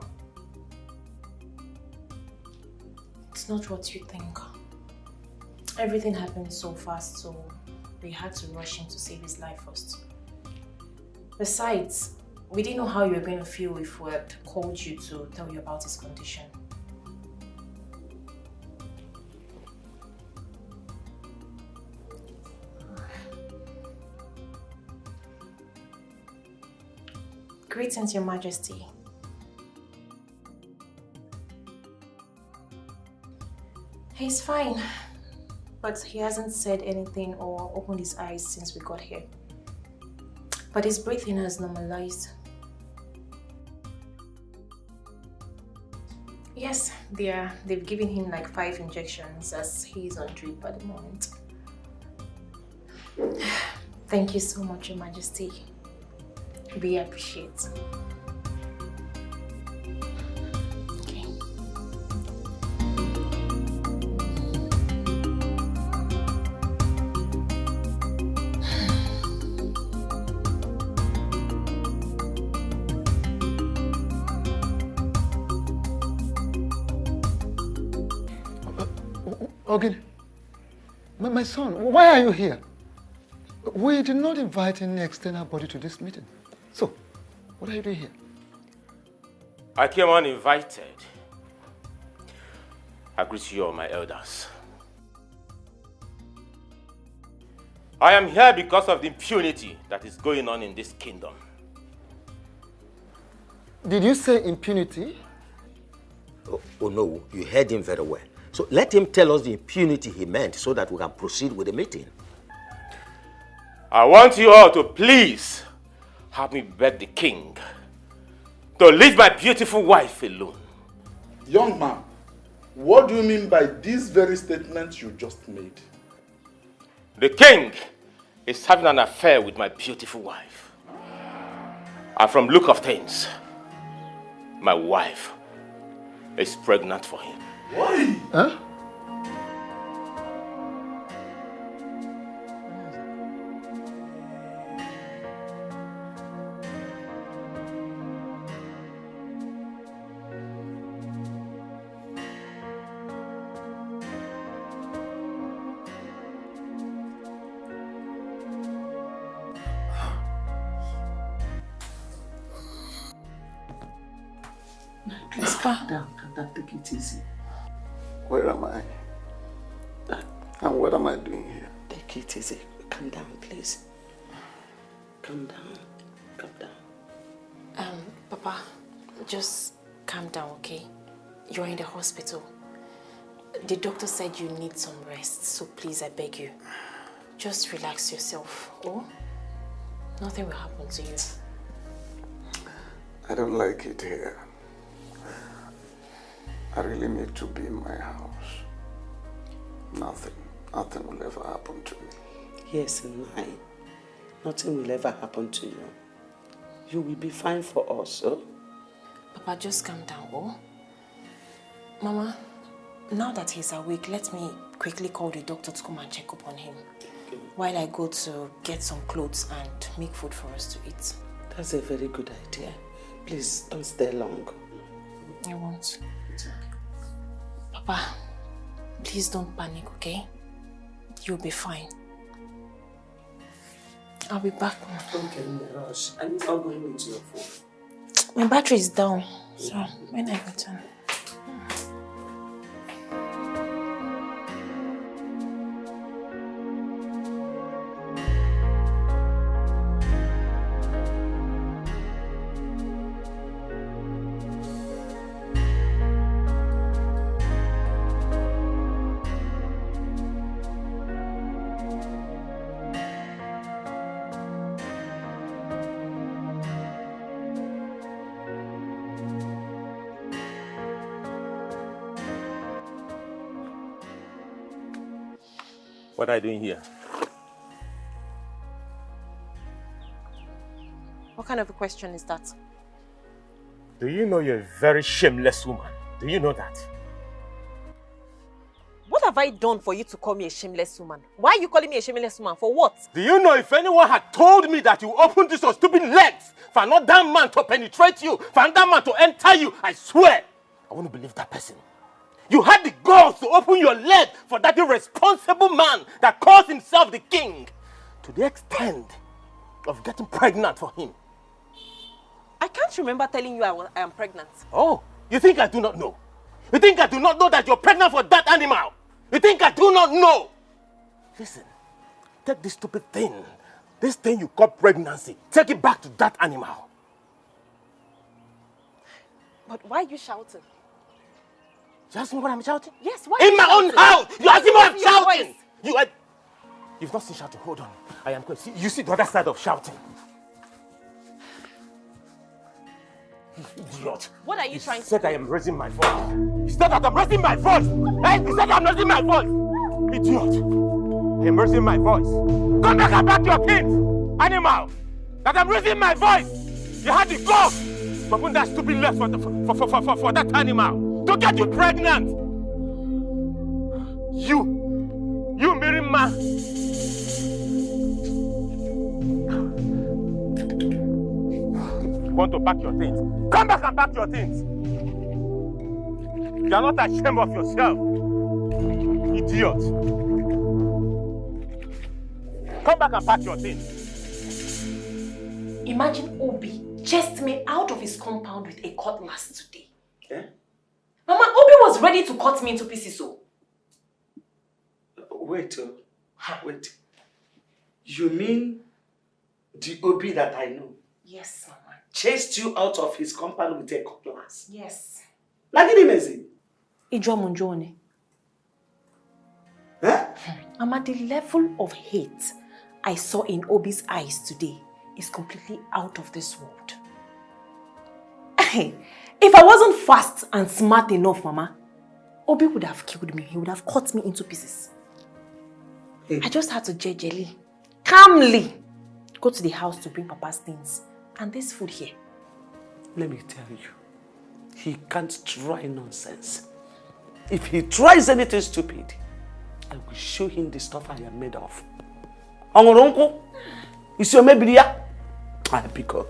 S16: It's not what you think. Everything happened so fast, so we had to rush in to save his life first. Besides, we didn't know how you were going to feel if we had called you to tell you about his condition. Greetings, Your Majesty. He's fine, but he hasn't said anything or opened his eyes since we got here. But his breathing has normalized. Yes, they've given him like 5 injections as he's on drip at the moment. Thank you so much, Your Majesty. We appreciate. Okay.
S20: Okay. My son, why are you here?
S14: We did not invite any external body to this meeting. So, what are you doing here?
S2: I came uninvited. I greet you all, my elders. I am here because of the impunity that is going on in this kingdom.
S14: Did you say impunity?
S18: Oh no, you heard him very well. So let him tell us the impunity he meant so that we can proceed with the meeting.
S2: I want you all to please help me beg the king to leave my beautiful wife alone.
S17: Young man, what do you mean by these very statements you just made?
S2: The king is having an affair with my beautiful wife. And from look of things, my wife is pregnant for him.
S17: Why?
S14: Huh?
S6: Please calm down, take it easy.
S14: Where am I? And what am I doing here?
S6: Take it easy. Calm down, please. Calm down. Calm down.
S4: Papa, just calm down, okay? You're in the hospital. The doctor said you need some rest, so please, I beg you. Just relax yourself, oh? Nothing will happen to you.
S14: I don't like it here. I really need to be in my house. Nothing will ever happen to me.
S6: Yes, mine. Nothing will ever happen to you. You will be fine for us, oh?
S4: Papa, just calm down, oh? Mama, now that he's awake, let me quickly call the doctor to come and check up on him. While I go to get some clothes and make food for us to eat.
S6: That's a very good idea. Please, don't stay long.
S4: I won't. Papa, please don't panic, okay? You'll be fine. I'll be back now.
S6: Don't get in a rush. I'm not going with your phone.
S4: My battery is down, so when I return.
S2: What are you doing here?
S4: What kind of a question is that?
S2: Do you know you're a very shameless woman? Do you know that?
S4: What have I done for you to call me a shameless woman? Why are you calling me a shameless woman? For what?
S2: Do you know if anyone had told me that you opened this your stupid legs for another man to penetrate you, for another man to enter you, I swear, I wouldn't believe that person. You had the balls to open your leg for that irresponsible man that calls himself the king, to the extent of getting pregnant for him.
S4: I can't remember telling you I am pregnant.
S2: Oh, you think I do not know? You think I do not know that you're pregnant for that animal? You think I do not know? Listen, take this stupid thing, this thing you call pregnancy, take it back to that animal.
S4: But why are you shouting?
S2: You ask me what I'm shouting?
S4: Yes, why?
S2: In my own house! You ask me what I'm shouting!
S4: Voice?
S2: You've not seen shouting. Hold on. I am going. You see the other side of shouting. You idiot.
S4: What are you trying to
S2: say? He said I am raising my voice. He said that I'm raising my voice. Hey, he said I'm raising my voice. Idiot. I am raising my voice. Come back and back your kids. Animal. That I'm raising my voice. You had the gall to open that stupid leg for that animal. To get you pregnant. You Mirima. Want to pack your things? Come back and pack your things. You are not ashamed of yourself, idiot. come back and pack your things.
S4: Imagine Obi chased me out of his compound with a cutlass today.
S6: Eh?
S4: Mama, Obi was ready to cut me into pieces. So.
S6: Wait. You mean the Obi that I know?
S4: Yes, Mama.
S6: Chased you out of his compound with a cutlass?
S4: Yes.
S6: Lagini mezi?
S4: Ijuamunjone.
S6: Huh?
S4: Mama, the level of hate I saw in Obi's eyes today is completely out of this world. If I wasn't fast and smart enough, Mama, Obi would have killed me. He would have cut me into pieces. Hey. I just had to gingerly, calmly go to the house to bring Papa's things and this food here.
S6: Let me tell you, he can't try nonsense. If he tries anything stupid, I will show him the stuff I am made of. Ongoronko, is your maybe ya? I pick up.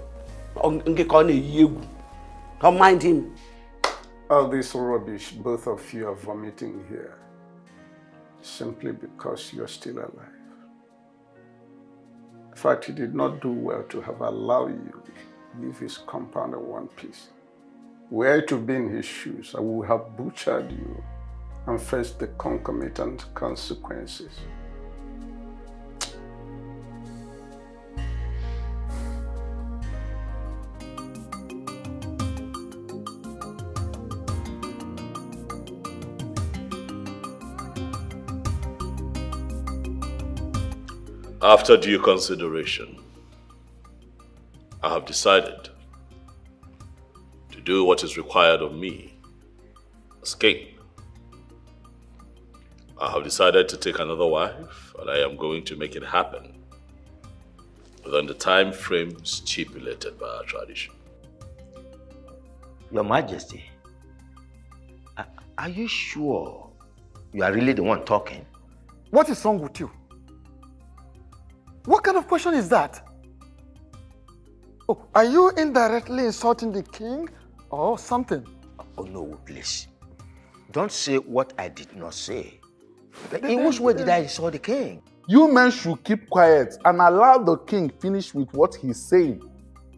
S6: Don't mind him.
S5: All this rubbish both of you are vomiting here simply because you're still alive. In fact, he did not do well to have allowed you to leave his compound in one piece. Were to be in his shoes, I would have butchered you and faced the concomitant consequences.
S1: After due consideration, I have decided to do what is required of me as king. I have decided to take another wife, and I am going to make it happen within the time frame stipulated by our tradition.
S18: Your Majesty, are you sure you are really the one talking?
S14: What is wrong with you? What kind of question is that? Oh, are you indirectly insulting the king or something?
S18: Oh no, please. Don't say what I did not say. In which way did I insult the king?
S11: You men should keep quiet and allow the king finish with what he's saying.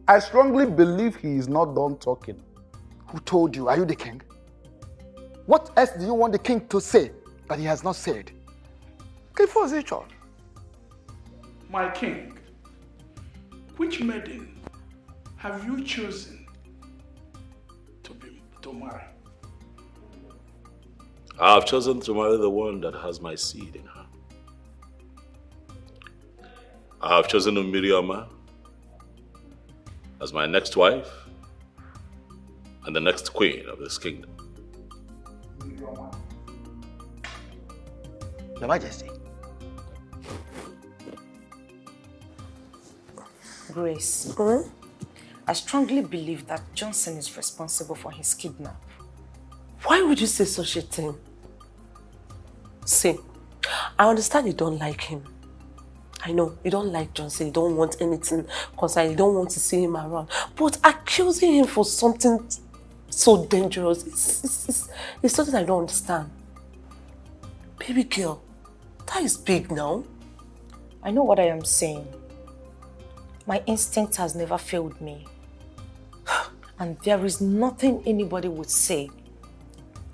S11: I strongly believe he is not done talking.
S14: Who told you? Are you the king? What else do you want the king to say that he has not said?
S17: My king, which maiden have you chosen to marry?
S1: I have chosen to marry the one that has my seed in her. I have chosen Umirioma as my next wife and the next queen of this kingdom.
S18: Your Majesty.
S8: Grace, I strongly believe that Johnson is responsible for his kidnap.
S6: Why would you say such a thing? See, I understand you don't like him. I know, you don't like Johnson, you don't want anything concerning, you don't want to see him around. But accusing him for something so dangerous, it's something I don't understand. Baby girl, that is big now.
S8: I know what I am saying. My instinct has never failed me. And there is nothing anybody would say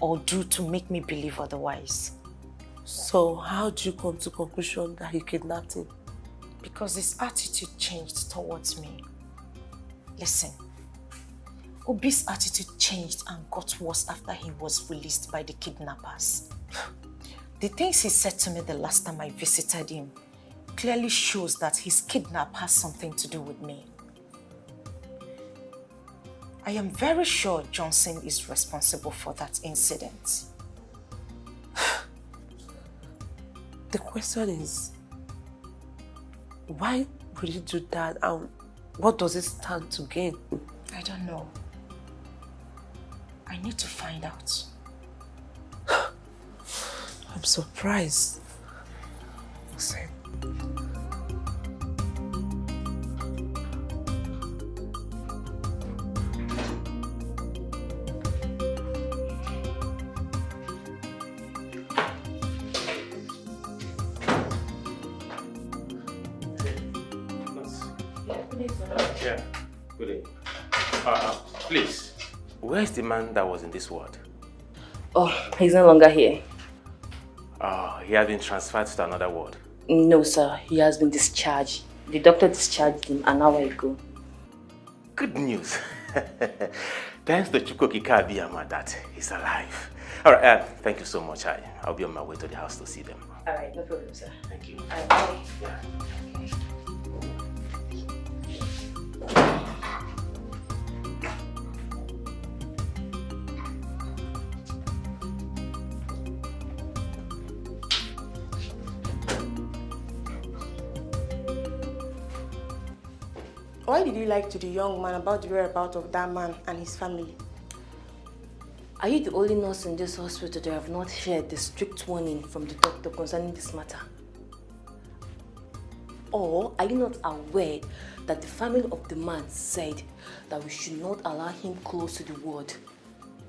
S8: or do to make me believe otherwise.
S6: So how do you come to the conclusion that he kidnapped him?
S8: Because his attitude changed towards me. Listen, Obi's attitude changed and got worse after he was released by the kidnappers. The things he said to me the last time I visited him clearly shows that his kidnap has something to do with me. I am very sure Johnson is responsible for that incident.
S6: The question is, why would you do that and what does it stand to gain?
S8: I don't know. I need to find out.
S6: I'm surprised.
S8: Listen.
S2: Yeah, good evening. Please, where is the man that was in this ward?
S10: Oh, he's no longer here.
S2: He has been transferred to another ward.
S10: No, sir. He has been discharged. The doctor discharged him an hour ago.
S2: Good news. Thanks to Chukwukika Abiyama that he's alive. All right, thank you so much. I'll be on my way to the house to see them.
S10: All right, no problem, sir.
S2: Thank you.
S10: All right, bye.
S2: Yeah.
S8: Why did you lie to the young man about the whereabouts of that man and his family?
S10: Are you the only nurse in this hospital that have not heard the strict warning from the doctor concerning this matter? Or are you not aware that the family of the man said that we should not allow him close to the ward?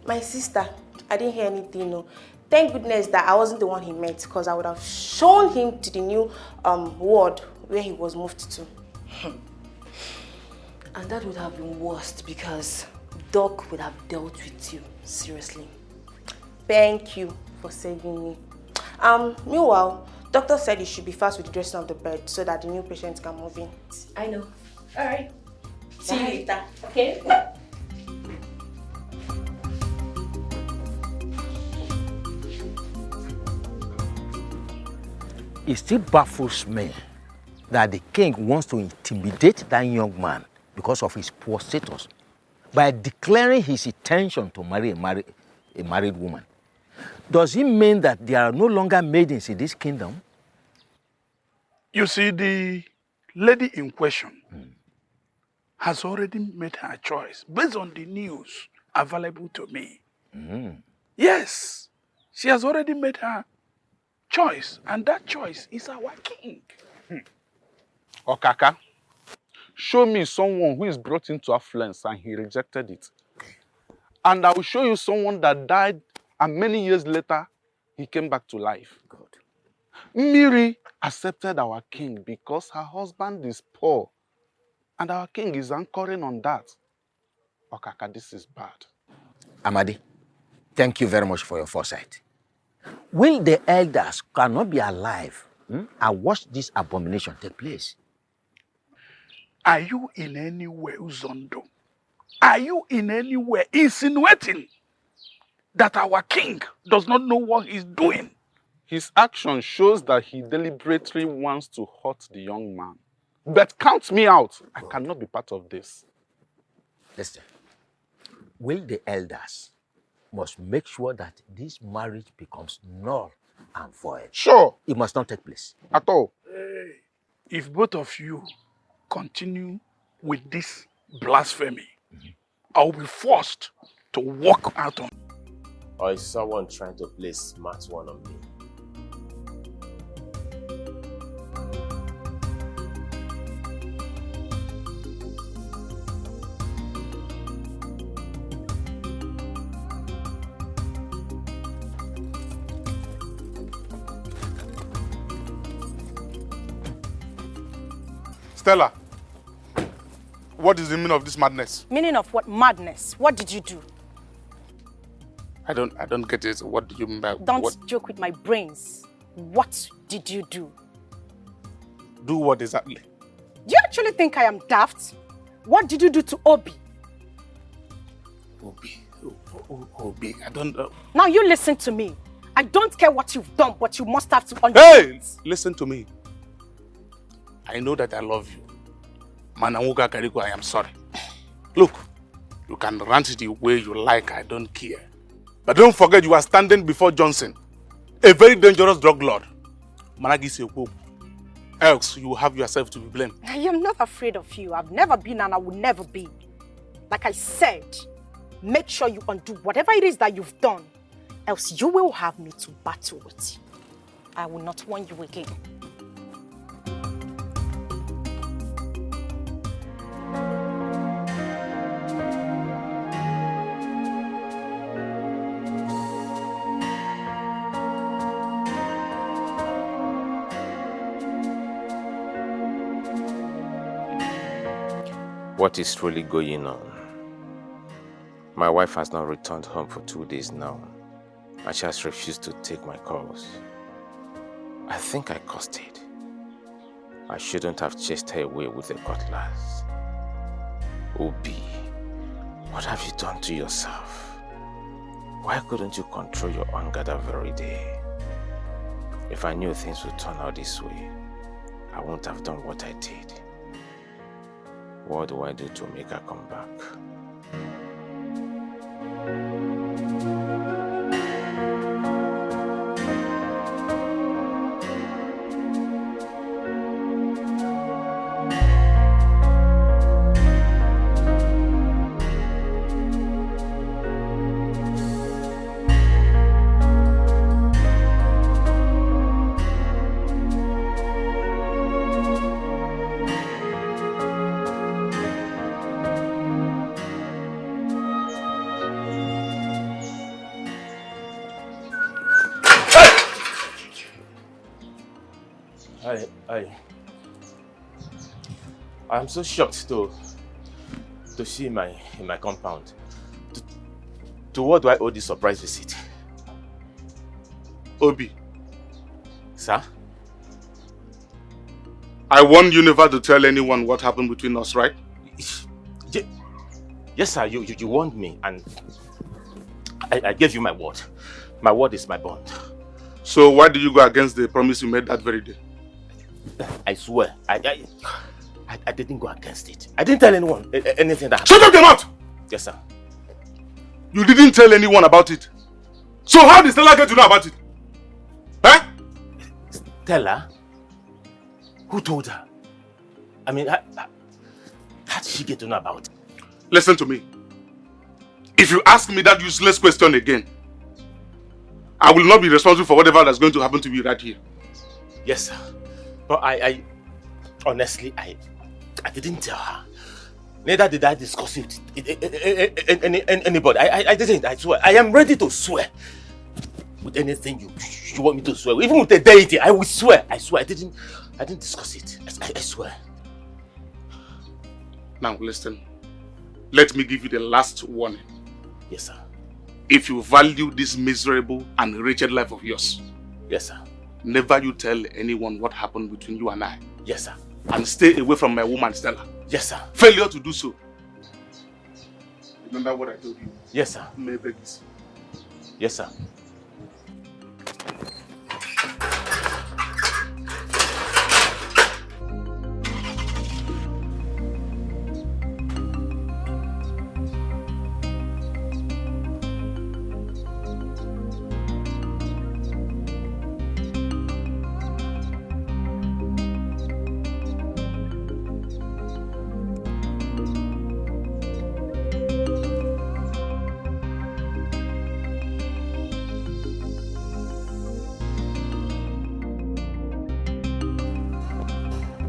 S8: My sister, I didn't hear anything, no. Thank goodness that I wasn't the one he met, because I would have shown him to the new ward where he was moved to.
S10: And that would have been worst because Doc would have dealt with you seriously.
S8: Thank you for saving me. Meanwhile, doctor said you should be fast with the dressing of the bed so that the new patient can move in.
S10: I know. All right.
S8: See you later.
S10: Okay.
S18: It still baffles me that the king wants to intimidate that young man because of his poor status by declaring his intention to marry a married woman. Does it mean that there are no longer maidens in this kingdom?
S21: You see, the lady in question has already made her choice based on the news available to me. Yes, she has already made her choice, and that choice is our king.
S11: Okaka, show me someone who is brought into affluence and he rejected it. And I will show you someone that died and many years later, he came back to life.
S18: Good.
S11: Miri accepted our king because her husband is poor. And our king is anchoring on that. Okaka, this is bad.
S18: Amadi, thank you very much for your foresight. Will the elders cannot be alive and watch this abomination take place?
S21: Are you in any way, Uzondo? Are you in any way insinuating that our king does not know what he's doing?
S11: His action shows that he deliberately wants to hurt the young man. But count me out. I cannot be part of this.
S18: Listen, will the elders must make sure that this marriage becomes null and void?
S21: Sure.
S18: It must not take place.
S11: At all.
S21: Hey, if both of you continue with this blasphemy, I will be forced to walk out on.
S2: Or is someone trying to play smart one on me?
S17: Stella, what is the meaning of this madness?
S15: Meaning of what? Madness? What did you do?
S17: I don't get it. What do you mean by
S15: Don't
S17: what?
S15: joke with my brains. What did you do?
S17: Do what exactly?
S15: Do you actually think I am daft? What did you do to Obi?
S17: Obi, I don't know.
S15: Now you listen to me. I don't care what you've done, but you must have to understand.
S17: Hey, listen to me. I know that I love you. Manawuga Kariko, I am sorry. Look, you can rant the way you like, I don't care. But don't forget you are standing before Johnson, a very dangerous drug lord. Managi Sekwo. Else you will have yourself to be blamed.
S15: I am not afraid of you. I've never been and I will never be. Like I said, make sure you undo whatever it is that you've done. Else you will have me to battle with. I will not warn you again.
S2: what is really going on. My wife has not returned home for 2 days now, and she has refused to take my calls. I think I caused it. I shouldn't have chased her away with a cutlass. Obi, what have you done to yourself? Why couldn't you control your anger that very day? If I knew things would turn out this way, I wouldn't have done what I did. What do I do to make her come back? I'm so shocked to see in my compound. To what do I owe this surprise visit?
S21: Obi.
S2: Sir?
S21: I warned you never to tell anyone what happened between us, right?
S2: Yes, sir. You warned me, and I gave you my word. My word is my bond.
S21: So why did you go against the promise you made that very day?
S2: I swear, I didn't go against it. I didn't tell anyone anything that happened.
S21: Shut up your mouth!
S2: Yes, sir.
S21: You didn't tell anyone about it. So how did Stella get to know about it? Huh?
S2: Stella? Who told her? I mean, how did she get to know about it?
S21: Listen to me. If you ask me that useless question again, I will not be responsible for whatever that's going to happen to me right here.
S2: Yes, sir. But I honestly, I didn't tell her. Neither did I discuss it with anybody. I didn't, I swear. I am ready to swear. With anything you want me to swear. Even with a deity, I will swear. I swear. I didn't discuss it. I swear.
S21: Now listen. Let me give you the last warning.
S2: Yes, sir.
S21: If you value this miserable and wretched life of yours.
S2: Yes, sir.
S21: Never you tell anyone what happened between you and I.
S2: Yes, sir.
S21: And stay away from my woman, Stella.
S2: Yes, sir.
S21: Failure to do so. Remember what I told you?
S2: Yes, sir.
S21: Maybe.
S2: Yes, sir.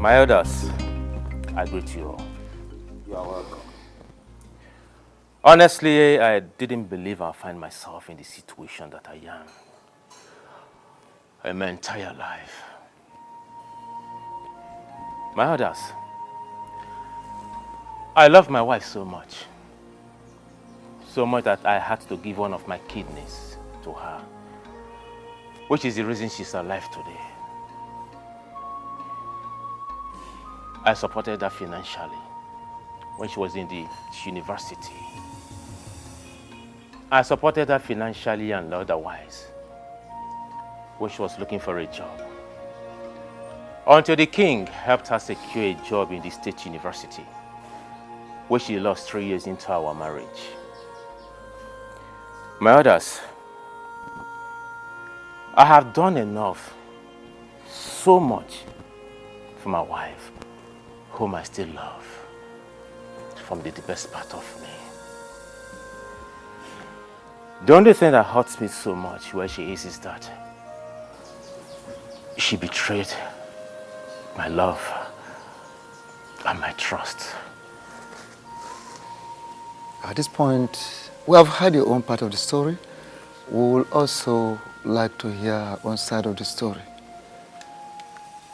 S2: My elders, I greet you all.
S21: You are welcome.
S2: Honestly, I didn't believe I'd find myself in the situation that I am in my entire life. My elders, I love my wife so much that I had to give one of my kidneys to her, which is the reason she's alive today. I supported her financially when she was in the university. I supported her financially and otherwise when she was looking for a job. Until the king helped her secure a job in the state university, where she lost 3 years into our marriage. My others, I have done enough, so much, for my wife, whom I still love, from the deepest part of me. The only thing that hurts me so much where she is that she betrayed my love and my trust.
S14: At this point, we have heard your own part of the story. We will also like to hear our own side of the story.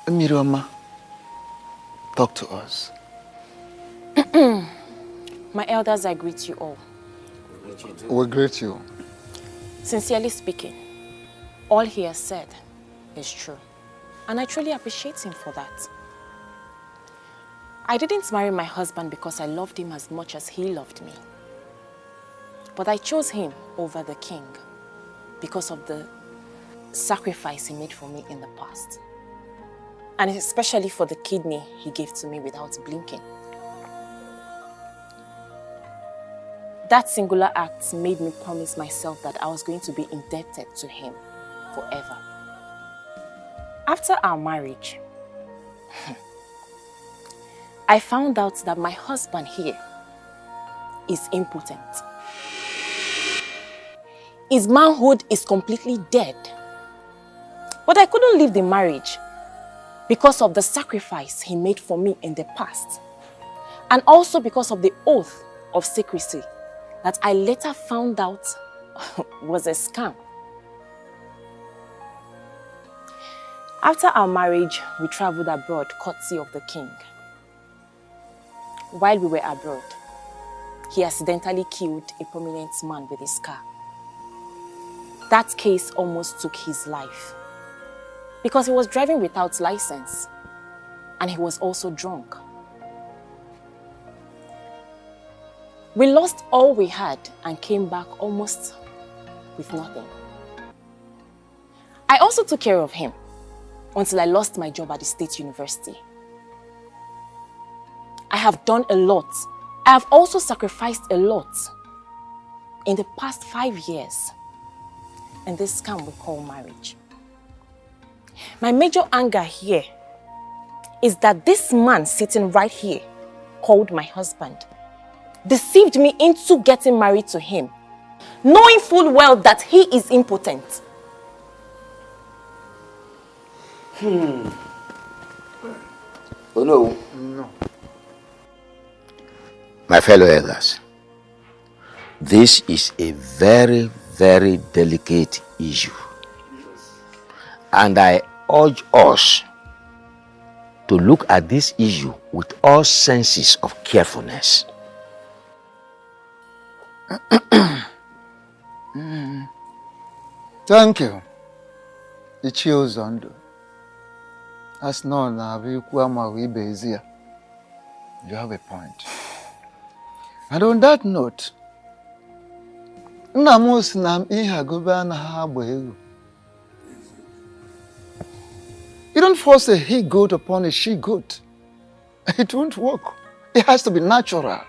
S14: Miriama, talk to us.
S4: My elders, I greet you all.
S14: We greet you.
S4: Sincerely speaking, all he has said is true. And I truly appreciate him for that. I didn't marry my husband because I loved him as much as he loved me. But I chose him over the king because of the sacrifice he made for me in the past. And especially for the kidney he gave to me without blinking. That singular act made me promise myself that I was going to be indebted to him forever. After our marriage, I found out that my husband here is impotent. His manhood is completely dead. But I couldn't leave the marriage because of the sacrifice he made for me in the past. And also because of the oath of secrecy that I later found out was a scam. After our marriage, we traveled abroad courtesy of the king. While we were abroad, he accidentally killed a prominent man with his car. That case almost took his life because he was driving without license and he was also drunk. We lost all we had and came back almost with nothing. I also took care of him until I lost my job at the State University. I have done a lot. I have also sacrificed a lot in the past 5 years in this scam we call marriage. My major anger here is that this man sitting right here, called my husband, deceived me into getting married to him, knowing full well that he is impotent.
S18: Oh no.
S14: No.
S18: My fellow elders, this is a very, very delicate issue. And I urge us to look at this issue with all senses of carefulness.
S14: Thank you. Ichie Uzondo. As known, you have a point. And on that note, you don't force a he-goat upon a she-goat. It won't work. It has to be natural.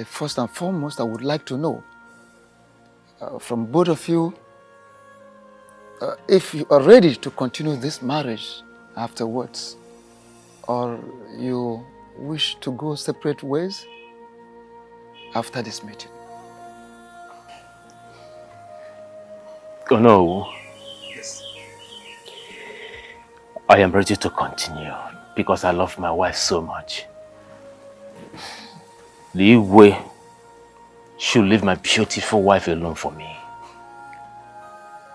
S14: First and foremost, I would like to know from both of you if you are ready to continue this marriage afterwards, or you wish to go separate ways after this meeting.
S9: Oh no. Yes. I am ready to continue because I love my wife so much. The way should leave my beautiful wife alone for me.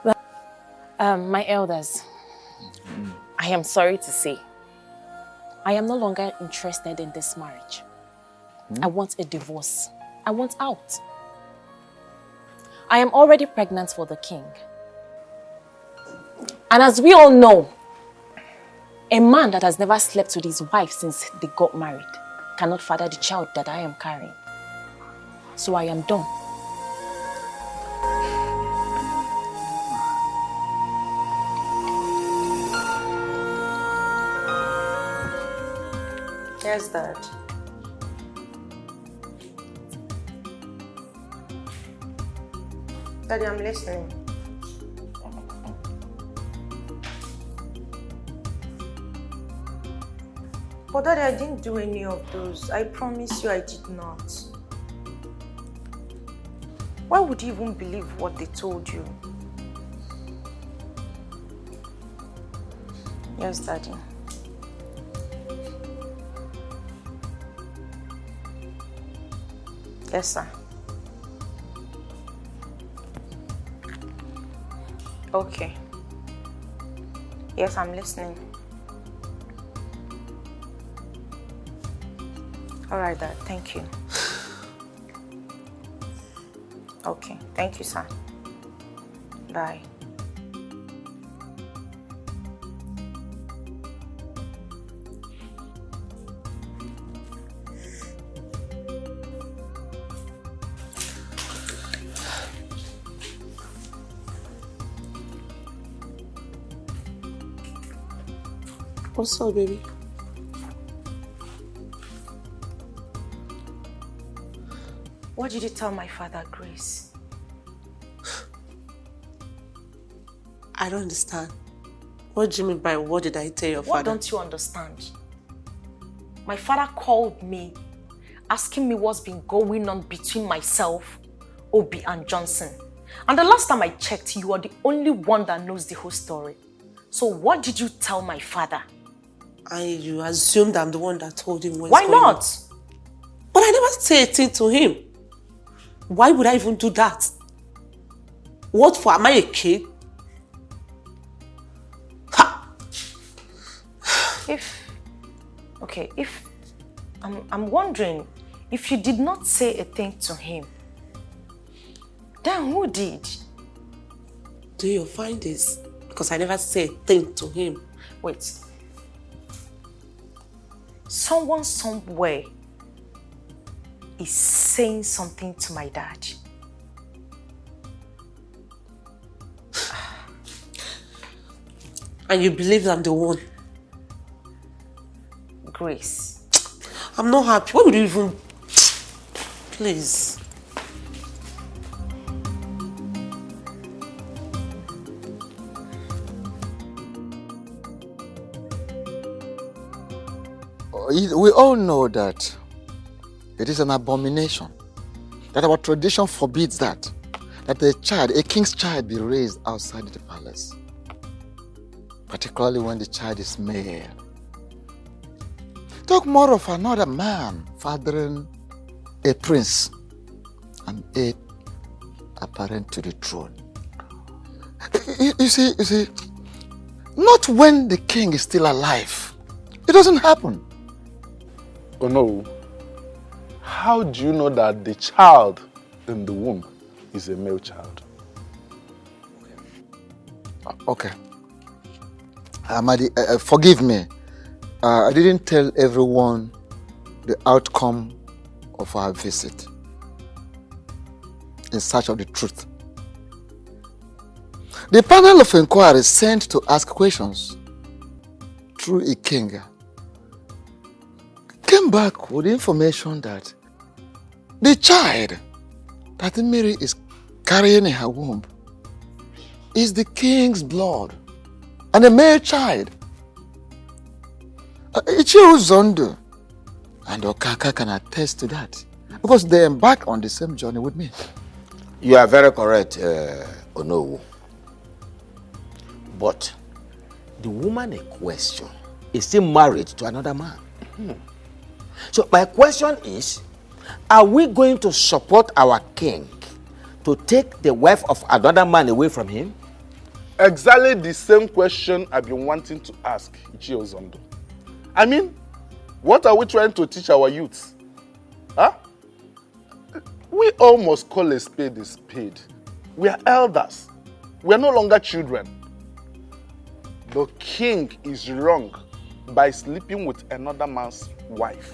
S4: Well, my elders, I am sorry to say, I am no longer interested in this marriage. I want a divorce. I want out. I am already pregnant for the king. And as we all know, a man that has never slept with his wife since they got married cannot father the child that I am carrying. So I am done.
S8: Yes, Dad. Daddy, I'm listening. But Daddy, I didn't do any of those. I promise you I did not. Why would you even believe what they told you? Yes, Daddy. Yes, sir. Okay. Yes, I'm listening.
S10: All right, Dad. Thank you. Okay. Thank you, sir. Bye.
S6: What's up, baby?
S10: What did you tell my father, Grace?
S6: I don't understand. What do you mean by what did I tell your father?
S10: What don't you understand? My father called me, asking me what's been going on between myself, Obi, and Johnson. And the last time I checked, you are the only one that knows the whole story. So what did you tell my father?
S6: And you assumed I'm the one that told him what's
S10: Why
S6: going
S10: not?
S6: on. But I never said a thing to him. Why would I even do that? What for? Am I a kid?
S10: I'm wondering, if you did not say a thing to him, then who did?
S6: Do you find this? Because I never said a thing to him.
S10: Wait. Someone somewhere is saying something to my dad.
S6: And you believe I'm the one?
S10: Grace.
S6: I'm not happy. Why would you even... Please.
S14: We all know that it is an abomination, that our tradition forbids that a king's child be raised outside the palace, particularly when the child is male. Talk more of another man fathering a prince and heir apparent to the throne. You see, not when the king is still alive. It doesn't happen.
S11: Oh no. How do you know that the child in the womb is a male child?
S14: Okay. Amadi, forgive me. I didn't tell everyone the outcome of our visit in search of the truth. The panel of inquiry sent to ask questions through Ikenga came back with information that the child that Mary is carrying in her womb is the king's blood and a male child. Ichiro Zondo and Okaka can attest to that because they embarked on the same journey with me.
S18: You are very correct, Onowu. But the woman in question is still married to another man. So my question is, are we going to support our king to take the wife of another man away from him?
S11: Exactly the same question I've been wanting to ask Ichiro Zondo. I mean, what are we trying to teach our youths? Huh? We all must call a spade a spade. We are elders. We are no longer children. The king is wrong by sleeping with another man's wife,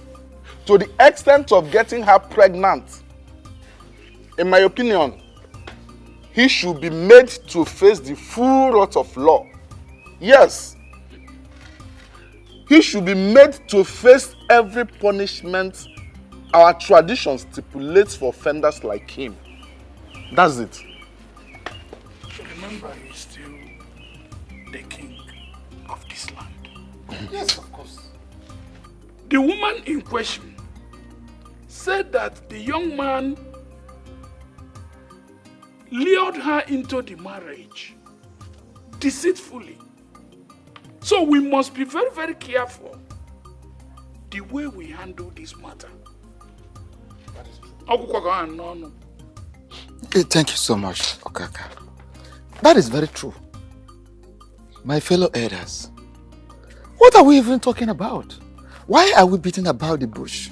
S11: to the extent of getting her pregnant. In my opinion, he should be made to face the full wrath of law. Yes. He should be made to face every punishment our tradition stipulates for offenders like him. That's it.
S21: Remember, he's still the king of this land.
S5: Yes, of course.
S21: The woman in question said that the young man lured her into the marriage deceitfully. So we must be very, very careful the way we handle this matter.
S14: Thank you so much, Okaka. That is very true. My fellow elders, what are we even talking about? Why are we beating about the bush?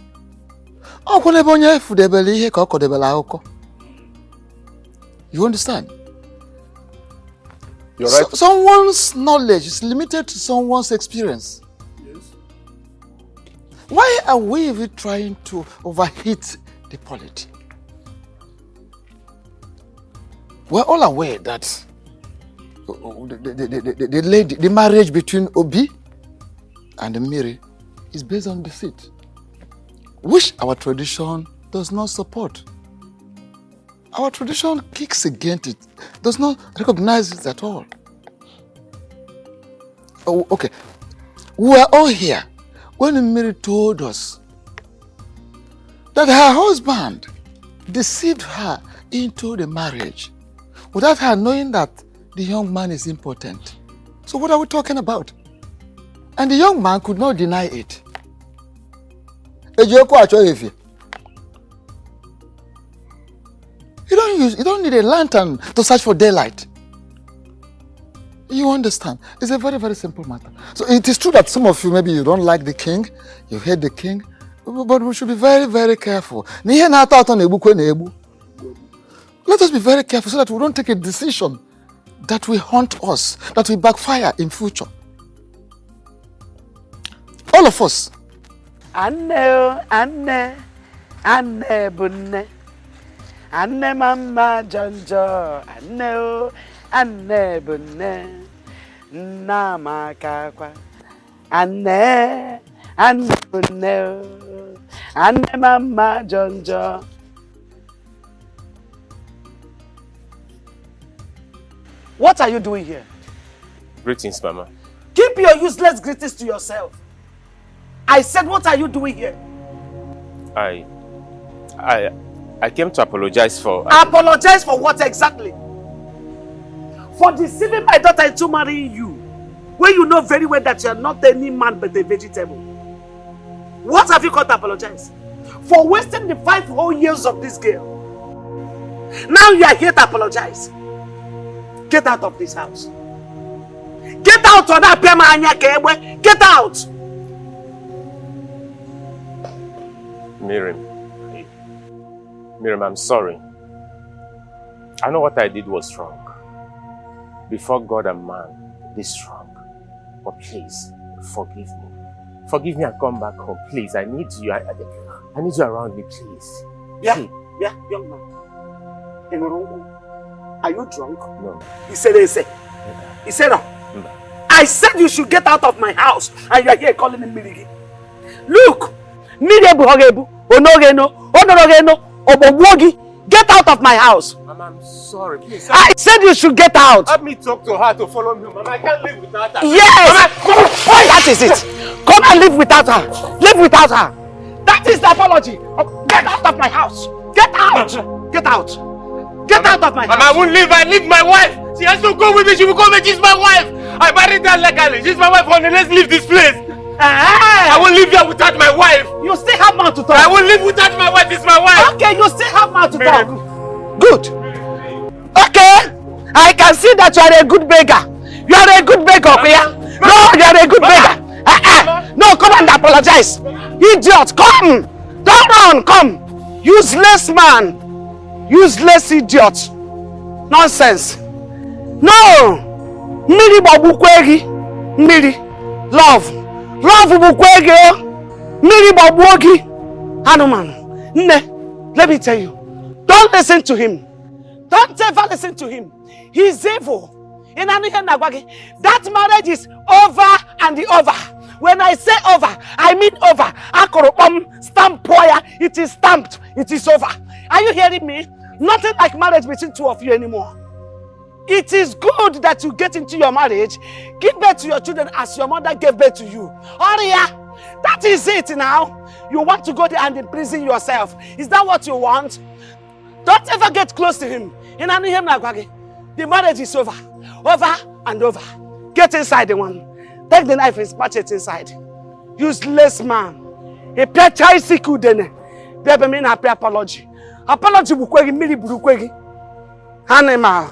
S14: You understand?
S2: You're right.
S14: Someone's knowledge is limited to someone's experience.
S21: Yes.
S14: Why are we even trying to overheat the polity? We're all aware that the marriage between Obi and Miri is based on deceit, which our tradition does not support. Our tradition kicks against it, does not recognize it at all. Oh, okay. We were all here when Miri told us that her husband deceived her into the marriage without her knowing that the young man is impotent. So what are we talking about? And the young man could not deny it. You don't need a lantern to search for daylight. You understand? It's a very, very simple matter. So it is true that some of you, maybe you don't like the king, you hate the king, but we should be very, very careful. Let us be very careful so that we don't take a decision that will haunt us, that will backfire in future. All of us.
S6: Anne mama jonjo, Anne bunne, nama kakwa, Anne bunne, Anne mama jonjo. What are you doing here?
S2: Greetings, Mama.
S6: Keep your useless greetings to yourself. I said, what are you doing here?
S2: I came to apologize for...
S6: Apologize for what exactly? For deceiving my daughter into marrying you, when you know very well that you are not any man but a vegetable. What have you got to apologize? For wasting the 5 whole years of this girl. Now you are here to apologize. Get out of this house. Get out! Get out!
S2: Miriam, I'm sorry. I know what I did was wrong. Before God and man, this wrong. But please, forgive me. Forgive me and come back home. Please, I need you. I need you around me, please.
S6: Yeah, young man. Are you drunk?
S2: No.
S6: He said, He said no. I said you should get out of my house and you are here calling him Mirigi. Look! Get out of my house!
S2: Mama, I'm sorry. Please.
S6: I said you should get out!
S2: Help me talk to her to follow me. Mama, I can't live without her.
S6: Yes! Mama, that is it! Come and live without her! Live without her! That is the apology! Get out of my house! Get out! Get out! Get out of my house!
S2: Mama, I won't leave. I need my wife! She has to go with me. She will come with me. She's my wife! I married her legally. She's my wife. Honey, let's leave this place. I won't live here without my wife.
S6: You still have mouth to talk.
S2: I won't live without my wife. It's my wife.
S6: Okay, you still have mouth to talk. Good. Okay. I can see that you are a good beggar. You are a good beggar, Pia. No, you are a good beggar. No, come and apologize. Idiot, come. Don't run, come. Useless man. Useless idiot. Nonsense. No. Miri babu kwegi. Miri. Love. Love bukwege. Miri babu ogi. Hanuman. Nne. Let me tell you. Don't listen to him. Don't ever listen to him. He's evil. That marriage is over and over. When I say over, I mean over. Stamp poya. It is stamped. It is over. Are you hearing me? Nothing like marriage between two of you anymore. It is good that you get into your marriage, give birth to your children as your mother gave birth to you. Oria, that is it now. You want to go there and imprison yourself. Is that what you want? Don't ever get close to him. The marriage is over. Over and over. Get inside the one. Take the knife and smash it inside. Useless man. A pechai siku dene. Bebe mean happy apology. Apology bukwegi mili bukwegi. Animal.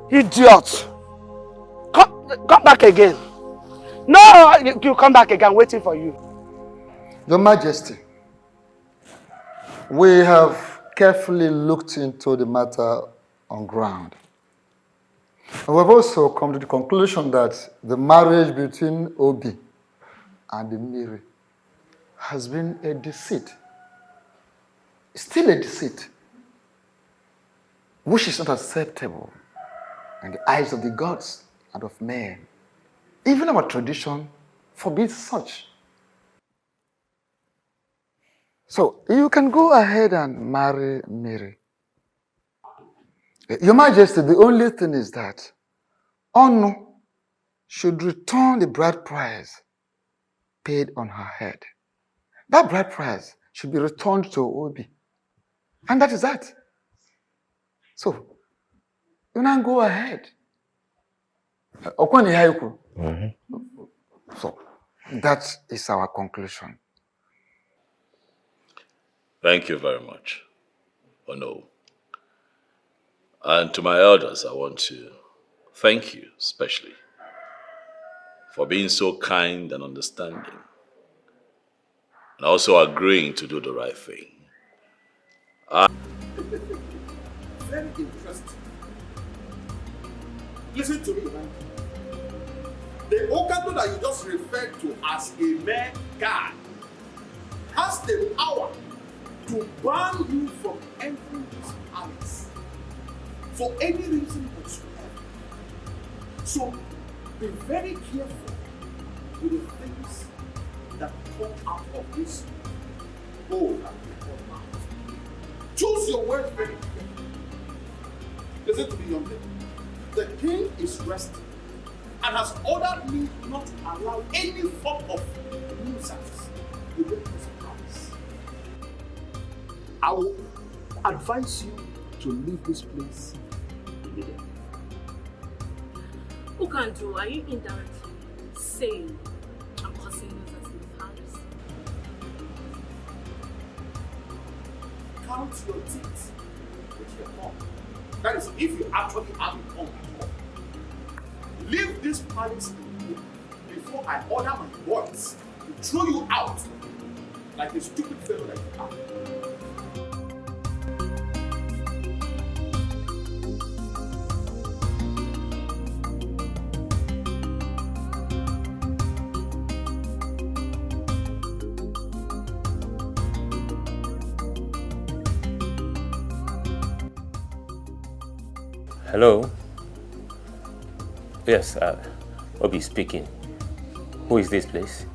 S6: Idiot. Come back again. No, you come back again, waiting for you.
S14: Your Majesty, We have carefully looked into the matter on ground. And we've also come to the conclusion that the marriage between Obi and Miri has been a deceit. Still a deceit, which is not acceptable in the eyes of the gods and of men. Even our tradition forbids such. So you can go ahead and marry Mary. Your Majesty, the only thing is that Onu should return the bride price paid on her head. That bride price should be returned to Obi. And that is that. So, you now go ahead. So, that is our conclusion.
S1: Thank you very much, Ono. And to my elders, I want to thank you especially for being so kind and understanding and also agreeing to do the right thing.
S17: Very interesting. Listen to me, man. The Okando that you just referred to as a mere guy has the power to ban you from entering this palace for any reason whatsoever. So be very careful with the things that come out of this bowl and your mouth. Choose your words very carefully. Listen to me, young lady. The king is resting and has ordered me not to allow any form of nuisance within this palace. I will advise you to leave this place immediately.
S7: Ukanjo, are you indirectly saying I'm causing nuisance in the palace?
S17: Count your teeth with your tongue. That is, if you actually have a tongue at all. Leave this palace before I order my boys to throw you out like a stupid fellow that you are.
S2: Hello? Yes, Obi speaking. Who is this, please?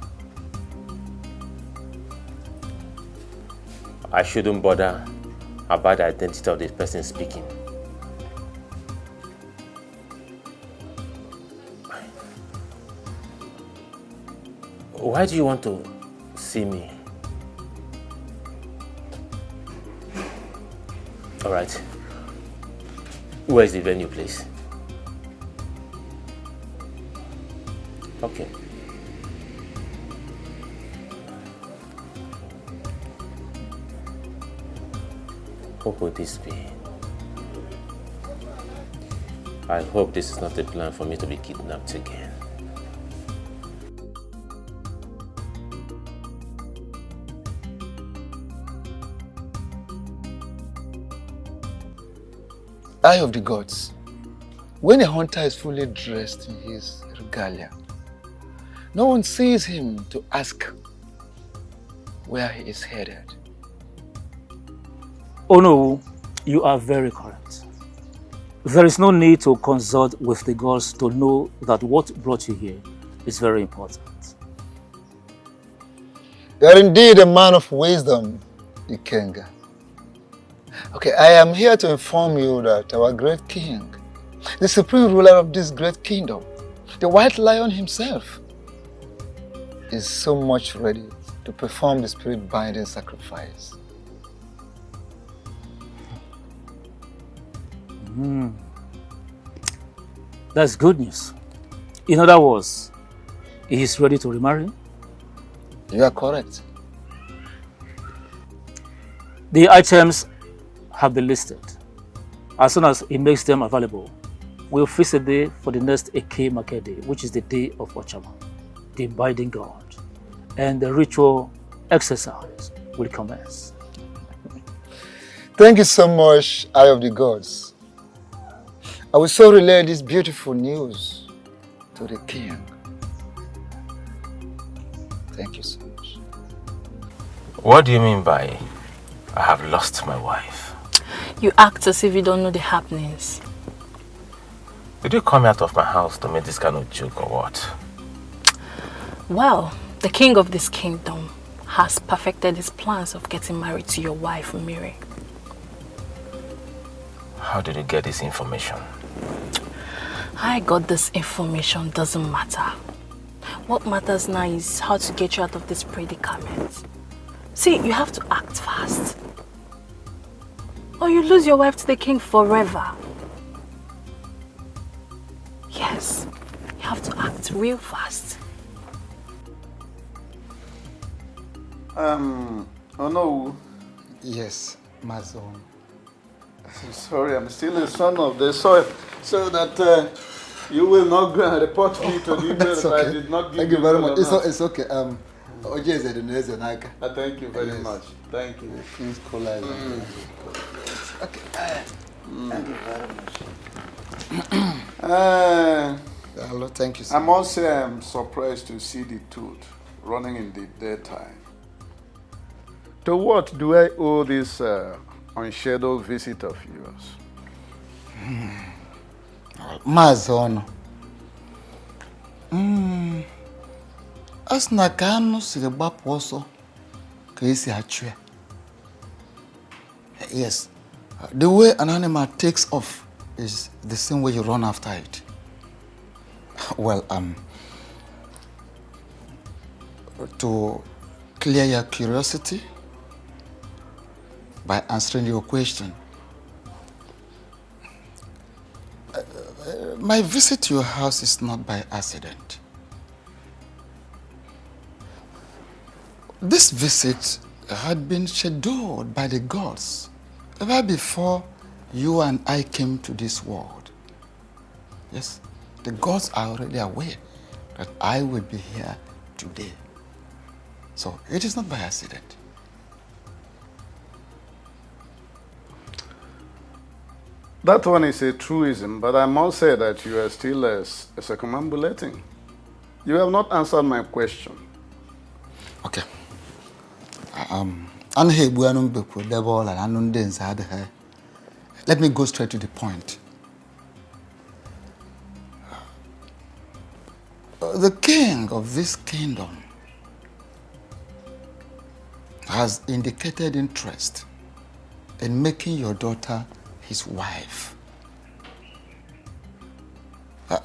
S2: I shouldn't bother about the identity of the person speaking. Why do you want to see me? All right. Where is the venue, please? Okay. What would this be? I hope this is not a plan for me to be kidnapped again.
S14: Eye of the gods. When a hunter is fully dressed in his regalia, no one sees him to ask where he is headed.
S9: Oh no, you are very correct. There is no need to consult with the gods to know that what brought you here is very important.
S14: You are indeed a man of wisdom, Ikenga. Okay, I am here to inform you that our great king, the supreme ruler of this great kingdom, the white lion himself, is so much ready to perform the spirit-binding sacrifice.
S9: That's good news. In other words, he is ready to remarry?
S14: You are correct.
S9: The items have been listed. As soon as he makes them available, we'll fix a day for the next Eke Market Day, which is the day of Ochama, the binding god, and the ritual exercise will commence.
S14: Thank you so much, Eye of the Gods. I will so relay this beautiful news to the king. Thank you so much.
S2: What do you mean by I have lost my wife?
S10: You act as if you don't know the happenings.
S2: Did you come out of my house to make this kind of joke or what?
S10: Well, the king of this kingdom has perfected his plans of getting married to your wife, Mary.
S2: How did you get this information?
S10: I got this information, doesn't matter. What matters now is how to get you out of this predicament. See, you have to act fast. Or you lose your wife to the king forever. Yes, you have to act real fast.
S5: Oh no.
S14: Yes, my son.
S5: I'm sorry, I'm still a son of the soil, so that you will not go and report me to the email
S14: That's
S5: that
S14: okay.
S5: I did not give
S14: Thank you very much. It's
S5: It's
S14: okay. Thank
S5: you very much. Thank you.
S14: Okay.
S5: Thank you very much.
S14: Hello, thank you so
S5: I must say I'm surprised to see the tooth running in the daytime. To what do I owe this unscheduled visit of yours?
S14: Mazono. As na ka anụ siri gbapụ ọsọ ka esi achụ ya. Yes, the way an animal takes off is the same way you run after it. Well, to clear your curiosity by answering your question, my visit to your house is not by accident. This visit had been scheduled by the gods ever before you and I came to this world. Yes, the gods are already aware that I will be here today. So it is not by accident.
S5: That one is a truism, but I must say that you are still circumambulating. You have not answered my question.
S14: Okay. Let me go straight to the point. The king of this kingdom has indicated interest in making your daughter his wife.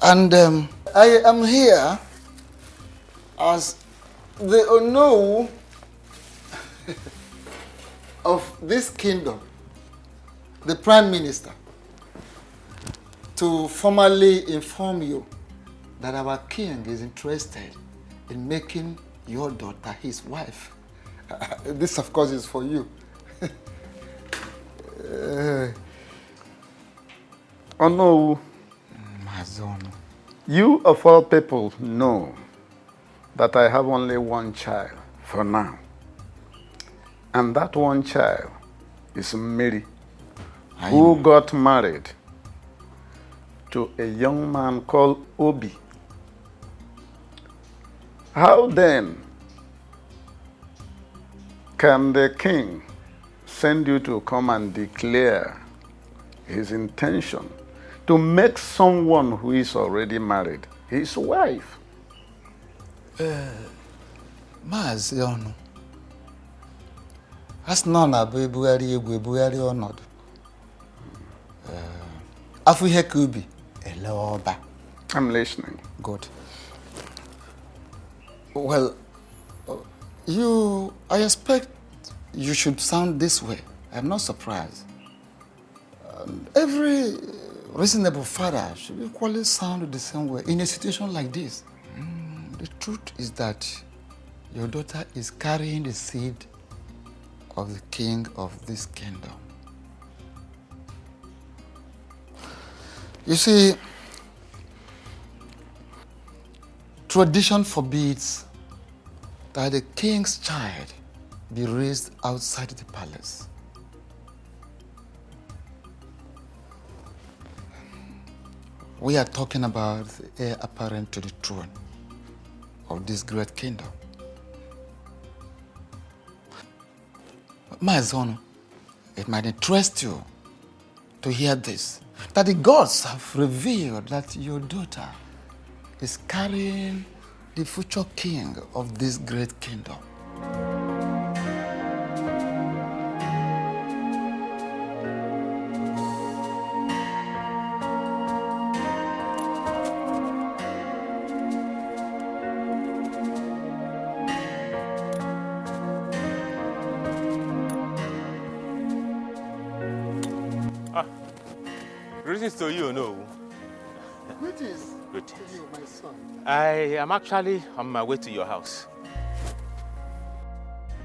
S14: And I am here as the Ono of this kingdom, the Prime Minister, to formally inform you that our king is interested in making your daughter his wife. This, of course, is for you.
S5: Oh no. You of all people know that I have only one child for now. And that one child is Mary, who got married to a young man called Obi. How then can the king send you to come and declare his intention to make someone who is already married his wife?
S14: Maazi Onu, as none of Buhari or not. Afuhe Kubi, Eloba.
S5: I'm listening.
S14: Good. Well, I expect you should sound this way. I'm not surprised. Every reasonable father should equally sound the same way in a situation like this. The truth is that your daughter is carrying the seed of the king of this kingdom. You see, tradition forbids that the king's child be raised outside the palace.
S20: we are talking about the heir apparent to the throne of this great kingdom. My son, it might interest you to hear this, that the gods have revealed that your daughter is carrying the future king of this great kingdom.
S2: Greetings to you, no?
S5: Greetings.
S2: Greetings.
S5: To you, my son.
S2: I am actually on my way to your house.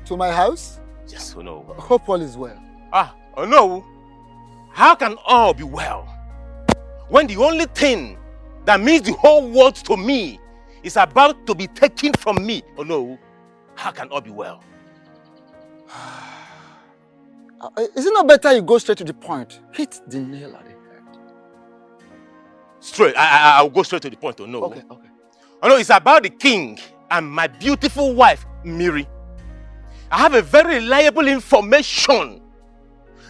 S5: To my house?
S2: Yes, oh no.
S5: Hope all is well.
S2: Oh no. How can all be well when the only thing that means the whole world to me is about to be taken from me? Oh no. How can all be well?
S5: Is it not better you go straight to the point? Hit the nail at the head.
S2: Straight. I'll go straight to the point. Oh no.
S5: Okay.
S2: Oh no, it's about the king and my beautiful wife, Miri. I have a very reliable information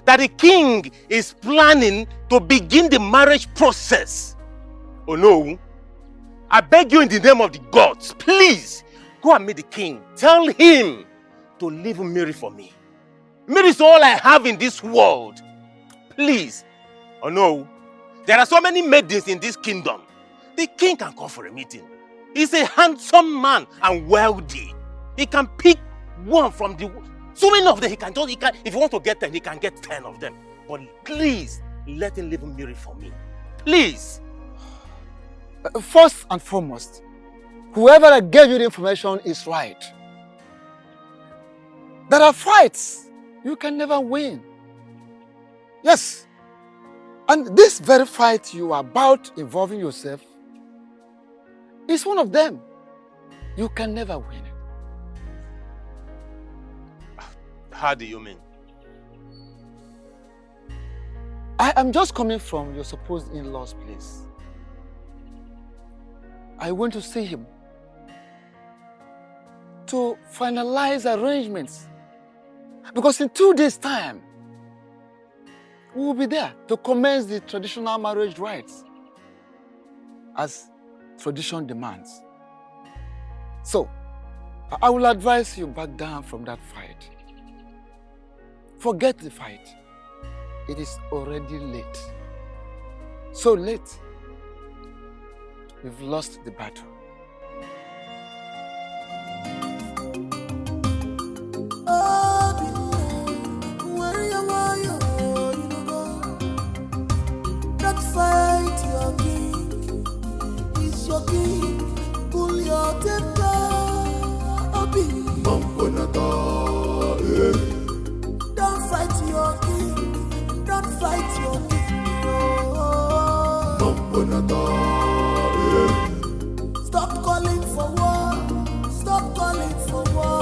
S2: that the king is planning to begin the marriage process. Oh no. I beg you in the name of the gods, please go and meet the king. Tell him to leave Miri for me. Miri is all I have in this world. Please. Oh no. There are so many maidens in this kingdom. The king can come for a meeting. He's a handsome man and wealthy. He can pick one from the... So many of them, if he wants to get 10, he can get 10 of them. But please, let him leave Miri for me. Please.
S5: First and foremost, whoever that gave you the information is right. There are fights you can never win. Yes. And this very fight you are about involving yourself is one of them. You can never win it.
S2: How do you mean?
S5: I am just coming from your supposed in-law's place. I went to see him to finalize arrangements. Because in 2 days' time, we will be there to commence the traditional marriage rites as tradition demands. So, I will advise you back down from that fight. Forget the fight. It is already late. So late, we've lost the battle.
S3: Fight your king, he's your king, pull your temper, Obi. Don't fight your king, don't fight your king, Stop calling for war, stop calling for war,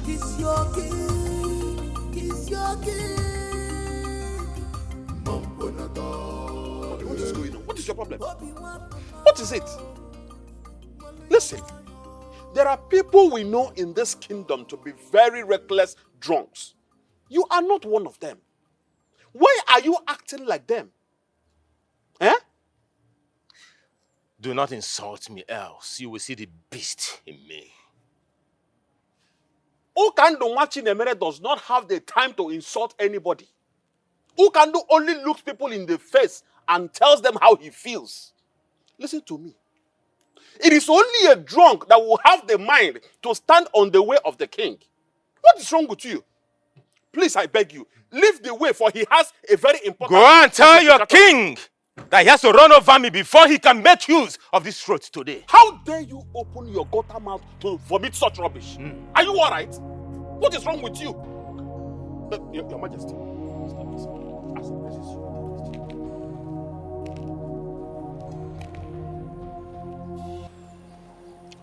S3: he's your king.
S11: What is going on? What is your problem? What is it? Listen, there are people we know in this kingdom to be very reckless drunks. You are not one of them. Why are you acting like them? Eh?
S2: Do not insult me, else you will see the beast in me.
S11: Ukando Machinemere does not have the time to insult anybody. Ukando only looks people in the face and tells them how he feels. Listen to me. It is only a drunk that will have the mind to stand on the way of the king. What is wrong with you? Please, I beg you, leave the way, for he has a very important...
S2: Go and tell your king that he has to run over me before he can make use of this throat today.
S11: How dare you open your gutter mouth to vomit such rubbish? Are you all right? What is wrong with you? Your Majesty.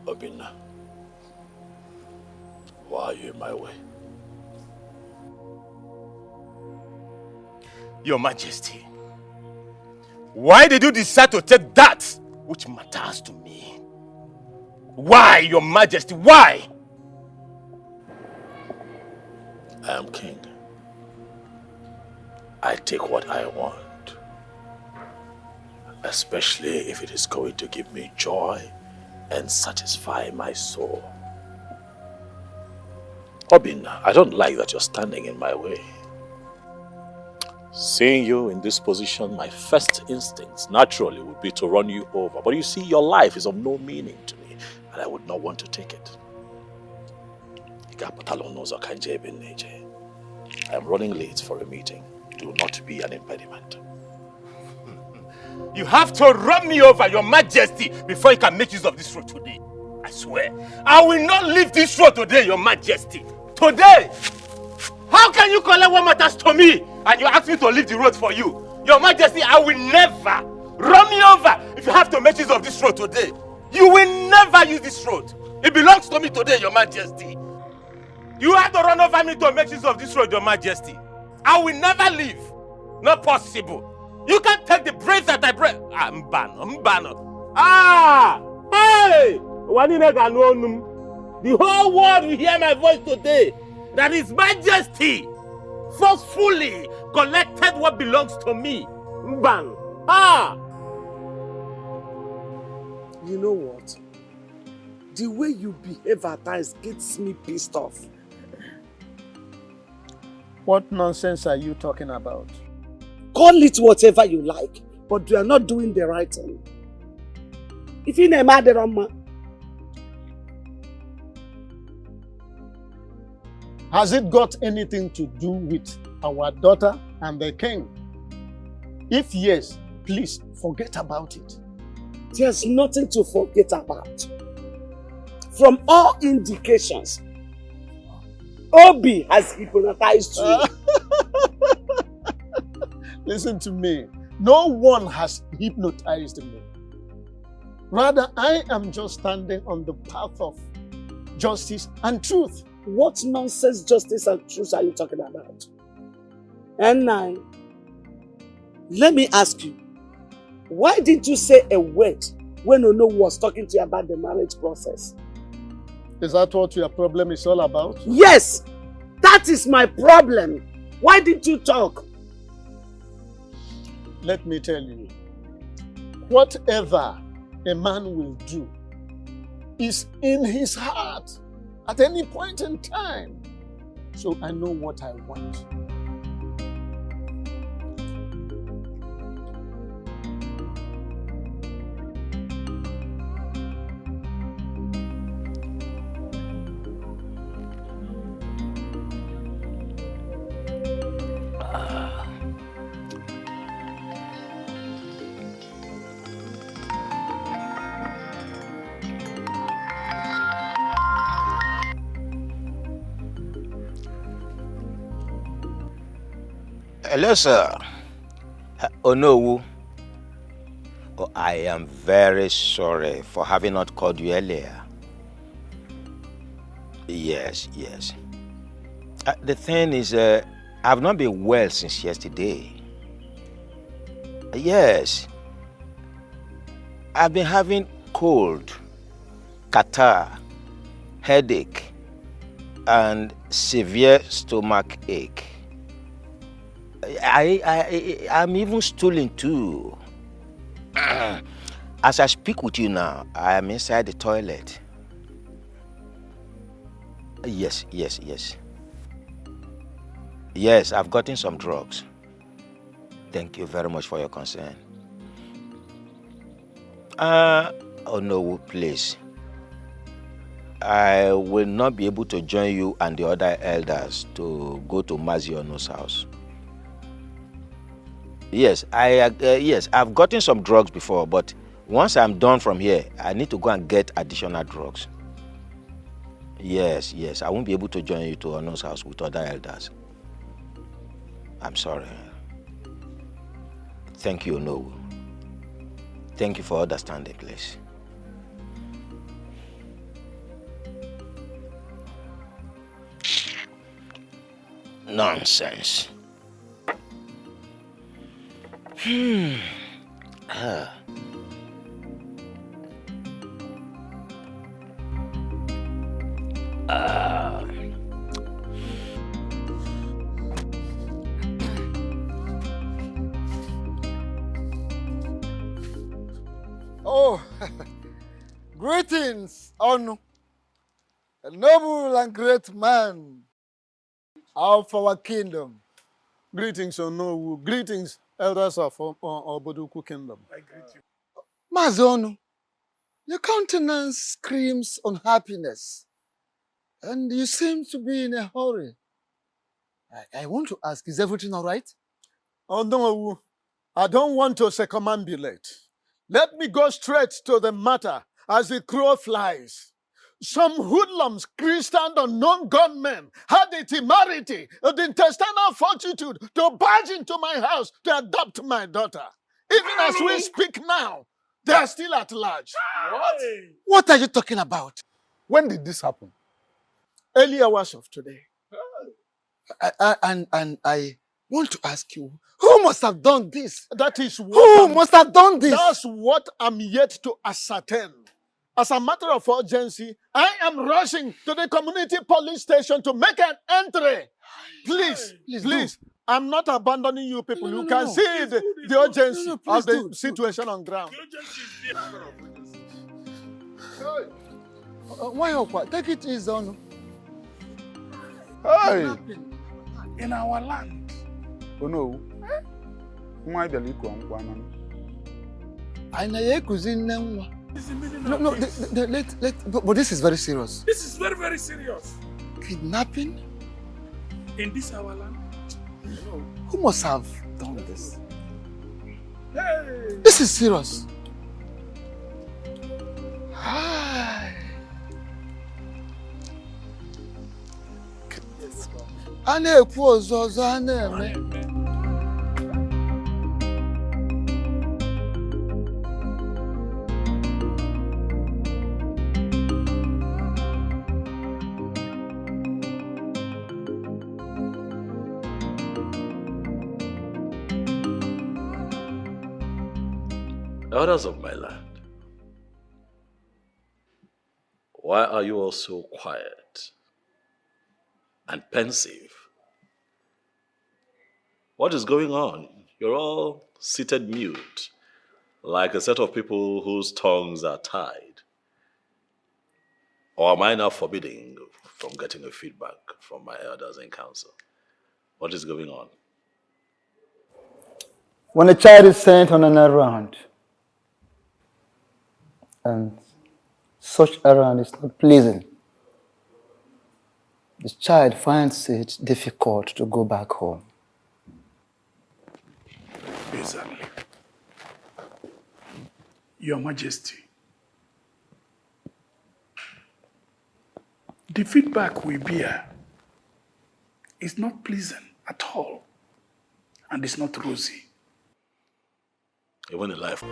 S1: Obinna, why are you in my way?
S2: Your Majesty, why did you decide to take that which matters to me? Why, Your Majesty, why?
S1: I am king. I take what I want, especially if it is going to give me joy and satisfy my soul. Obinna, I don't like that you're standing in my way. Seeing you in this position, my first instincts naturally would be to run you over. But you see, your life is of no meaning to me, and I would not want to take it. I am running late for a meeting. Do not be an impediment.
S2: You have to run me over, Your Majesty, before you can make use of this road today. I swear, I will not leave this road today, Your Majesty. Today! How can you collect what matters to me and you ask me to leave the road for you? Your Majesty, I will never run me over if you have to make use of this road today. You will never use this road. It belongs to me today, Your Majesty. You have to run over me to make use of this road, Your Majesty. I will never leave. Not possible. You can't take the breath that I breathe. I'm banned. Ah! Hey! The whole world will hear my voice today. That His Majesty forcefully collected what belongs to me. Mban. Ah!
S6: You know what? The way you behave at times gets me pissed off.
S5: What nonsense are you talking about?
S6: Call it whatever you like, but you are not doing the right thing. If you name Aderoma,
S5: has it got anything to do with our daughter and the king? If yes, please forget about it.
S6: There's nothing to forget about. From all indications, Obi has hypnotized you.
S5: Listen to me. No one has hypnotized me. Rather, I am just standing on the path of justice and truth.
S6: What nonsense justice and truth are you talking about? And now, let me ask you, why didn't you say a word when Ono was talking to you about the marriage process?
S5: Is that what your problem is all about?
S6: Yes! That is my problem. Why didn't you talk?
S5: Let me tell you, whatever a man will do is in his heart at any point in time. So I know what I want.
S18: Hello, sir. Onowu. Oh, I am very sorry for having not called you earlier. Yes. The thing is, I've not been well since yesterday. Yes. I've been having cold, catarrh, headache, and severe stomach ache. I'm even stooling too. As I speak with you now, I am inside the toilet. Yes. Yes, I've gotten some drugs. Thank you very much for your concern. Oh no, please. I will not be able to join you and the other elders to go to Maziono's house. Yes, I've gotten some drugs before, but once I'm done from here, I need to go and get additional drugs. Yes, I won't be able to join you to Ono's house with other elders. I'm sorry. Thank you, Ono. Thank you for understanding, please. Nonsense.
S5: Oh, greetings, Onu, a noble and great man of our kingdom. Greetings, Onu. Greetings, elders of Oboduku kingdom.
S21: I greet you.
S5: Mazonu, your countenance screams unhappiness, and you seem to be in a hurry. I want to ask, is everything all right? Oh, no, I don't want to circumambulate. Let me go straight to the matter as the crow flies. Some hoodlums, Christian unknown gunmen, had the temerity, the intestinal fortitude to barge into my house to adopt my daughter. Even as we speak now, they are still at large.
S21: What?
S5: What are you talking about? When did this happen? Early hours of today. And I want to ask you, who must have done this? That is what must have done this? That's what I'm yet to ascertain. As a matter of urgency, I am rushing to the community police station to make an entry. Please, I'm not abandoning you people. You can see the urgency of the situation on ground. Why? Take it easy, on.
S21: Hey! In our land. Oh no. Why the little one?
S5: I know No, but this is very serious.
S21: This is very, very serious.
S5: Kidnapping?
S21: In this our land?
S5: No. Who must have done this?
S21: Hey!
S5: This is serious. Hi.
S1: Elders of my land, why are you all so quiet and pensive? What is going on? You're all seated mute, like a set of people whose tongues are tied. Or am I now forbidding from getting a feedback from my elders in council? What is going on?
S14: When a child is sent on an errand, and such errand is not pleasing, the child finds it difficult to go back home.
S21: Exactly. Your Majesty, the feedback we bear is not pleasant at all, and it's not rosy.
S1: Even in life.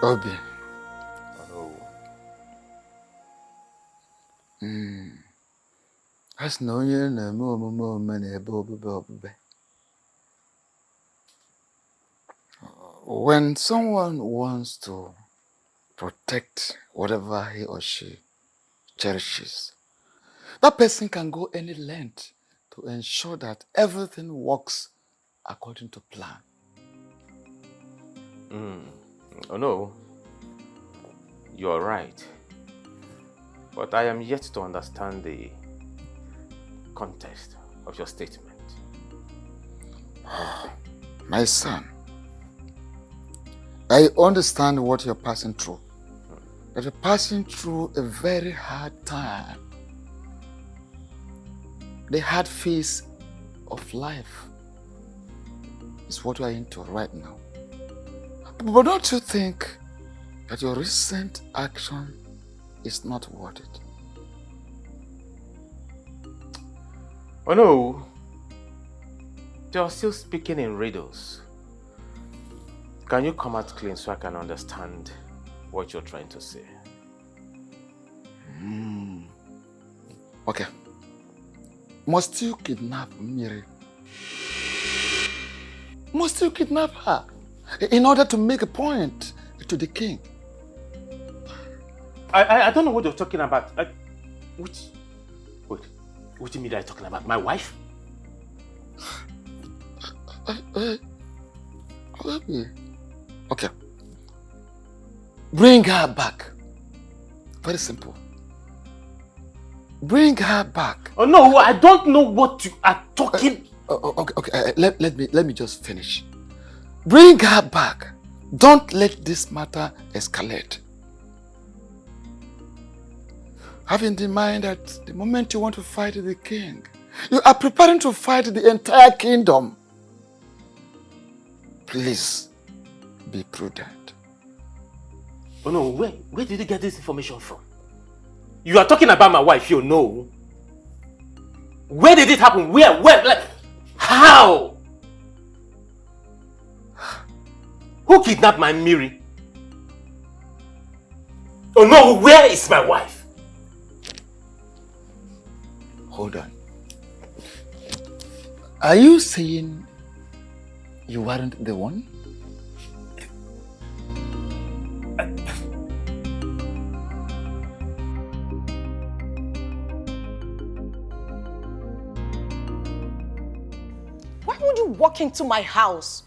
S14: Obi. As no year no more many obube. When someone wants to protect whatever he or she cherishes, that person can go any length to ensure that everything works according to plan.
S2: Oh no, you're right. But I am yet to understand the context of your statement.
S14: My son, I understand what you're passing through. That you're passing through a very hard time. The hard phase of life is what we're into right now. But don't you think that your recent action is not worth it?
S2: Oh no. You're still speaking in riddles. Can you come out clean so I can understand what you're trying to say?
S20: Okay. Must you kidnap Miri? Must you kidnap her in order to make a point to the king?
S2: I don't know what you're talking about. What do you mean that you're talking about? My wife?
S20: Okay. Bring her back. Very simple. Bring her back.
S2: Oh no, I don't know what you are talking.
S20: Okay. Let me just finish. Bring her back. Don't let this matter escalate. Have in mind that the moment you want to fight the king, you are preparing to fight the entire kingdom. Please be prudent.
S2: Oh no, where did you get this information from? You are talking about my wife, you know. Where did it happen? Where? Like, how? Who kidnapped my Miri? Oh no, where is my wife?
S20: Hold on. Are you saying you weren't the one?
S15: Why would you walk into my house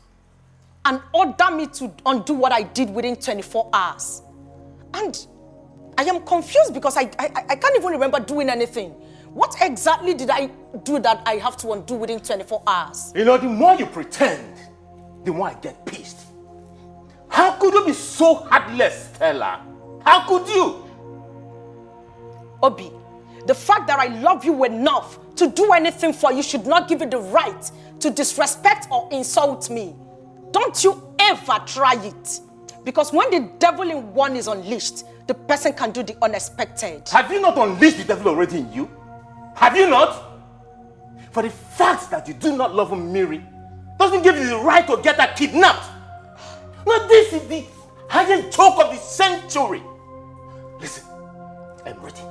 S15: and order me to undo what I did within 24 hours? And I am confused because I can't even remember doing anything. What exactly did I do that I have to undo within 24 hours?
S2: You know, the more you pretend, the more I get pissed. How could you be so heartless, Stella? How could you?
S15: Obi, the fact that I love you enough to do anything for you should not give you the right to disrespect or insult me. Don't you ever try it. Because when the devil in one is unleashed, the person can do the unexpected.
S2: Have you not unleashed the devil already in you? Have you not? For the fact that you do not love Miri doesn't give you the right to get her kidnapped. Now this is the highest joke of the century. Listen, I'm ready.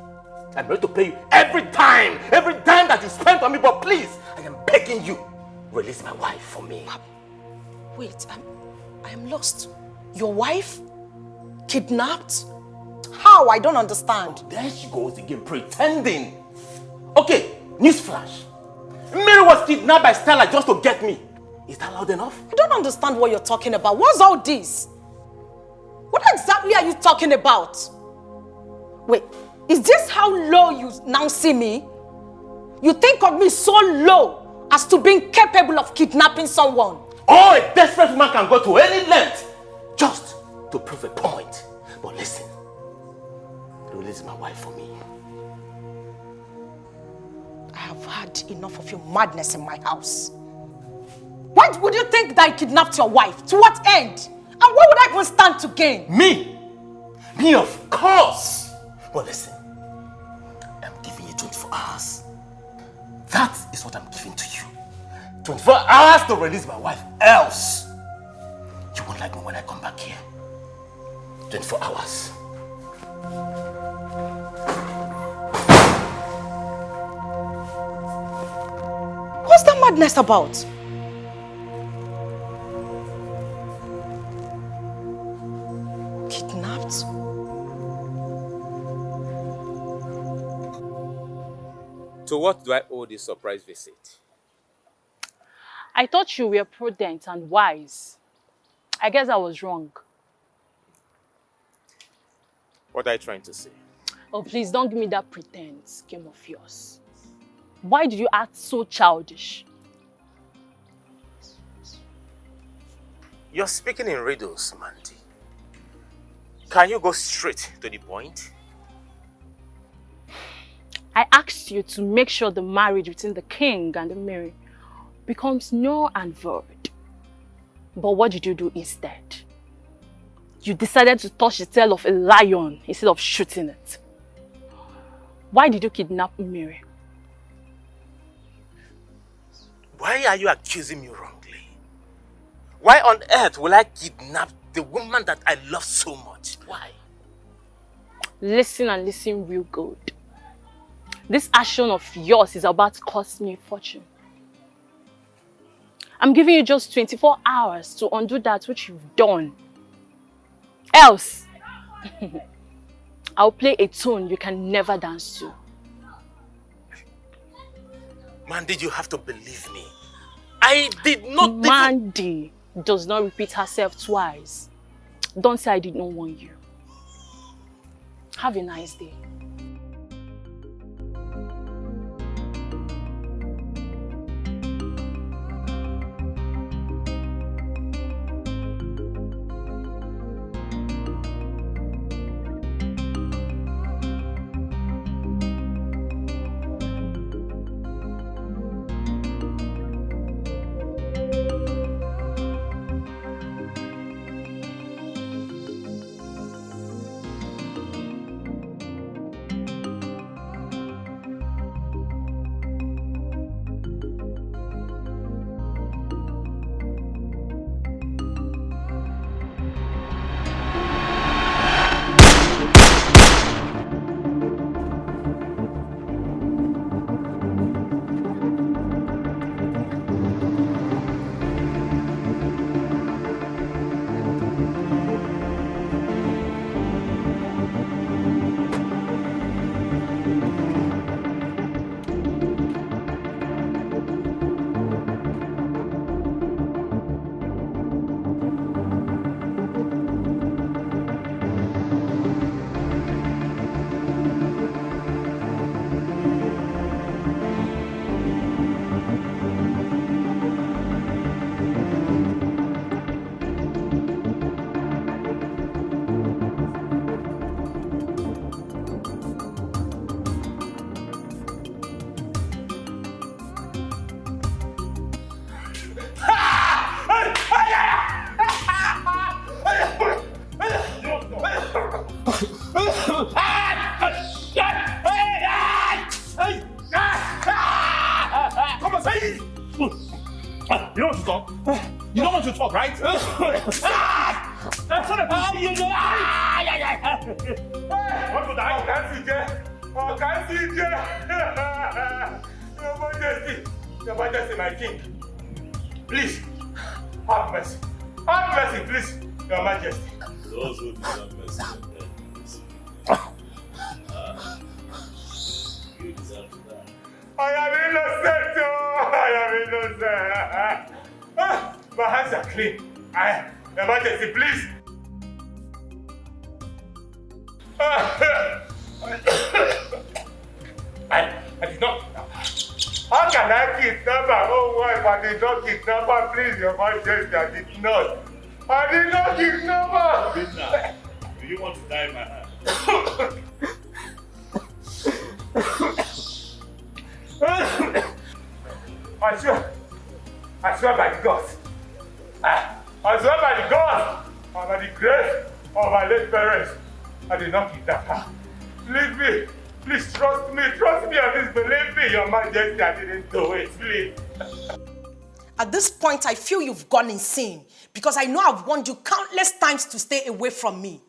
S2: I'm ready to pay you every dime that you spent on me, but please, I am begging you, release my wife for me.
S15: Wait, I am lost. Your wife? Kidnapped? How? I don't understand.
S2: Oh, there she goes again, pretending. Okay, newsflash. Mary was kidnapped by Stella just to get me. Is that loud enough?
S15: I don't understand what you're talking about. What's all this? What exactly are you talking about? Wait, is this how low you now see me? You think of me so low as to being capable of kidnapping someone?
S2: Oh, a desperate woman can go to any length just to prove a point. But listen, release my wife for me.
S15: I have had enough of your madness in my house. Why would you think that I kidnapped your wife? To what end? And what would I even stand to gain?
S2: Me? Me, of course. Well, listen, I'm giving you 24 hours. That is what I'm giving to you. 24 hours to release my wife. Else, you won't like me when I come back here. 24 hours.
S15: What's that madness about? Kidnapped?
S2: To what do I owe this surprise visit?
S10: I thought you were prudent and wise. I guess I was wrong.
S2: What are you trying to say?
S10: Oh, please don't give me that pretense game of yours. Why did you act so childish?
S2: You're speaking in riddles, Mandy. Can you go straight to the point?
S10: I asked you to make sure the marriage between the king and the Mary becomes null and void. But what did you do instead? You decided to touch the tail of a lion instead of shooting it. Why did you kidnap Mary?
S2: Why are you accusing me wrongly? Why on earth will I kidnap the woman that I love so much? Why?
S10: Listen and listen real good. This action of yours is about to cost me a fortune. I'm giving you just 24 hours to undo that which you've done. Else, I'll play a tune you can never dance to.
S2: Mandy, you have to believe me. I did not
S10: Mandy does not repeat herself twice. Don't say I did not warn you. Have a nice day.
S2: You don't want to talk? You don't want to talk, right? Son of a you want to die? Oh, can't see Your Majesty, my king. Please, have mercy. Have mercy, please, Your Majesty.
S1: Those who deserve mercy are dead. You deserve to die.
S2: I am innocent, I am innocent. My hands are clean. Your Majesty, please. I did not. How can I kidnap my own wife? I did not kidnap her, please, Your Majesty. I did not. I did not kidnap her.
S1: Do you want to die in my hand?
S2: I swear by the gods. I swear by the gods and by the grace of my late parents. I did not kidnap her. Leave me. Please trust me and please believe me, Your Majesty. I didn't do it, please.
S13: At this point, I feel you've gone insane because I know I've warned you countless times to stay away from me.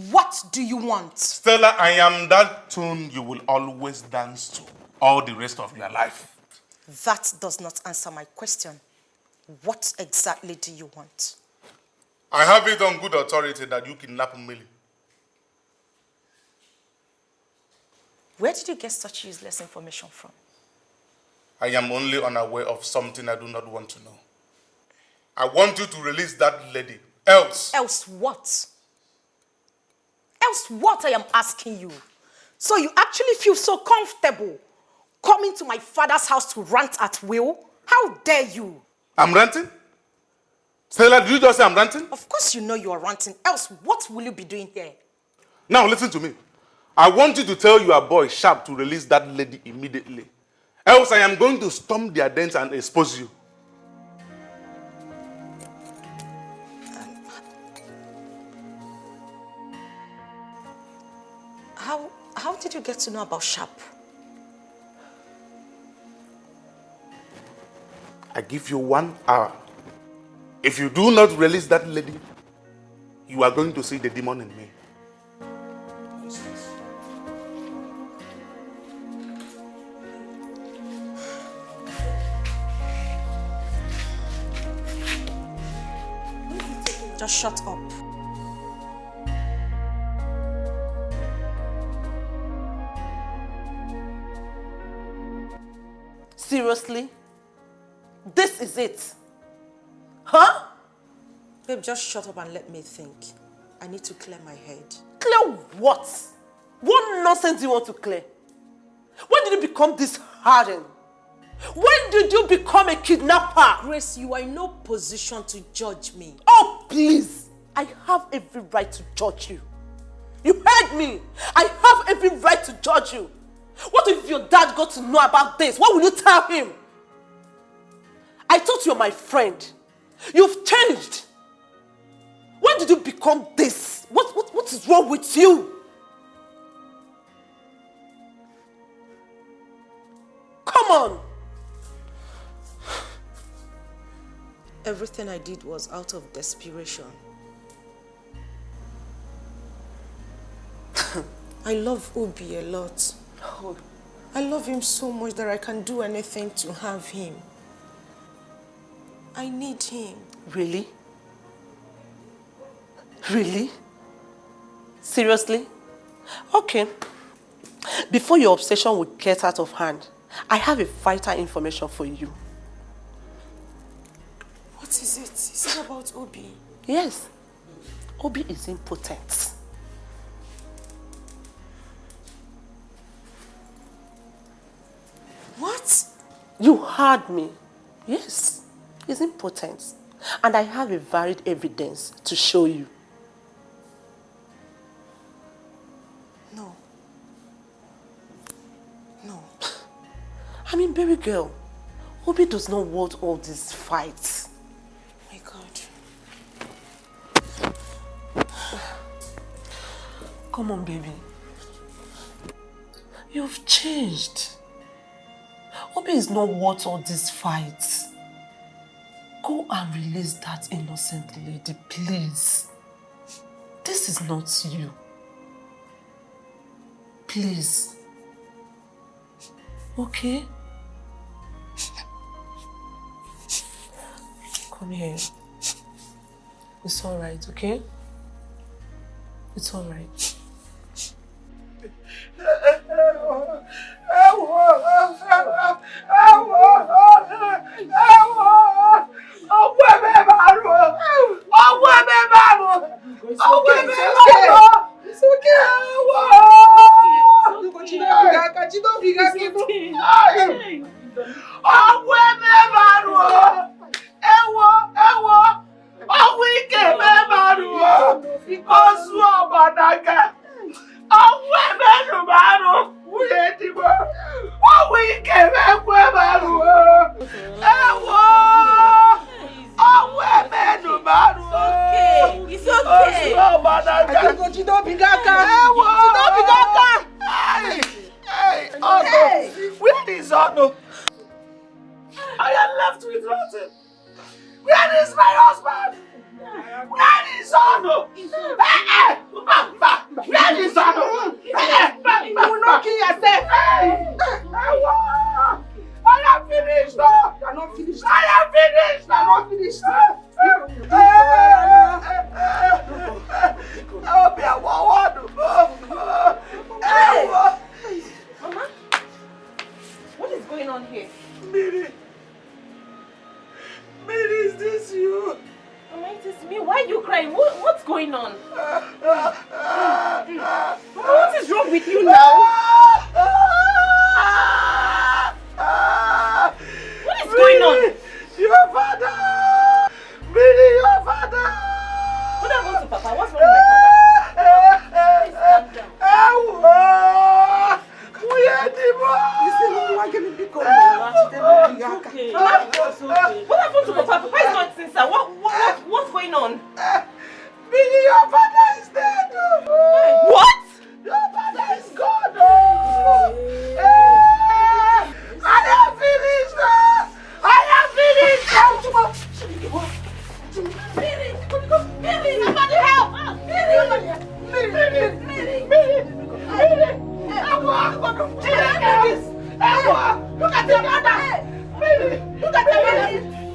S13: What do you want?
S2: Stella, I am that tune you will always dance to all the rest of your life.
S13: That does not answer my question. What exactly do you want?
S2: I have it on good authority that you kidnap Millie.
S13: Where did you get such useless information from?
S2: I am only unaware of something I do not want to know. I want you to release that lady. Else.
S13: Else what? Else what, I am asking you? So you actually feel so comfortable coming to my father's house to rant at will? How dare you?
S2: I'm ranting? Stella, did you just say I'm ranting?
S13: Of course you know you are ranting. Else what will you be doing here?
S2: Now listen to me. I want you to tell your boy Sharp to release that lady immediately. Else I am going to storm their dens and expose you.
S13: How did you get to know about Sharp?
S2: I
S21: I give you 1 hour. If you do not release that lady, you are going to see the demon in me.
S13: Just shut up.
S15: Seriously? This is it? Huh?
S13: Babe, just shut up and let me think. I need to clear my head.
S15: Clear what? What nonsense do you want to clear? When did you become this hardened? When did you become a kidnapper?
S13: Grace, you are in no position to judge me.
S15: Oh, please. I have every right to judge you. You heard me. I have every right to judge you. What if your dad got to know about this? What will you tell him? I thought you were my friend. You've changed. When did you become this? What is wrong with you? Come on.
S13: Everything I did was out of desperation. I love Obi a lot. I love him so much that I can do anything to have him. I need him.
S15: Really? Really? Seriously? Okay. Before your obsession will get out of hand, I have a vital information for you.
S13: What is it? Is it about Obi?
S15: Yes. Obi is impotent.
S13: What?
S15: You heard me. Yes. He's impotent. And I have a varied evidence to show you.
S13: No. No.
S15: I mean, baby girl, Obi does not want all these fights.
S13: My God.
S15: Come on, baby. You've changed. Obi is not worth all these fights. Go and release that innocent lady, please. This is not you. Please. Okay? Come here. It's alright, okay? It's alright.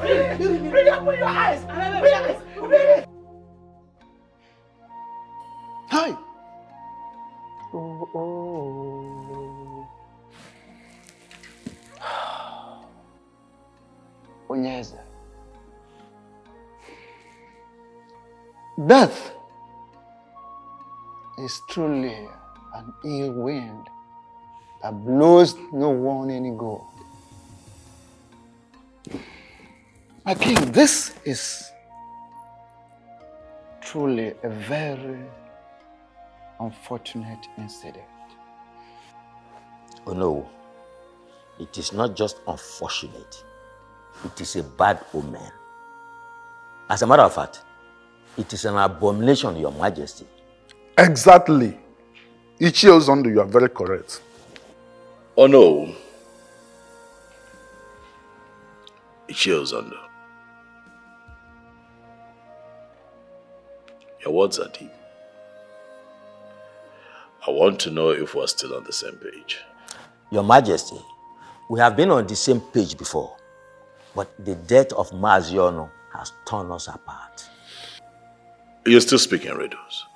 S2: Bring up your eyes! Bring your eyes! Bring it!
S14: Hi! Oh. Onyeze. Death is truly an ill wind that blows no one any good. My king, this is truly a very unfortunate incident.
S18: Oh no, it is not just unfortunate. It is a bad omen. As a matter of fact, it is an abomination, Your Majesty.
S21: Exactly. Ichie Ozondo, you are very correct.
S1: Oh no. Ichie Ozondo. Your words are deep. I want to know if we're still on the same page.
S18: Your Majesty, we have been on the same page before, but the death of Maziono has torn us apart.
S1: You're still speaking riddles.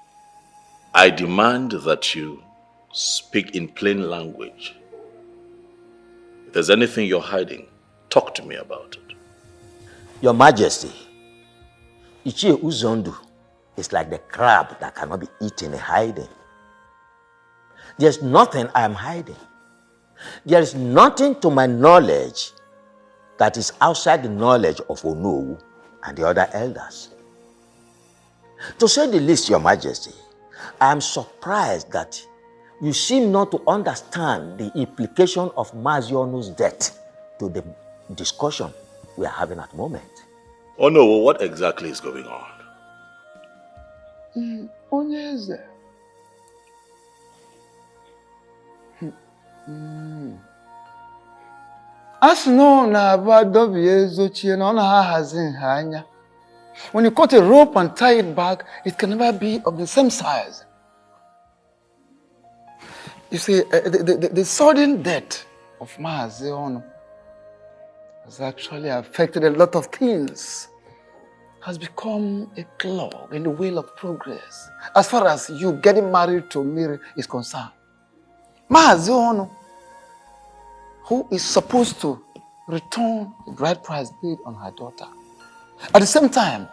S1: I demand that you speak in plain language. If there's anything you're hiding, talk to me about it.
S18: Your Majesty, Ichie Uzondu is like the crab that cannot be eaten in hiding. There's nothing I am hiding. There is nothing to my knowledge that is outside the knowledge of Onowu and the other elders. To say the least, Your Majesty, I am surprised that you seem not to understand the implication of Maziono's death to the discussion we are having at the moment.
S1: Oh no, what exactly is going on?
S14: Onyeze. Asị na abụ adọbi ezochie na ọ na-ahazi nha anya. When you cut a rope and tie it back, it can never be of the same size. You see, the sudden death of Maazi Ono has actually affected a lot of things. Has become a clog in the wheel of progress as far as you getting married to Miri is concerned. Maazi Ono, who is supposed to return the bride price paid on her daughter, at the same time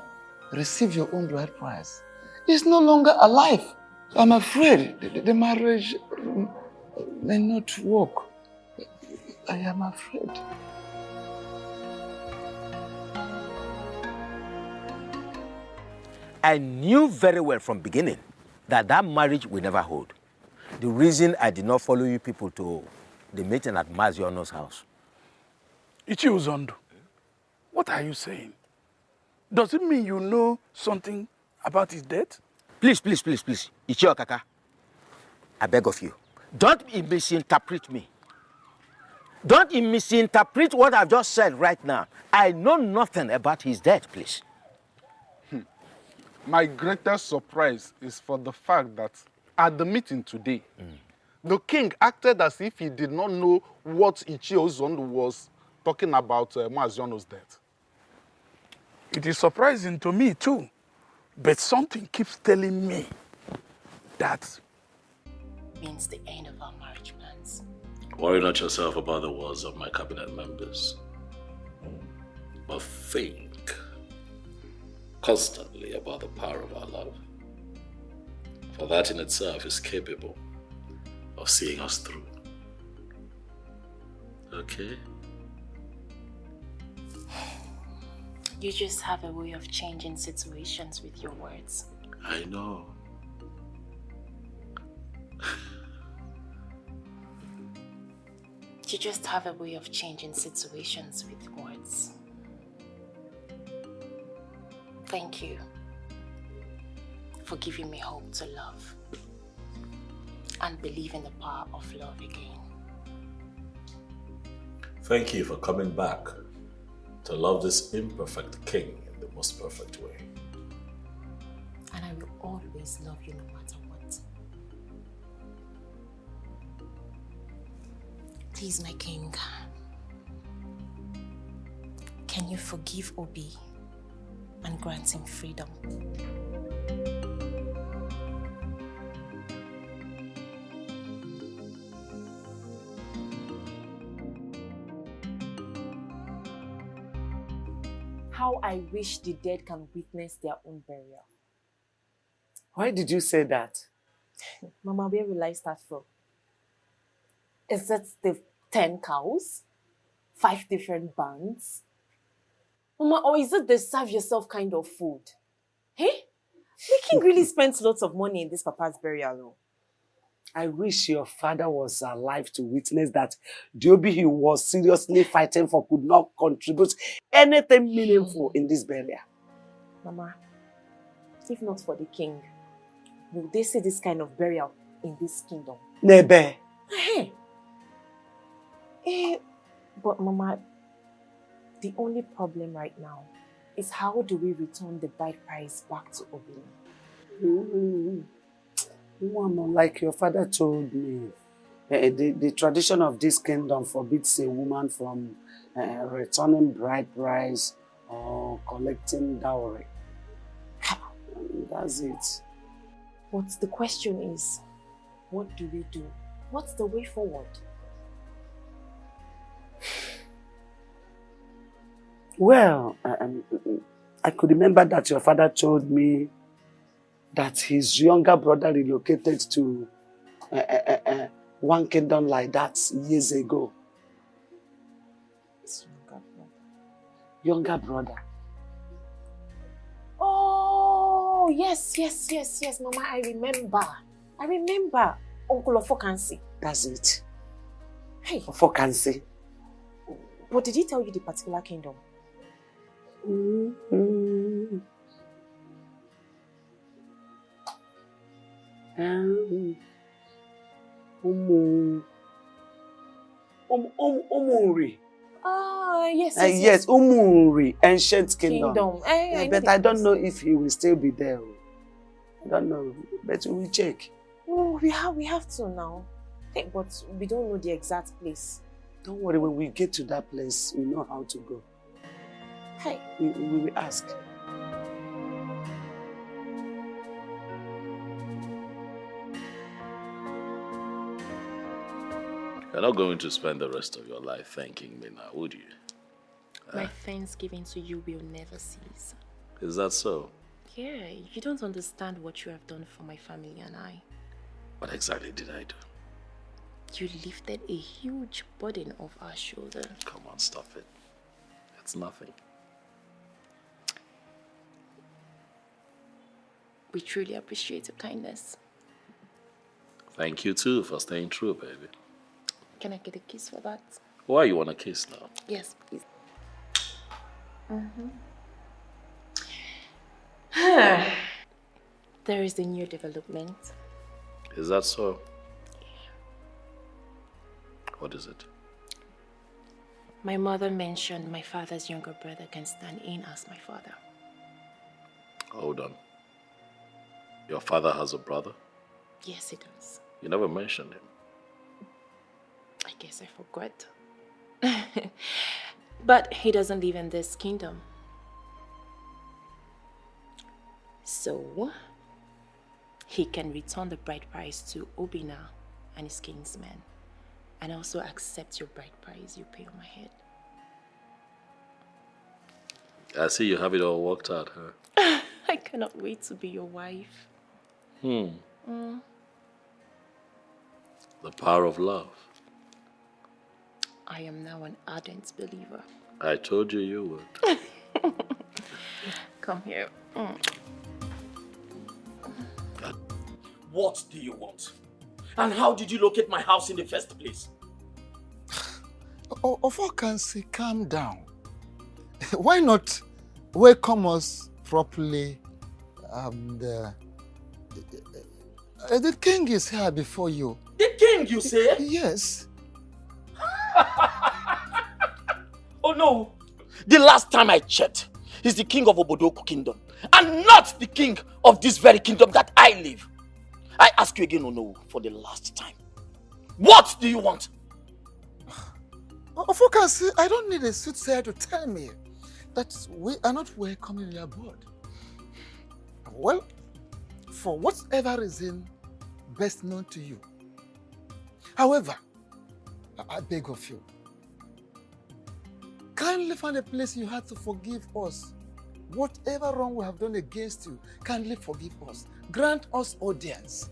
S14: receive your own bride price, is no longer alive. I'm afraid the marriage may not work. I am afraid.
S18: I knew very well from beginning that that marriage will never hold. The reason I did not follow you people to the meeting at Maziono's house.
S21: Ichie Ozondo, what are you saying? Does it mean you know something about his death?
S18: Please, please, please, please. Ichie Okaka, I beg of you, don't misinterpret me. Don't misinterpret what I've just said right now. I know nothing about his death, please.
S17: My greatest surprise is for the fact that at the meeting today, the king acted as if he did not know what Ichie Ozondo was talking about Maziono's death.
S21: It is surprising to me too, but something keeps telling me that
S10: means the end of our marriage plans.
S1: Worry not yourself about the words of my cabinet members, but think constantly about the power of our love. For that in itself is capable of seeing us through. Okay?
S10: You just have a way of changing situations with your words.
S1: I know.
S10: You just have a way of changing situations with words. Thank you for giving me hope to love and believe in the power of love again.
S1: Thank you for coming back to love this imperfect king in the most perfect way.
S10: And I will always love you no matter what. Please, my king,
S8: Can you forgive Obi and grant him freedom?
S4: How I wish the dead can witness their own burial.
S6: Why did you say that?
S4: Mama, where will I start from? Is it the 10 cows? 5 different bands? Mama, or is it the serve yourself kind of food? Hey? The king really spends lots of money in this papa's burial.
S6: I wish your father was alive to witness that the Obi he was seriously fighting for could not contribute anything meaningful in this burial.
S4: Mama, if not for the king, will they see this kind of burial in this kingdom?
S6: Nebe.
S4: But Mama, the only problem right now is how do we return the bride price back to Obi?
S6: Woman, like your father told me, the tradition of this kingdom forbids a woman from returning bride price or collecting dowry. That's it.
S4: But the question is, what do we do? What's the way forward?
S6: Well, I could remember that your father told me that his younger brother relocated to one kingdom like that years ago.
S4: His younger brother.
S6: Younger brother.
S4: Oh, yes, Mama, I remember. Uncle Ofokansi.
S6: That's it.
S4: Hey.
S6: Ofokansi.
S4: But did he tell you the particular kingdom?
S6: Umuri.
S4: Yes.
S6: Yes, Umuri, ancient kingdom.
S4: But
S6: I don't know if he will still be there. I don't know, but we will check.
S4: Oh, we have to now. Hey, but we don't know the exact place.
S6: Don't worry, when we get to that place, we know how to go.
S4: Hey.
S6: We will ask.
S1: You're not going to spend the rest of your life thanking me now, would you?
S8: My thanksgiving to you will never cease.
S1: Is that so?
S8: Yeah, you don't understand what you have done for my family and I.
S1: What exactly did I do?
S8: You lifted a huge burden off our shoulder.
S1: Come on, stop it. It's nothing.
S8: We truly appreciate your kindness.
S1: Thank you too for staying true, baby.
S8: Can I get a kiss for that?
S1: Why you want a kiss now?
S8: Yes, please. There is a new development.
S1: Is that so? What is it?
S8: My mother mentioned my father's younger brother can stand in as my father.
S1: Hold on. Your father has a brother?
S8: Yes, he does.
S1: You never mentioned him.
S8: I guess I forgot. But he doesn't live in this kingdom. So, he can return the bride price to Obina and his kinsmen, and also accept your bride price you pay on my head.
S1: I see you have it all worked out, huh?
S8: I cannot wait to be your wife.
S1: The power of love.
S8: I am now an ardent believer.
S1: I told you you would.
S8: Come here.
S19: What do you want? And how did you locate my house in the first place?
S20: Ofokansi, calm down. Why not welcome us properly? The king is here before you.
S19: The king, you say?
S20: Yes.
S19: Oh no! The last time I checked, he's the king of Obodoku kingdom, and not the king of this very kingdom that I live. I ask you again, Ono, for the last time. What do you want?
S20: Ofokansi, I don't need a soothsayer to tell me.
S14: that we are not welcoming your board. Well, for whatever reason best known to you. However, I beg of you, kindly find a place you had to forgive us. Whatever wrong we have done against you, kindly forgive us. Grant us audience.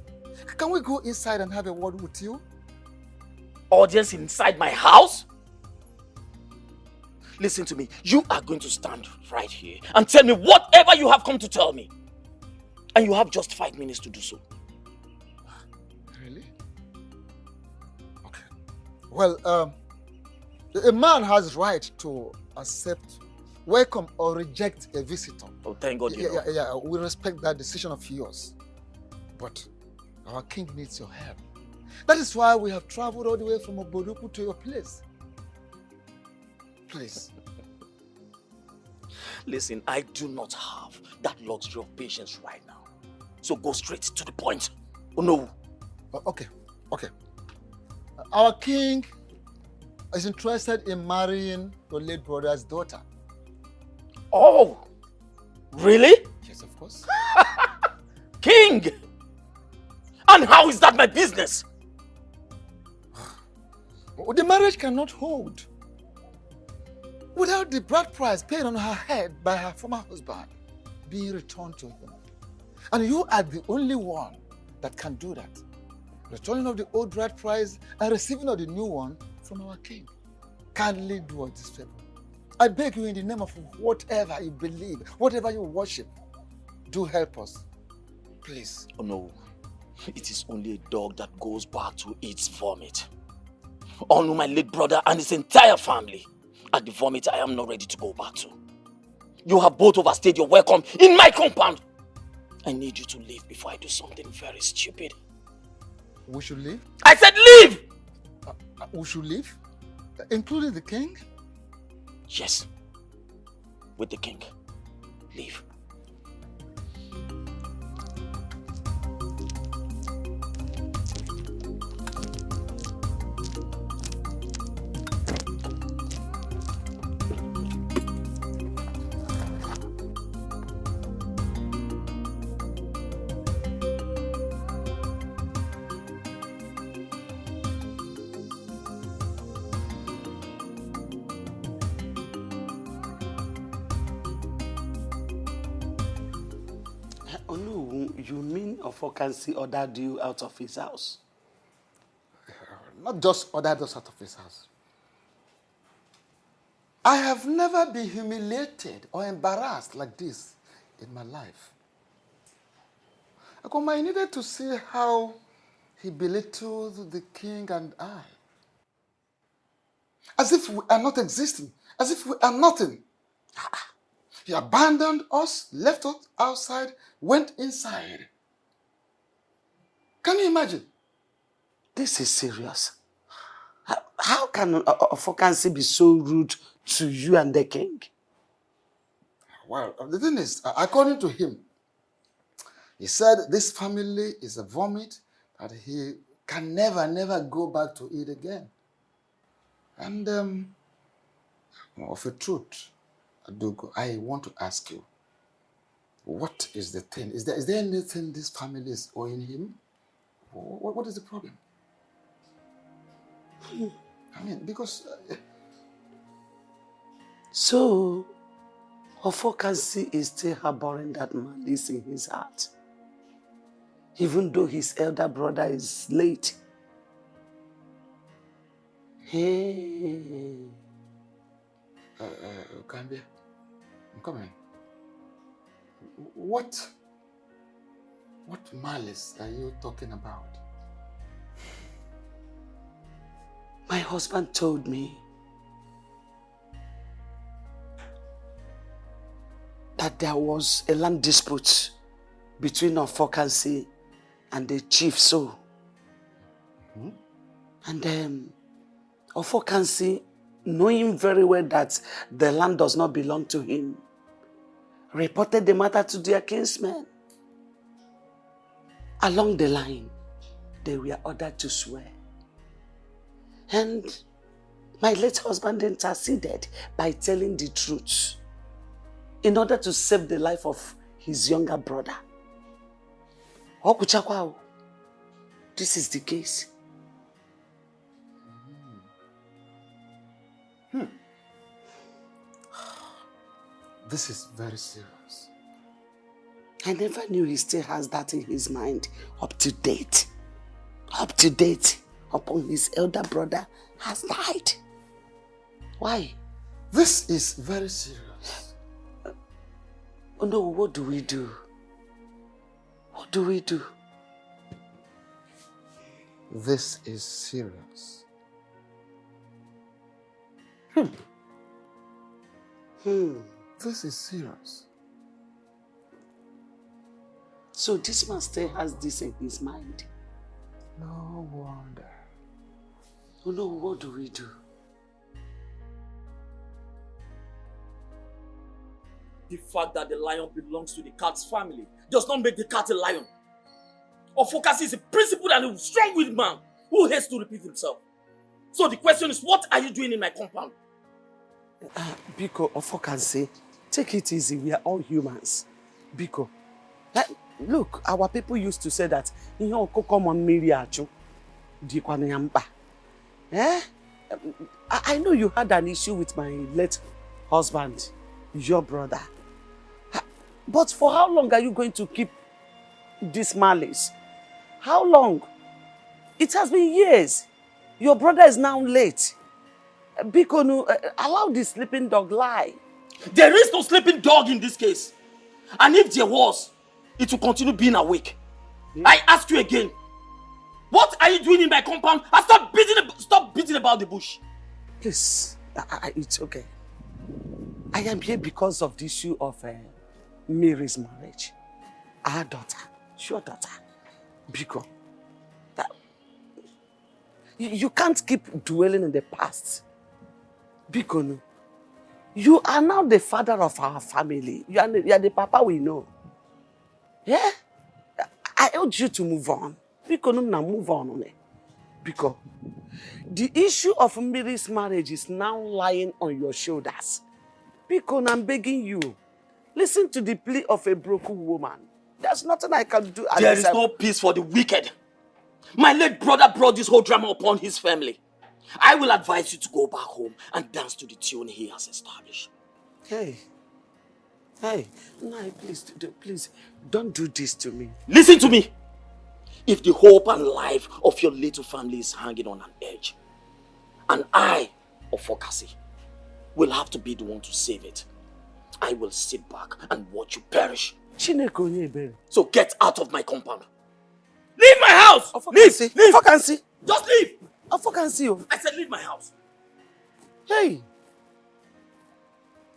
S14: Can we go inside and have a word with you?
S19: Audience inside my house? Listen to me. You are going to stand right here and tell me whatever you have come to tell me. And you have just 5 minutes to do so.
S14: Really? Okay. Well, a man has right to accept, welcome or reject a visitor.
S19: Oh, thank God you know.
S14: Yeah, we respect that decision of yours. But our king needs your help. That is why we have traveled all the way from Obodoku to your place. Please.
S19: Listen, I do not have that luxury of patience right now. So go straight to the point. Oh no.
S14: Okay. Our king is interested in marrying your late brother's daughter.
S19: Oh, really?
S14: Yes, of course.
S19: King! And how is that my business?
S14: The marriage cannot hold without the bride price paid on her head by her former husband being returned to him. And you are the only one that can do that. Returning of the old bride price and receiving of the new one from our king. Kindly do us this favor. I beg you in the name of whatever you believe, whatever you worship, do help us. Please.
S19: Oh no. It is only a dog that goes back to its vomit. Honor my late brother and his entire family. At the vomit I am not ready to go back to. You have both overstayed your welcome in my compound. I need you to leave before I do something very stupid.
S14: We should leave?
S19: I said leave!
S14: We should leave? Including the king?
S19: Yes. With the king. Leave.
S6: You mean Ofokansi ordered you out of his house?
S14: Not just ordered us out of his house. I have never been humiliated or embarrassed like this in my life. I needed to see how he belittled the king and I. As if we are not existing, as if we are nothing. He abandoned us, left us outside, went inside. Can you imagine?
S6: This is serious. How can Ofokansi be so rude to you and the king?
S14: Well, the thing is, according to him, he said this family is a vomit that he can never go back to it again. And of a truth, Adugo, I want to ask you, what is the thing? Is there anything this family is owing him? What is the problem? I mean, because...
S6: So, Ofokansi is still harboring that malice in his heart, even though his elder brother is late. Hey.
S14: Kambia, I'm coming. What malice are you talking about?
S6: My husband told me that there was a land dispute between Ofokansi and the chief, so. And Ofokansi, knowing very well that the land does not belong to him, reported the matter to their kinsmen. Along the line, they were ordered to swear. And my late husband interceded by telling the truth in order to save the life of his younger brother. This is the case.
S20: This is very serious.
S6: I never knew he still has that in his mind. Up to date. Upon his elder brother has died. Why?
S20: This is very serious.
S6: Oh no, what do we do? What do we do?
S20: This is serious. This is serious.
S6: So this man still has this in his mind.
S20: No wonder.
S6: Oh no, what do we do?
S19: The fact that the lion belongs to the cat's family does not make the cat a lion. Ofokasi is a principled and a strong-willed man who hates to repeat himself. So the question is, what are you doing in my compound?
S6: Biko, Ofokasi, take it easy. We are all humans. Biko, look, our people used to say that I know you had an issue with my late husband, your brother. But for how long are you going to keep this malice? How long? It has been years. Your brother is now late. Biko, allow the sleeping dog lie.
S19: There is no sleeping dog in this case. And if there was, it will continue being awake. I ask you again, what are you doing in my compound? And stop beating about the bush.
S6: Please, it's okay. I am here because of the issue of Mary's marriage. Our daughter, your daughter, Biko. You can't keep dwelling in the past. Biko, you are now the father of our family. You are the papa we know. Yeah? I urge you to move on. Biko, now move on. Biko, the issue of Mary's marriage is now lying on your shoulders. Biko, I'm begging you. Listen to the plea of a broken woman. There's nothing I can do.
S19: There is no peace for the wicked. My late brother brought this whole drama upon his family. I will advise you to go back home and dance to the tune he has established.
S6: Hey, no, please, don't do this to me.
S19: Listen to me. If the hope and life of your little family is hanging on an edge, and I, Ofokasi, will have to be the one to save it, I will sit back and watch you perish. So get out of my compound. Leave my house! Leave!
S6: Ofokasi!
S19: Just leave!
S6: Ofokasi!
S19: I said leave my house.
S6: Hey!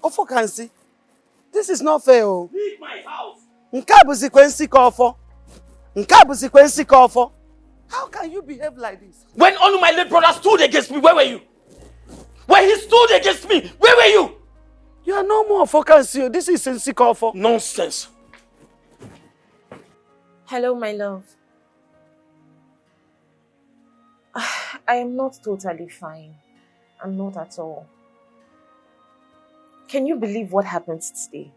S6: Ofokasi! This is not fair.
S19: Leave my house!
S6: How can you behave like this?
S19: When only my late brother stood against me, where were you? When he stood against me, where were you?
S6: You are no more Ofokasi. This is Nsikofo.
S19: Nonsense.
S4: Hello, my love. I am not totally fine. I'm not at all. Can you believe what happened today?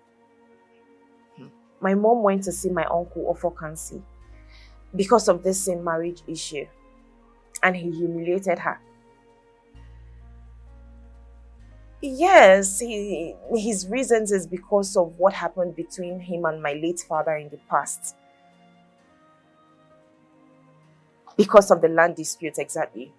S4: My mom went to see my uncle Ofokansi because of this same marriage issue, and he humiliated her. Yes, his reasons is because of what happened between him and my late father in the past. Because of the land dispute, exactly.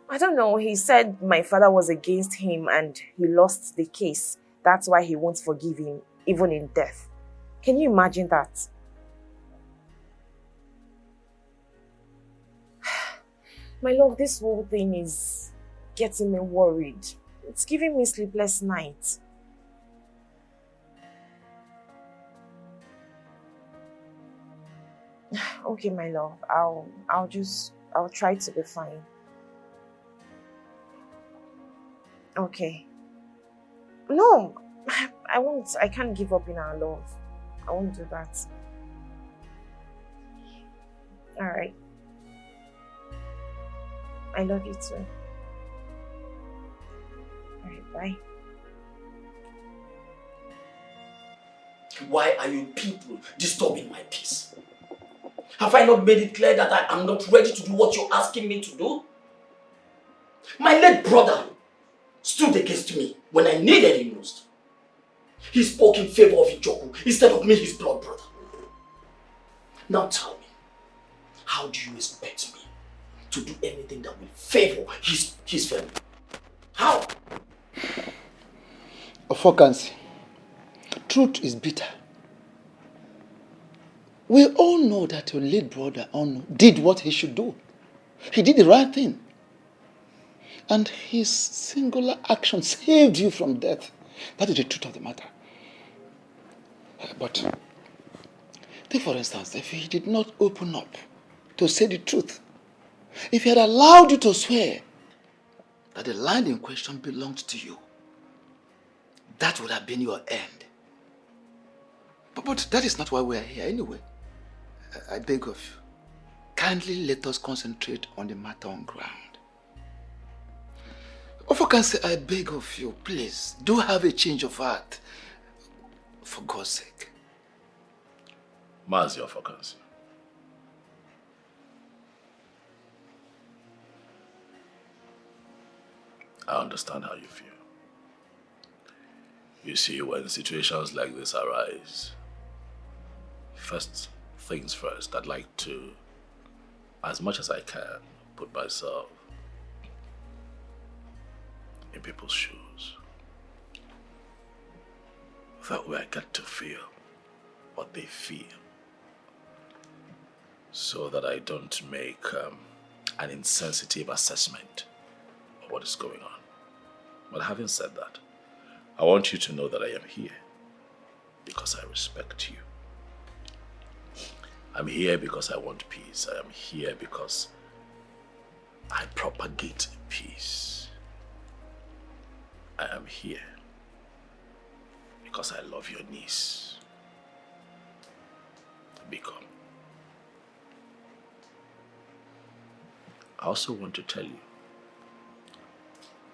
S4: I don't know, he said my father was against him and he lost the case. That's why he won't forgive him, even in death. Can you imagine that? My love, this whole thing is getting me worried. It's giving me sleepless nights. Okay, my love, I'll try to be fine. Okay. No, I won't. I can't give up in our love. I won't do that. All right. I love you too. All right, bye.
S19: Why are you people disturbing my peace? Have I not made it clear that I am not ready to do what you're asking me to do? My late brother stood against me when I needed him most. He spoke in favor of Ijoku instead of me, his blood brother. Now tell me, how do you expect me to do anything that will favor his family? How?
S14: Ofokansi, truth is bitter. We all know that your late brother Ono did what he should do. He did the right thing. And his singular action saved you from death. That is the truth of the matter. But take for instance, if he did not open up to say the truth, if he had allowed you to swear that the land in question belonged to you, that would have been your end. But that is not why we are here anyway. I beg of you, kindly let us concentrate on the matter on ground. Ofokansi, I beg of you, please, do have a change of heart. For God's sake.
S1: Mazi Ofokansi. I understand how you feel. You see, when situations like this arise, first things first, I'd like to, as much as I can, put myself in people's shoes. That way I get to feel what they feel, so that I don't make an insensitive assessment of what is going on. But having said that, I want you to know that I am here because I respect you. I'm here because I want peace. I am here because I propagate peace. I am here because I love your niece, Biko. I also want to tell you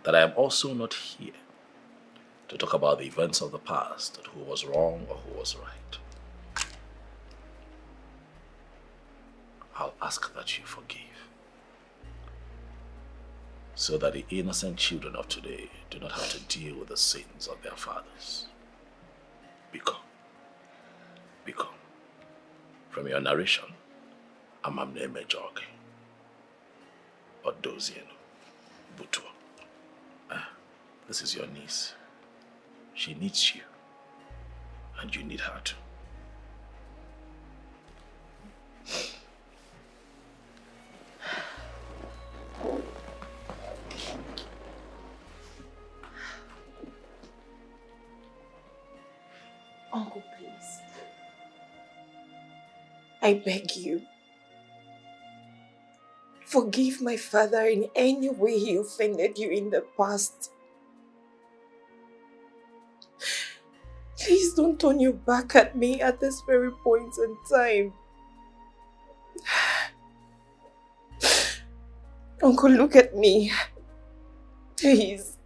S1: that I am also not here to talk about the events of the past, who was wrong or who was right. I'll ask that you forgive, so that the innocent children of today do not have to deal with the sins of their fathers. Biko, from your narration, Amamne Mejoge, Odozieno, Butua. This is your niece. She needs you, and you need her too.
S8: Uncle, please. I beg you. Forgive my father in any way he offended you in the past. Please don't turn your back at me at this very point in time. Uncle, look at me. Please.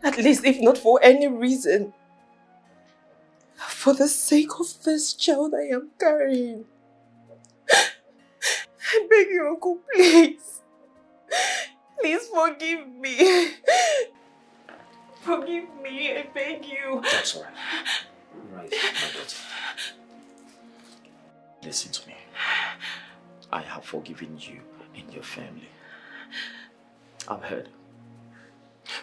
S8: At least if not for any reason, for the sake of this child I am carrying. I beg you, Uncle, please. Please forgive me. Forgive me, I beg you.
S19: That's all right. Right, my daughter. Listen to me. I have forgiven you and your family. I've heard.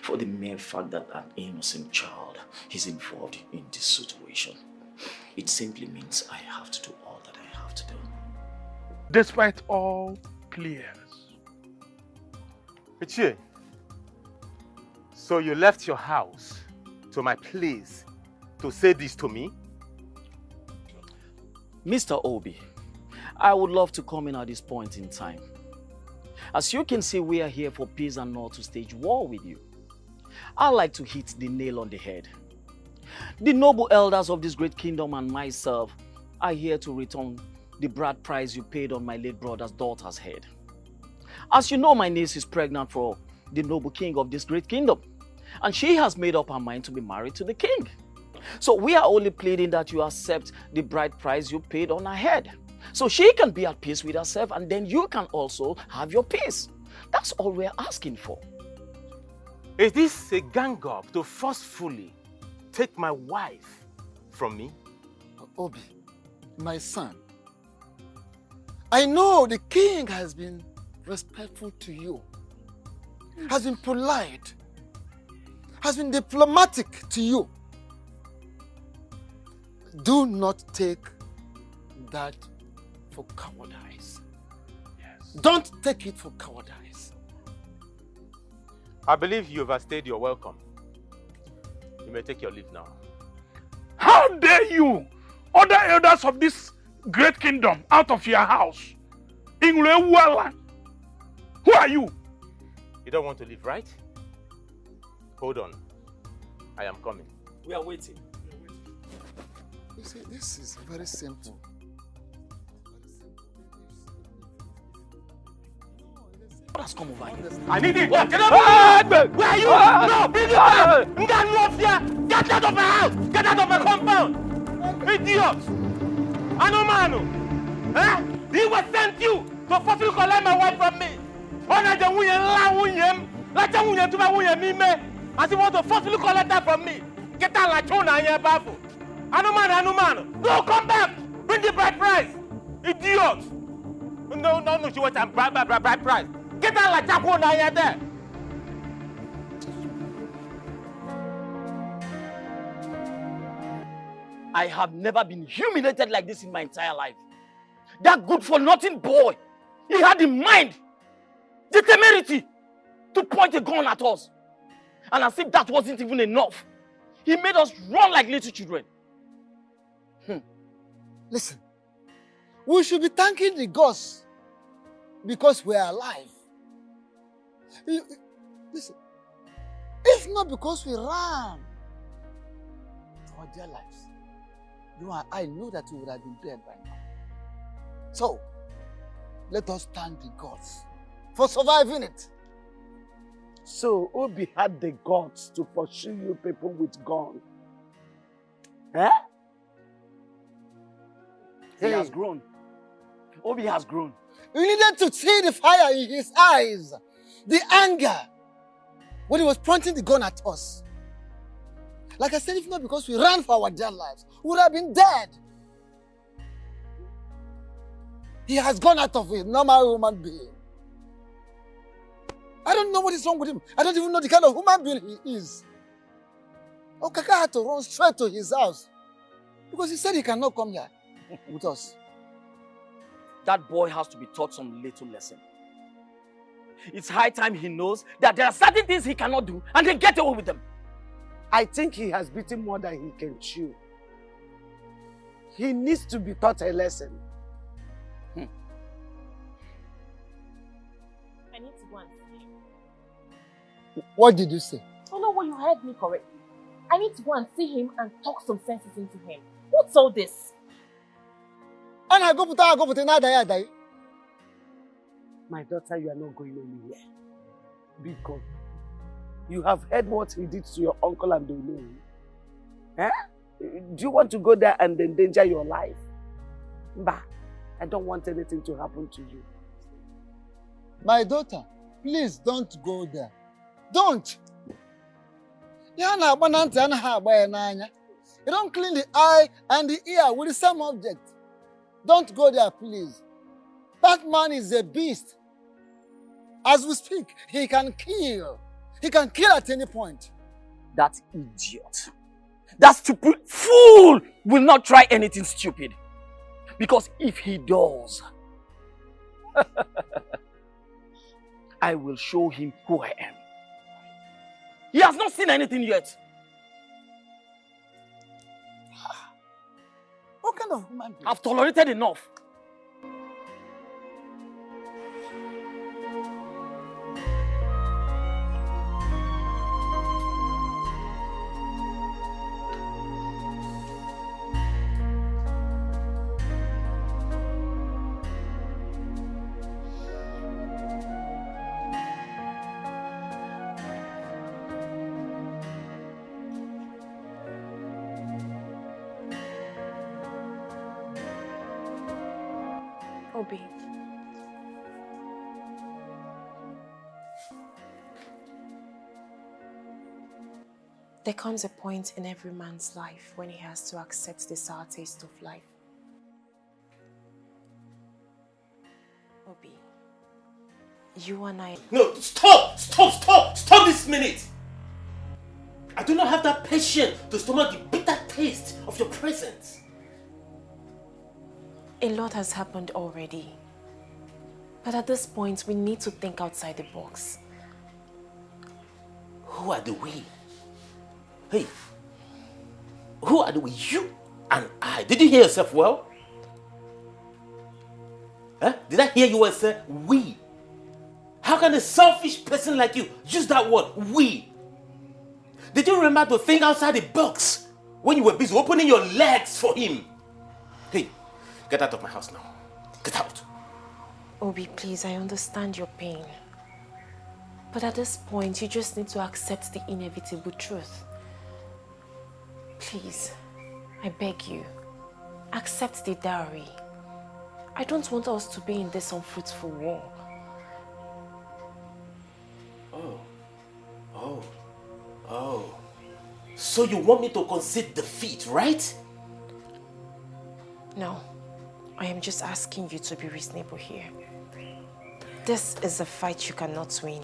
S19: For the mere fact that an innocent child is involved in this situation, it simply means I have to do all that I have to do.
S21: Despite all pleas.
S2: Ichie, so you left your house to my place to say this to me?
S19: Mr. Obi, I would love to come in at this point in time. As you can see, we are here for peace and not to stage war with you. I like to hit the nail on the head. The noble elders of this great kingdom and myself are here to return the bride price you paid on my late brother's daughter's head. As you know, my niece is pregnant for the noble king of this great kingdom, and she has made up her mind to be married to the king. So we are only pleading that you accept the bride price you paid on her head. So she can be at peace with herself and then you can also have your peace. That's all we're asking for.
S2: Is this a gang up to forcefully take my wife from me?
S14: Obi, my son, I know the king has been respectful to you, has been polite, has been diplomatic to you. Do not take that for cowardice.
S2: Yes.
S14: Don't take it for cowardice.
S2: I believe you overstayed your welcome. You may take your leave now.
S21: How dare you order elders of this great kingdom out of your house? In Lewala. Who are you?
S2: You don't want to leave, right? Hold on. I am coming.
S19: We are waiting.
S14: You see, this is very simple.
S19: What has come over here?
S2: I need it!
S19: What?
S2: Get up!
S19: Where are you?
S2: No! Bring it back! Get out of my house! Get out of my compound! Idiot! Anomano! Eh? He was sent you to forcefully collect my wife from me! As he want to forcefully collect her from me! Get out like Chona and your baffle! Anomano! No, come back! Bring the bride price! Idiot! No, she wants a bride price! Get out like Chona and your there!
S19: I have never been humiliated like this in my entire life. That good-for-nothing boy, he had the mind, the temerity to point a gun at us. And as if that wasn't even enough, he made us run like little children.
S14: Listen, we should be thanking the gods because we are alive. Listen, if not because we ran for our dear lives, you and I know that we would have been dead by now. So, let us thank the gods for surviving it.
S6: So, Obi had the guts to pursue you people with gun. Eh?
S19: He has grown. Obi has grown.
S14: We needed to see the fire in his eyes, the anger, when he was pointing the gun at us. Like I said, if not because we ran for our dear lives, we would have been dead. He has gone out of it, normal human being. I don't know what is wrong with him. I don't even know the kind of human being he is. Okaka had to run straight to his house because he said he cannot come here with us.
S19: That boy has to be taught some little lesson. It's high time he knows that there are certain things he cannot do and then get away with them.
S6: I think he has beaten more than he can chew. He needs to be taught a lesson.
S4: I need to go and see him.
S14: What did you say?
S4: Oh no, well, you heard me correctly. I need to go and see him and talk some senses into him. What's all this?
S6: My daughter, you are not going anywhere. Because you have heard what he did to your uncle and Olu. Eh? Do you want to go there and endanger your life? Bah, I don't want anything to happen to you.
S14: My daughter, please don't go there. Don't. You don't clean the eye and the ear with the same object. Don't go there, please. That man is a beast. As we speak, he can kill. He can kill at any point.
S19: That idiot, that stupid fool will not try anything stupid. Because if he does, I will show him who I am. He has not seen anything yet.
S14: What kind of human being?
S19: I've tolerated enough.
S4: Obi. There comes a point in every man's life when he has to accept the sour taste of life. Obi, you and I...
S19: No, stop! Stop this minute! I do not have that patience to stomach the bitter taste of your presence.
S4: A lot has happened already. But at this point, we need to think outside the box.
S19: Who are the we? Hey, who are the we? You and I. Did you hear yourself well? Huh? Did I hear you well say we? How can a selfish person like you use that word, we? Did you remember to think outside the box when you were busy opening your legs for him? Hey, get out of my house now. Get out.
S4: Obi, please, I understand your pain. But at this point, you just need to accept the inevitable truth. Please, I beg you, accept the dowry. I don't want us to be in this unfruitful war.
S19: Oh. So you want me to concede defeat, right?
S4: No, I am just asking you to be reasonable here. This is a fight you cannot win.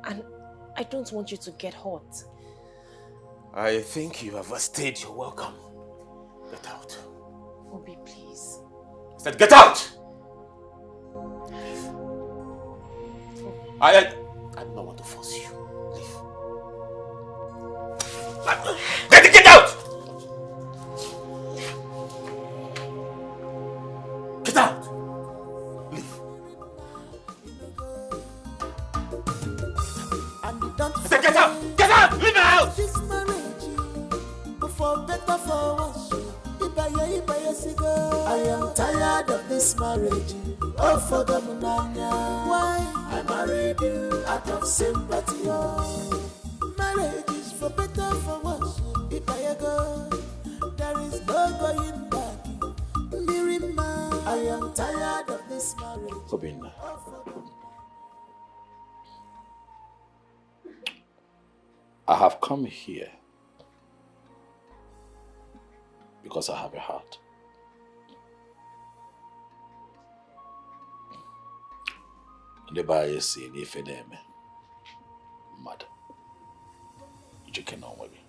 S4: And I don't want you to get hurt.
S19: I think you have overstayed your welcome. Get out.
S4: Obi, please.
S19: I said get out! I do not want to force you. Leave. Get out! Get out! Leave. I said get out! Get out! Leave my house!
S3: This marriage, for better for worse. I am tired of this marriage. Oh, for the munanya. Why? I married you out of sympathy. Oh. Marriage is for better for worse. If I go, there is no going back. Mirima, I am tired of this marriage.
S1: Obinna, I have come here because I have a heart. Nebaye si ni feneme. Mad. You can know maybe.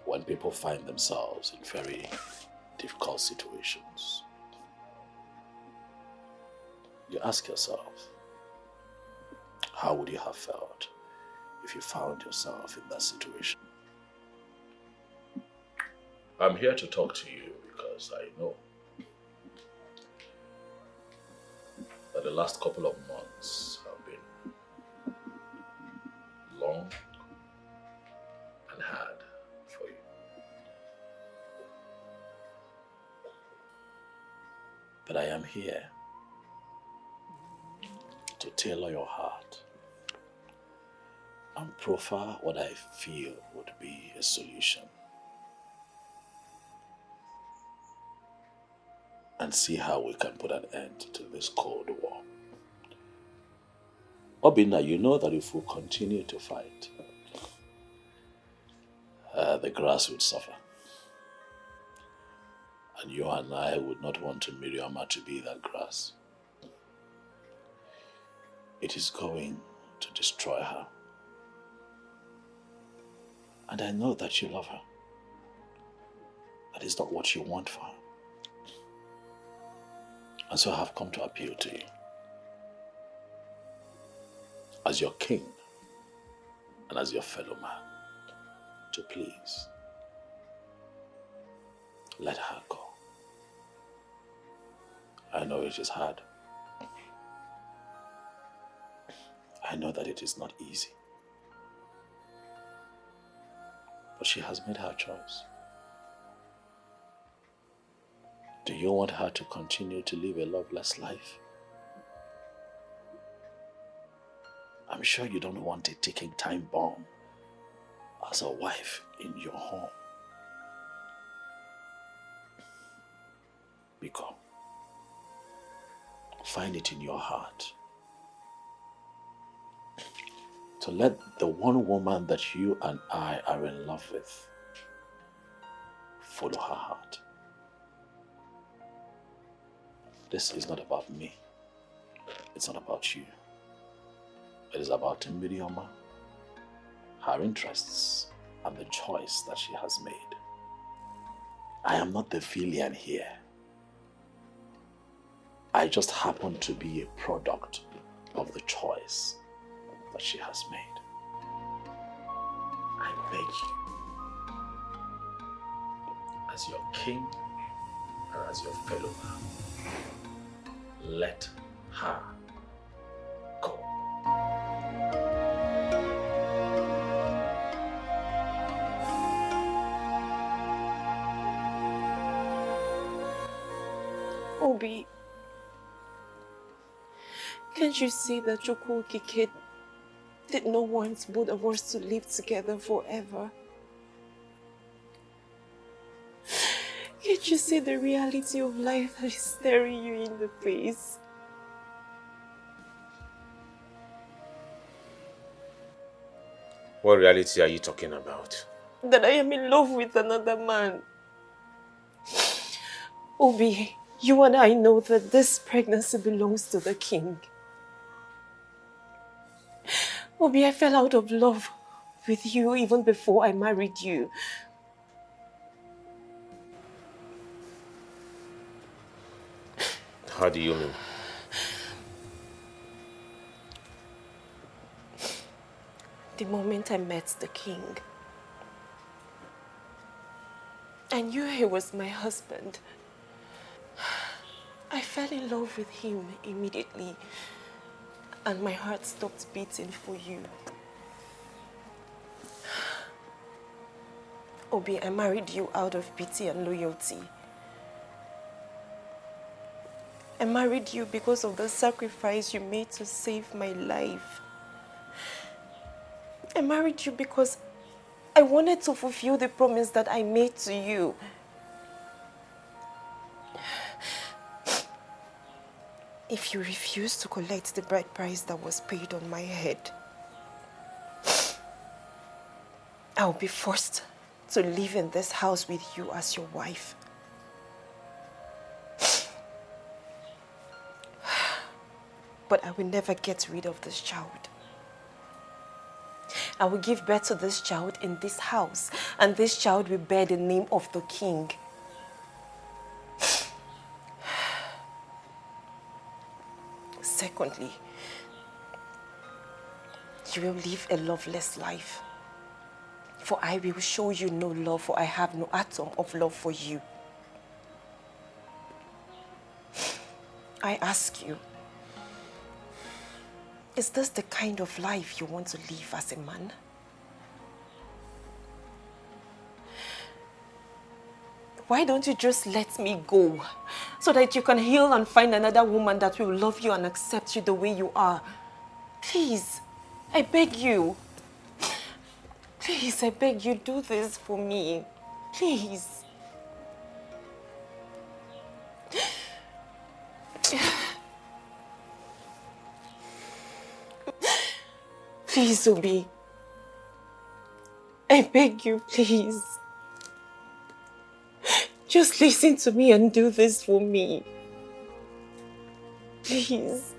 S1: When people find themselves in very difficult situations, you ask yourself, how would you have felt if you found yourself in that situation? I'm here to talk to you because I know that the last couple of months have been long and hard for you. But I am here to tailor your heart and proffer what I feel would be a solution. And see how we can put an end to this Cold War. Obinna, you know that if we continue to fight, the grass would suffer. And you and I would not want Miriama to be that grass. It is going to destroy her. And I know that you love her. That is not what you want for her. And so I have come to appeal to you as your king and as your fellow man to please let her go. I know it is hard. I know that it is not easy. But she has made her choice. Do you want her to continue to live a loveless life? I'm sure you don't want a ticking time bomb as a wife in your home. Biko, find it in your heart to let the one woman that you and I are in love with follow her heart. This is not about me. It's not about you. It is about Mirioma, her interests, and the choice that she has made. I am not the villain here. I just happen to be a product of the choice that she has made. I beg you, as your king and as your fellow man, let her go.
S8: Obi, can't you see that Chukwukike did not want both of us to live together forever? Can't you see the reality of life that is staring you in the face?
S2: What reality are you talking about?
S8: That I am in love with another man. Obi, you and I know that this pregnancy belongs to the king. Obi, I fell out of love with you even before I married you.
S2: How do you mean?
S8: The moment I met the king, I knew he was my husband. I fell in love with him immediately, and my heart stopped beating for you. Obi, I married you out of pity and loyalty. I married you because of the sacrifice you made to save my life. I married you because I wanted to fulfill the promise that I made to you. If you refuse to collect the bride price that was paid on my head, I'll be forced to live in this house with you as your wife. But I will never get rid of this child. I will give birth to this child in this house, and this child will bear the name of the king. Secondly, you will live a loveless life. For I will show you no love, for I have no atom of love for you. I ask you, is this the kind of life you want to live as a man? Why don't you just let me go so that you can heal and find another woman that will love you and accept you the way you are? Please, I beg you. Please, I beg you, do this for me. Please. Please, Obi. I beg you, please. Just listen to me and do this for me. Please.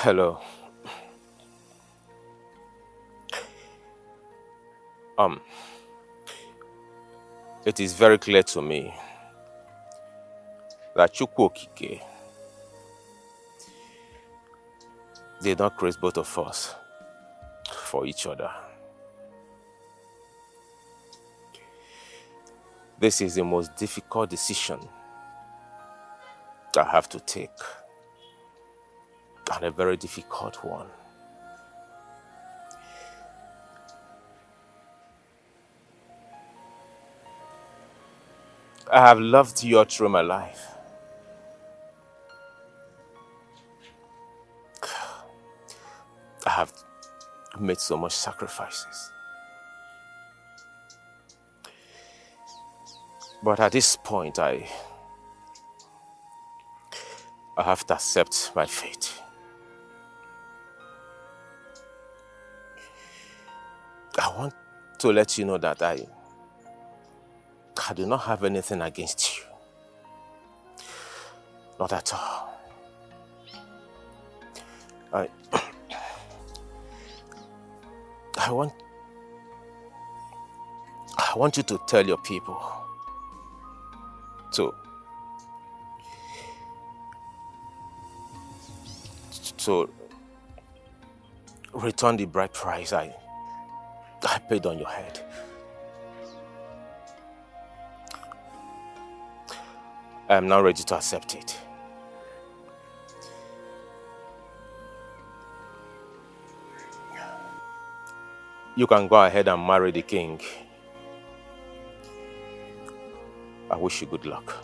S2: Hello. It is very clear to me that Chukwu Okike did not create both of us for each other. This is the most difficult decision I have to take, and a very difficult one. I have loved you all through my life. I have made so much sacrifices. But at this point, I have to accept my fate. I want to let you know that I do not have anything against you. Not at all. I want you to tell your people to return the bride price I paid on your head. I am now ready to accept it. You can go ahead and marry the king. I wish you good luck.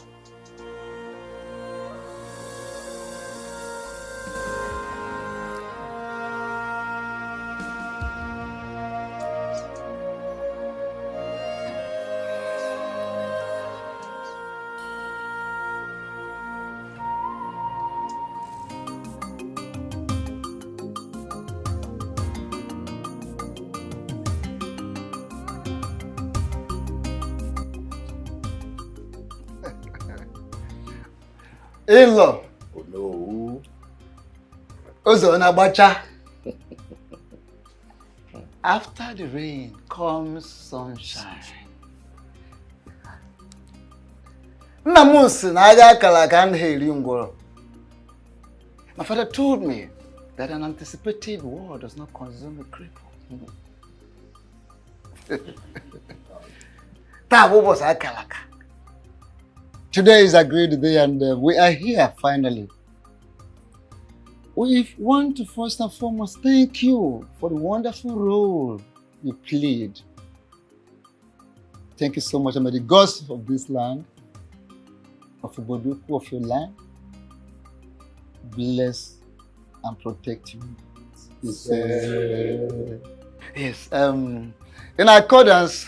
S14: In-law.
S1: Oh no.
S14: Ozo Nabacha. After the rain comes sunshine. My father told me that an anticipated war does not consume a cripple. Today is a great day and we are here finally. We want to first and foremost thank you for the wonderful role you played. Thank you so much. And may the gods of this land, of Uboduku, of your land, bless and protect you. Yes. In accordance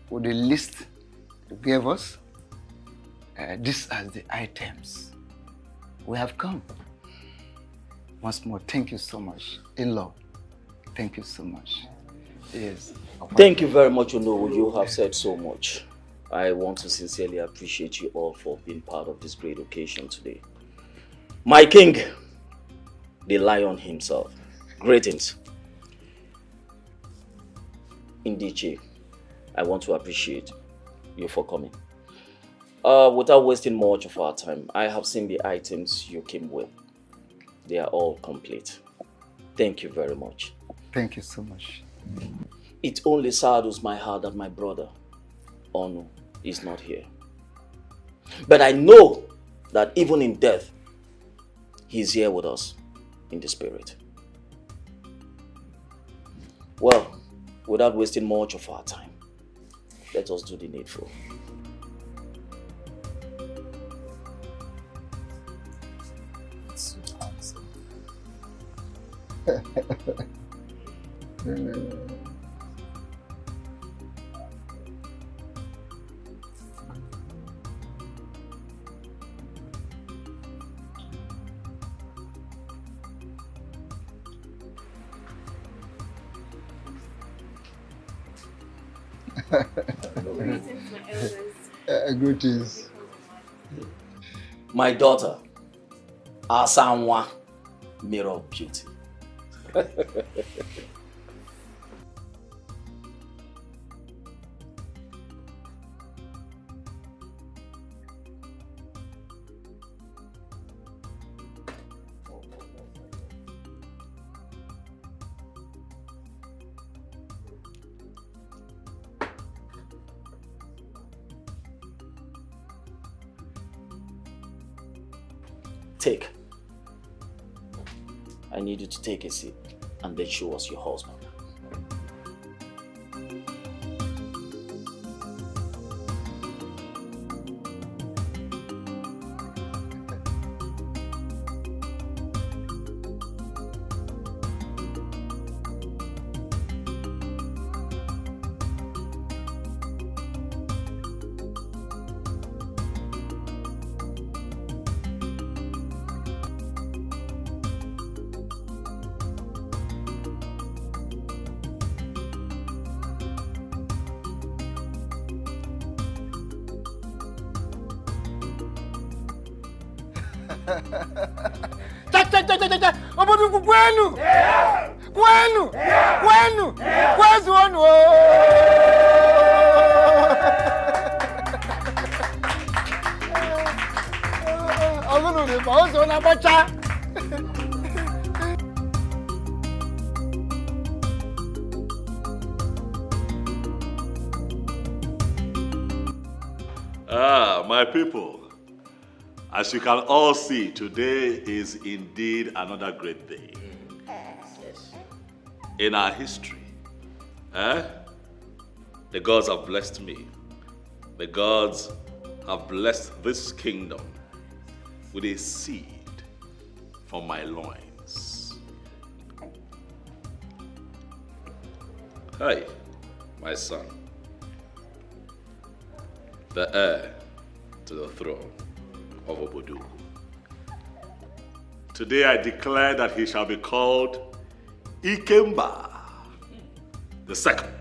S14: with the list you gave us, these are the items we have come. Once more, thank you so much. In-law, thank you so much. Yes.
S19: Thank you very much, Onowu. You have said so much. I want to sincerely appreciate you all for being part of this great occasion today. My king, the lion himself. Greetings. Indiche, I want to appreciate you for coming. Without wasting much of our time, I have seen the items you came with. They are all complete. Thank you very much.
S14: Thank you so much.
S19: It only saddens my heart that my brother, Onu, is not here. But I know that even in death, he's here with us in the spirit. Well, without wasting much of our time, let us do the needful.
S14: Greetings.
S19: My daughter, Asanwa, mirror of beauty. Take. I need you to take a seat and then show us your husband.
S14: Oboduku kwenu. Kwenu. Kwenu. Kwezu onu. Ogunu ni ba o so na bacha.
S1: My people. As you can all see, today is indeed another great day. Yes. In our history. The gods have blessed me. The gods have blessed this kingdom with a seed from my loins. Hey, my son, the heir to the throne of Oboduku. Today I declare that he shall be called Ikemba the second.